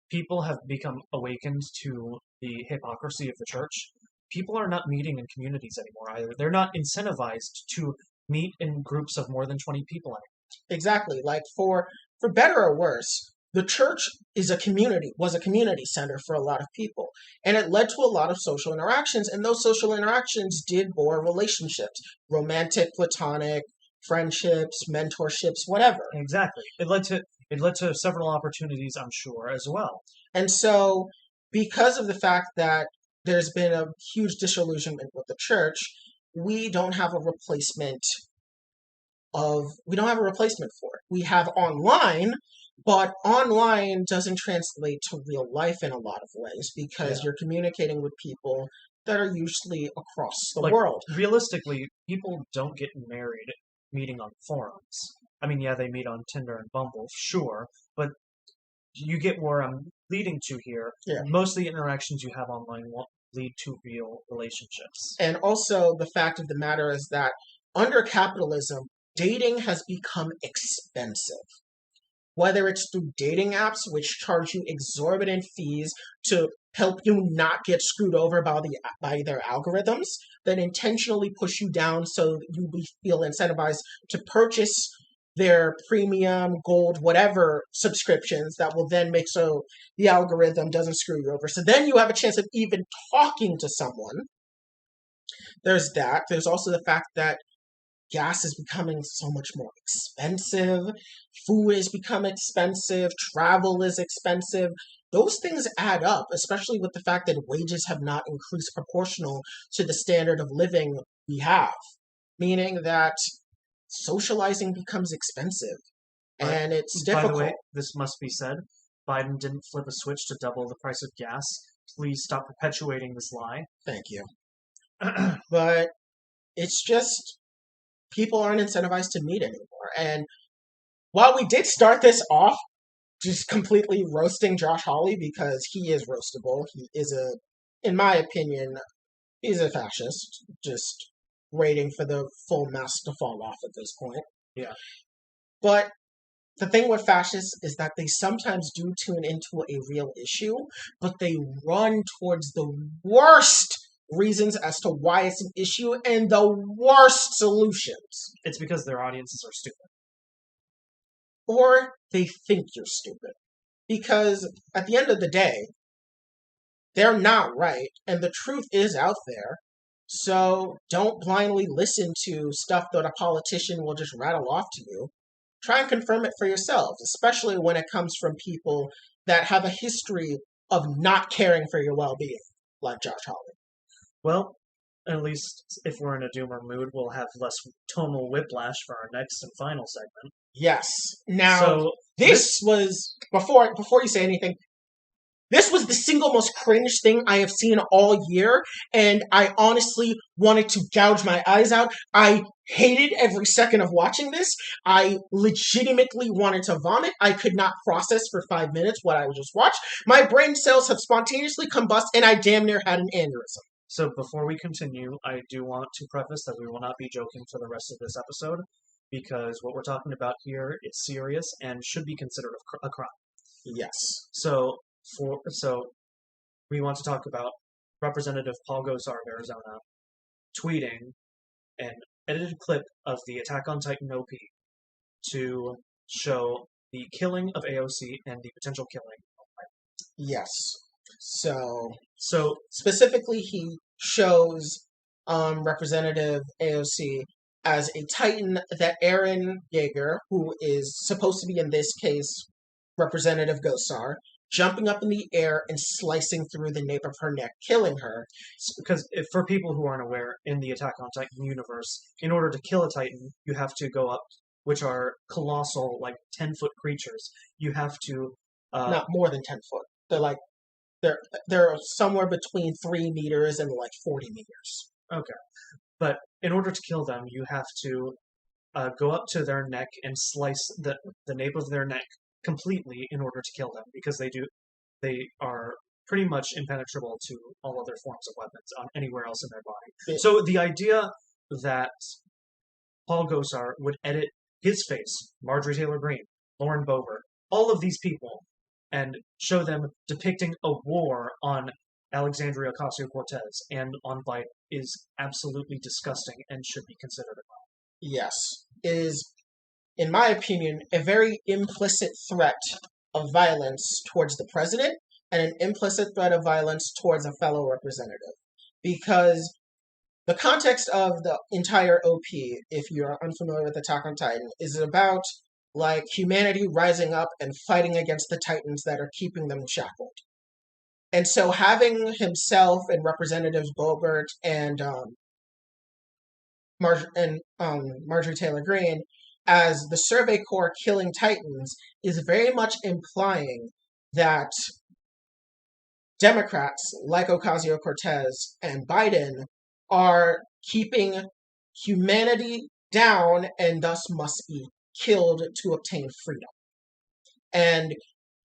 people have become awakened to the hypocrisy of the church. People are not meeting in communities anymore either. They're not incentivized to meet in groups of more than 20 people anymore. Exactly. Like for better or worse, the church was a community center for a lot of people. And it led to a lot of social interactions. And those social interactions did bore relationships, romantic, platonic, friendships, mentorships, whatever. Exactly. It led to several opportunities, I'm sure, as well. And so because of the fact that there's been a huge disillusionment with the church, we don't have a replacement for it. We have online, but online doesn't translate to real life in a lot of ways because you're communicating with people that are usually across the world. Realistically, people don't get married meeting on forums. I mean, yeah, they meet on Tinder and Bumble, sure, but you get where I'm leading to here. Yeah. Most of the interactions you have online won't lead to real relationships. And also, the fact of the matter is that under capitalism, dating has become expensive. Whether it's through dating apps, which charge you exorbitant fees to help you not get screwed over by their algorithms that intentionally push you down so you feel incentivized to purchase their premium, gold, whatever subscriptions that will then make so the algorithm doesn't screw you over. So then you have a chance of even talking to someone. There's that. There's also the fact that gas is becoming so much more expensive. Food is becoming expensive. Travel is expensive. Those things add up, especially with the fact that wages have not increased proportional to the standard of living we have. Meaning that socializing becomes expensive. And it's difficult. By the way, this must be said. Biden didn't flip a switch to double the price of gas. Please stop perpetuating this lie. Thank you. But it's just people aren't incentivized to meet anymore. And while we did start this off just completely roasting Josh Hawley because he is roastable, he is in my opinion, he's a fascist, just waiting for the full mask to fall off at this point. Yeah. But the thing with fascists is that they sometimes do tune into a real issue, but they run towards the worst reasons as to why it's an issue and the worst solutions. It's because their audiences are stupid. Or they think you're stupid. Because at the end of the day, they're not right, and the truth is out there. So don't blindly listen to stuff that a politician will just rattle off to you. Try and confirm it for yourselves, especially when it comes from people that have a history of not caring for your well-being, like Josh Hawley. Well, at least if we're in a doomer mood, we'll have less tonal whiplash for our next and final segment. Yes. Now, this was, before you say anything, This was the single most cringe thing I have seen all year, and I honestly wanted to gouge my eyes out. I hated every second of watching this. I legitimately wanted to vomit. I could not process for 5 minutes what I just watched. My brain cells have spontaneously combusted, and I damn near had an aneurysm. So before we continue, I do want to preface that we will not be joking for the rest of this episode, because what we're talking about here is serious and should be considered a crime. Yes. So we want to talk about Representative Paul Gosar of Arizona tweeting an edited clip of the Attack on Titan OP to show the killing of AOC and the potential killing of Titan. Yes. So specifically, he shows Representative AOC as a Titan that Aaron Yeager, who is supposed to be in this case Representative Gosar, jumping up in the air and slicing through the nape of her neck, killing her. Because for people who aren't aware, in the Attack on Titan universe, in order to kill a Titan, you have to go up, which are colossal, like 10-foot creatures. You have to not more than 10 foot. They're somewhere between 3 meters and like 40 meters. Okay, but in order to kill them, you have to go up to their neck and slice the nape of their neck completely in order to kill them, because they are pretty much impenetrable to all other forms of weapons on anywhere else in their body. So the idea that Paul Gosar would edit his face, Marjorie Taylor Greene, Lauren Boebert, all of these people, and show them depicting a war on Alexandria Ocasio-Cortez and on Biden is absolutely disgusting and should be considered a crime. Yes. It is, in my opinion, a very implicit threat of violence towards the president and an implicit threat of violence towards a fellow representative. Because the context of the entire OP, if you're unfamiliar with Attack on Titan, is about like humanity rising up and fighting against the Titans that are keeping them shackled. And so having himself and Representatives Boebert and Marjorie Taylor Greene as the Survey Corps killing Titans is very much implying that Democrats like Ocasio-Cortez and Biden are keeping humanity down and thus must be killed to obtain freedom. And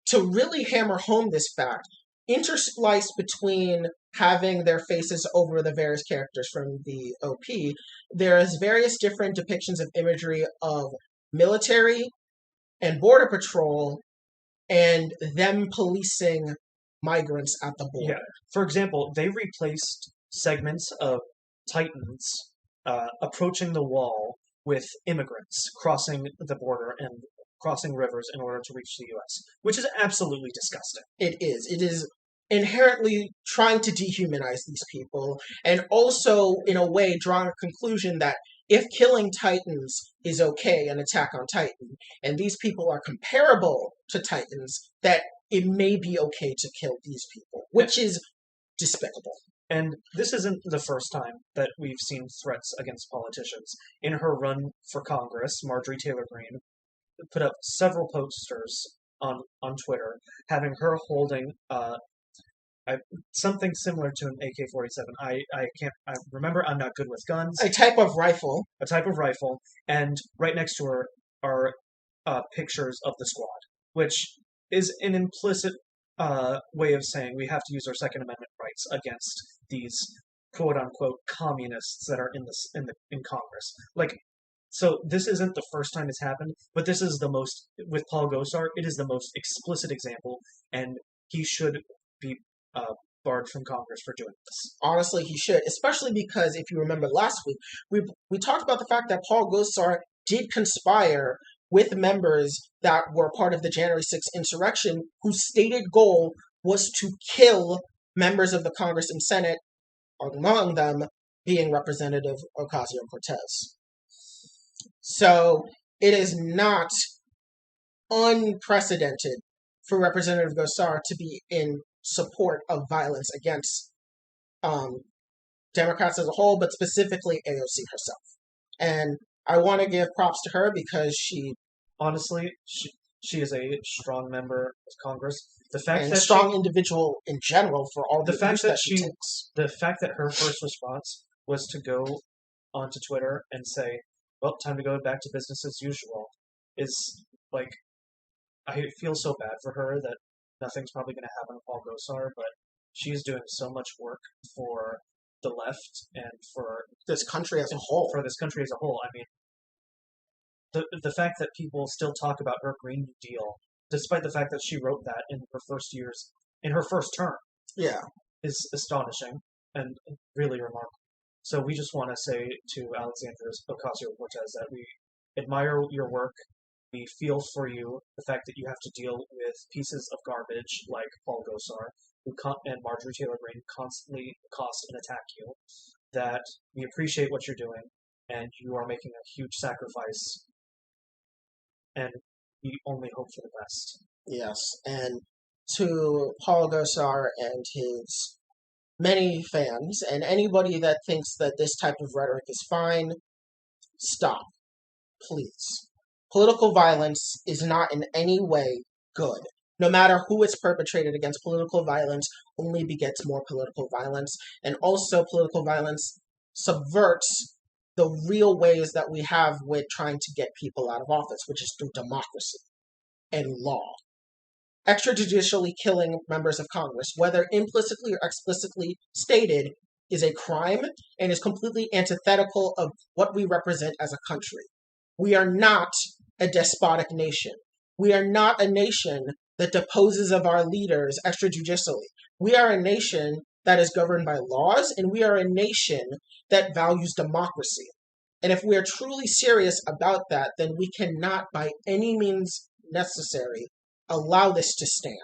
to really hammer home this fact, interspliced between having their faces over the various characters from the OP, there's various different depictions of imagery of military and border patrol and them policing migrants at the border. Yeah. For example, they replaced segments of Titans approaching the wall with immigrants crossing the border and crossing rivers in order to reach the U.S., which is absolutely disgusting. It is. It is inherently trying to dehumanize these people, and also, in a way, drawing a conclusion that if killing Titans is okay, an Attack on Titan, and these people are comparable to Titans, that it may be okay to kill these people, which is despicable. And this isn't the first time that we've seen threats against politicians. In her run for Congress, Marjorie Taylor Greene put up several posters on Twitter having her holding something similar to an AK-47. I remember, I'm not good with guns. A type of rifle. A type of rifle. And right next to her are pictures of the squad, which is an implicit way of saying we have to use our Second Amendment rights against these quote-unquote communists that are in Congress. Like, so this isn't the first time it's happened, but this is the most, with Paul Gosar, it is the most explicit example, and he should be barred from Congress for doing this. Honestly, he should, especially because if you remember last week, we talked about the fact that Paul Gosar did conspire with members that were part of the January 6th insurrection, whose stated goal was to kill members of the Congress and Senate, among them being Representative Ocasio-Cortez. So it is not unprecedented for Representative Gosar to be in support of violence against Democrats as a whole, but specifically AOC herself. And I want to give props to her because she she is a strong member of Congress. The fact and a that strong individual in general for all the fact abuse that she takes. the fact that her first response was to go onto Twitter and say, "Well, time to go back to business as usual," is like, I feel so bad for her that nothing's probably going to happen with Paul Gosar, but she's doing so much work for the left and for This country as a whole. For this country as a whole. I mean, the fact that people still talk about her Green New Deal, despite the fact that she wrote that in her first term, Yeah. is astonishing and really remarkable. So we just want to say to Alexandra Ocasio-Cortez that we admire your work. We feel for you the fact that you have to deal with pieces of garbage like Paul Gosar and Marjorie Taylor Greene constantly accost and attack you. That we appreciate what you're doing, and you are making a huge sacrifice, and we only hope for the best. Yes, and to Paul Gosar and his many fans, and anybody that thinks that this type of rhetoric is fine, stop, please. Political violence is not in any way good. No matter who it's perpetrated against, political violence only begets more political violence, and also political violence subverts the real ways that we have with trying to get people out of office, which is through democracy and law. Extrajudicially killing members of Congress, whether implicitly or explicitly stated, is a crime and is completely antithetical of what we represent as a country. We are not a despotic nation. We are not a nation that deposes of our leaders extrajudicially. We are a nation that is governed by laws, and we are a nation that values democracy. And if we are truly serious about that, then we cannot, by any means necessary, allow this to stand.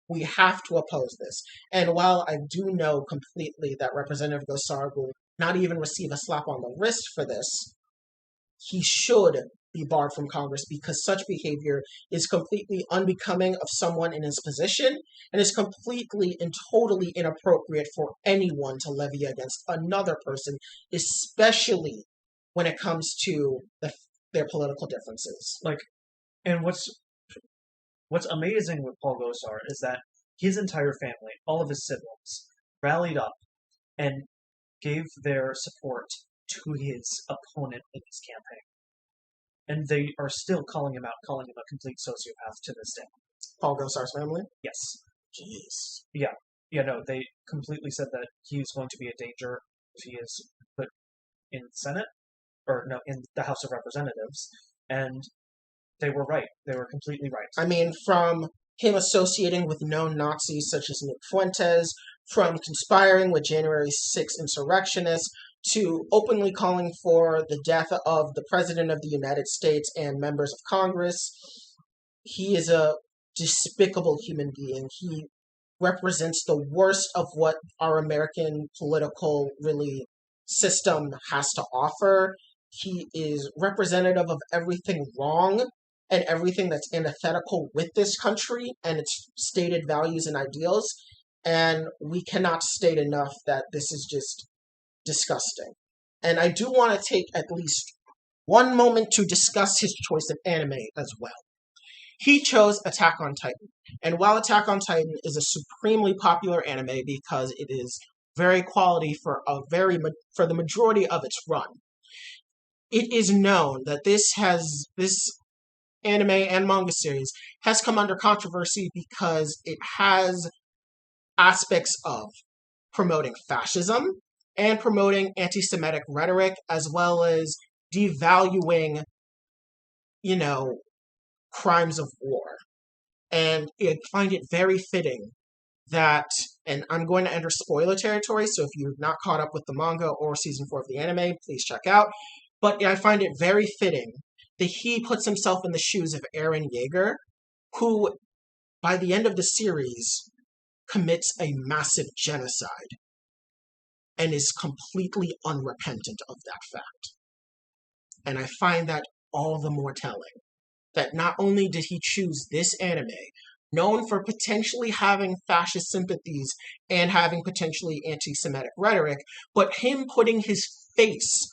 We have to oppose this. And while I do know completely that Representative Gosar will not even receive a slap on the wrist for this, he should be barred from Congress because such behavior is completely unbecoming of someone in his position and is completely and totally inappropriate for anyone to levy against another person, especially when it comes to their political differences. And what's amazing with Paul Gosar is that his entire family, all of his siblings, rallied up and gave their support to his opponent in his campaign. And they are still calling him a complete sociopath to this day. Paul Gosar's family? Yes. Jeez. Yeah, no, they completely said that he's going to be a danger if he is put in the Senate, or no, in the House of Representatives, and they were right. They were completely right. I mean, from him associating with known Nazis such as Nick Fuentes, from conspiring with January 6 insurrectionists, to openly calling for the death of the President of the United States and members of Congress. He is a despicable human being. He represents the worst of what our American political system has to offer. He is representative of everything wrong and everything that's antithetical with this country and its stated values and ideals. And we cannot state enough that this is just disgusting. And I do want to take at least one moment to discuss his choice of anime as well. He chose Attack on Titan. And while Attack on Titan is a supremely popular anime because it is very quality for the majority of its run, it is known that this anime and manga series has come under controversy because it has aspects of promoting fascism and promoting anti-Semitic rhetoric, as well as devaluing, crimes of war. And I find it very fitting that, and I'm going to enter spoiler territory, so if you've not caught up with the manga or season 4 of the anime, please check out. But I find it very fitting that he puts himself in the shoes of Eren Yeager, who, by the end of the series, commits a massive genocide and is completely unrepentant of that fact. And I find that all the more telling, that not only did he choose this anime, known for potentially having fascist sympathies and having potentially anti-Semitic rhetoric, but him putting his face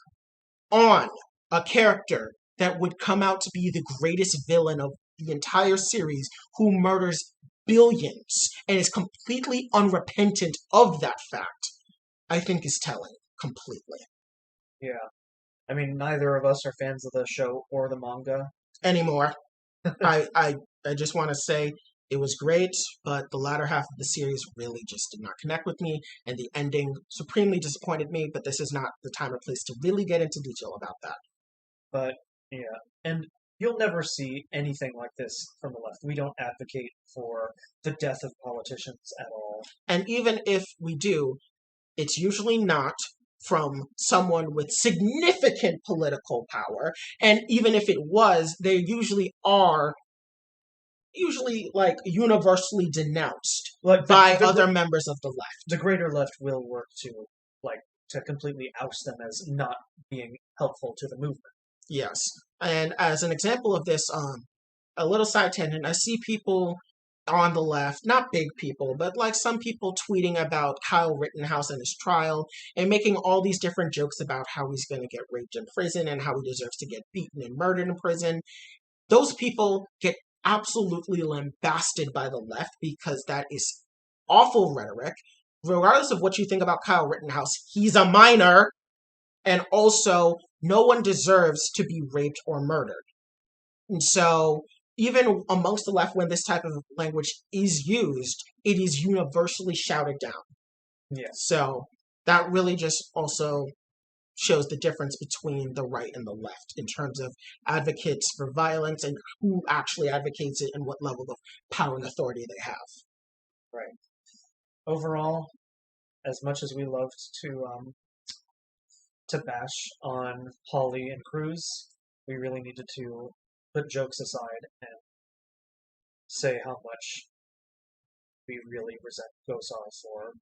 on a character that would come out to be the greatest villain of the entire series who murders billions and is completely unrepentant of that fact, I think is telling completely. Yeah. I mean, neither of us are fans of the show or the manga. Anymore. I just want to say it was great, but the latter half of the series really just did not connect with me, and the ending supremely disappointed me, but this is not the time or place to really get into detail about that. But, yeah. And you'll never see anything like this from the left. We don't advocate for the death of politicians at all. And even if we do, it's usually not from someone with significant political power, and even if it was, they usually are like universally denounced Like by other members of the left. The greater left will work to completely oust them as not being helpful to the movement. Yes. And as an example of this, a little side tangent, I see people on the left, not big people, but like some people tweeting about Kyle Rittenhouse and his trial and making all these different jokes about how he's going to get raped in prison and how he deserves to get beaten and murdered in prison. Those people get absolutely lambasted by the left because that is awful rhetoric. Regardless of what you think about Kyle Rittenhouse, he's a minor, and also no one deserves to be raped or murdered. And so even amongst the left, when this type of language is used, it is universally shouted down. Yeah. So that really just also shows the difference between the right and the left in terms of advocates for violence and who actually advocates it and what level of power and authority they have. Right. Overall, as much as we loved to bash on Holly and Cruz, we really needed to put jokes aside and say how much we really resent Gosar for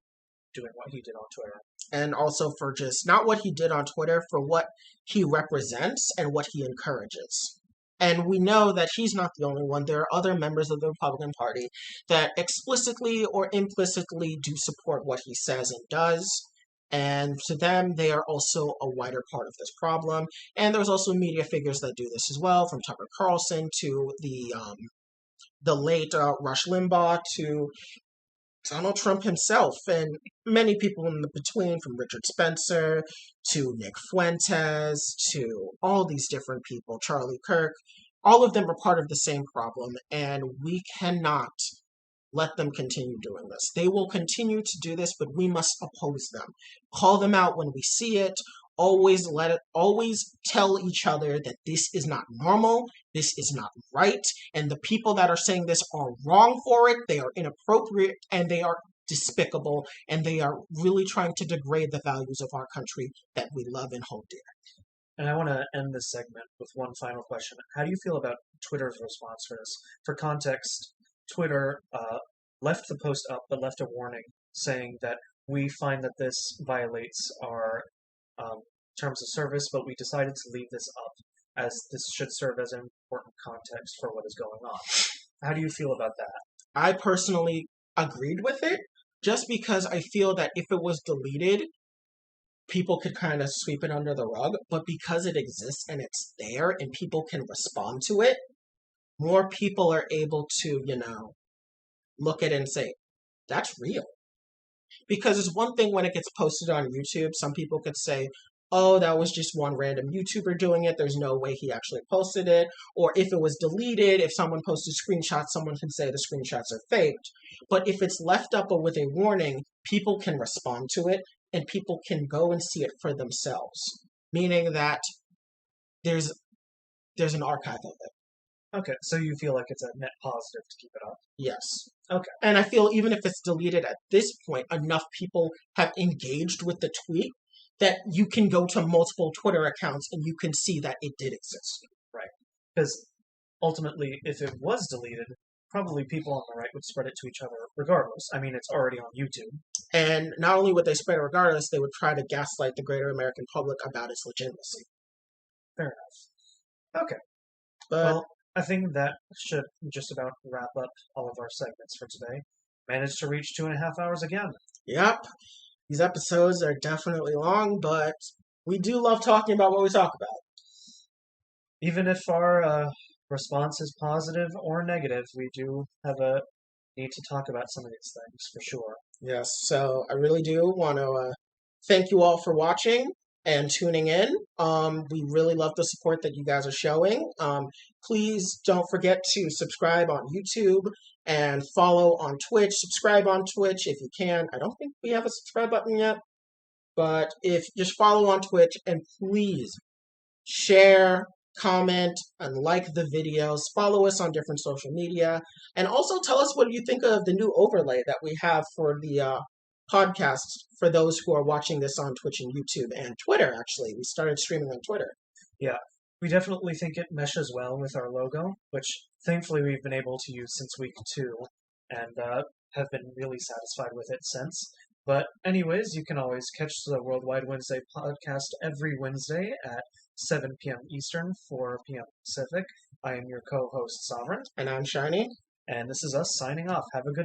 doing what he did on Twitter. And also for just not what he did on Twitter, for what he represents and what he encourages. And we know that he's not the only one. There are other members of the Republican Party that explicitly or implicitly do support what he says and does. And to them, they are also a wider part of this problem. And there's also media figures that do this as well, from Tucker Carlson to the late Rush Limbaugh to Donald Trump himself, and many people in the between, from Richard Spencer to Nick Fuentes to all these different people, Charlie Kirk. All of them are part of the same problem, and we cannot let them continue doing this. They will continue to do this, but we must oppose them. Call them out when we see it. Always tell each other that this is not normal, this is not right, and the people that are saying this are wrong for it, they are inappropriate, and they are despicable, and they are really trying to degrade the values of our country that we love and hold dear. And I want to end this segment with one final question. How do you feel about Twitter's response for this? For context, Twitter left the post up, but left a warning saying that we find that this violates our terms of service, but we decided to leave this up as this should serve as an important context for what is going on. How do you feel about that? I personally agreed with it, just because I feel that if it was deleted, people could kind of sweep it under the rug, but because it exists and it's there and people can respond to it, more people are able to, look at it and say, that's real. Because it's one thing when it gets posted on YouTube, some people could say, oh, that was just one random YouTuber doing it, there's no way he actually posted it. Or if it was deleted, if someone posted screenshots, someone can say the screenshots are faked. But if it's left up with a warning, people can respond to it, and people can go and see it for themselves. Meaning that there's an archive of it. Okay, so you feel like it's a net positive to keep it up? Yes. Okay. And I feel even if it's deleted at this point, enough people have engaged with the tweet that you can go to multiple Twitter accounts and you can see that it did exist. Right. Because ultimately, if it was deleted, probably people on the right would spread it to each other regardless. I mean, it's already on YouTube. And not only would they spread it regardless, they would try to gaslight the greater American public about its legitimacy. Fair enough. Okay. But I think that should just about wrap up all of our segments for today. Managed to reach 2.5 hours again. Yep. These episodes are definitely long, but we do love talking about what we talk about. Even if our response is positive or negative, we do have a need to talk about some of these things for sure. Yes, so I really do want to thank you all for watching and tuning in. We really love the support that you guys are showing. Please don't forget to subscribe on YouTube and follow on Twitch. Subscribe on Twitch if you can. I don't think we have a subscribe button yet, but if just follow on Twitch, and please share, comment, and like the videos. Follow us on different social media. And also tell us what you think of the new overlay that we have for the podcast for those who are watching this on Twitch and YouTube and Twitter, actually. We started streaming on Twitter. Yeah, we definitely think it meshes well with our logo, which thankfully we've been able to use since week 2 and have been really satisfied with it since. But anyways, you can always catch the Worldwide Wednesday podcast every Wednesday at 7 p.m. Eastern, 4 p.m. Pacific. I am your co-host, Sovereign. And I'm Shiny. And this is us signing off. Have a good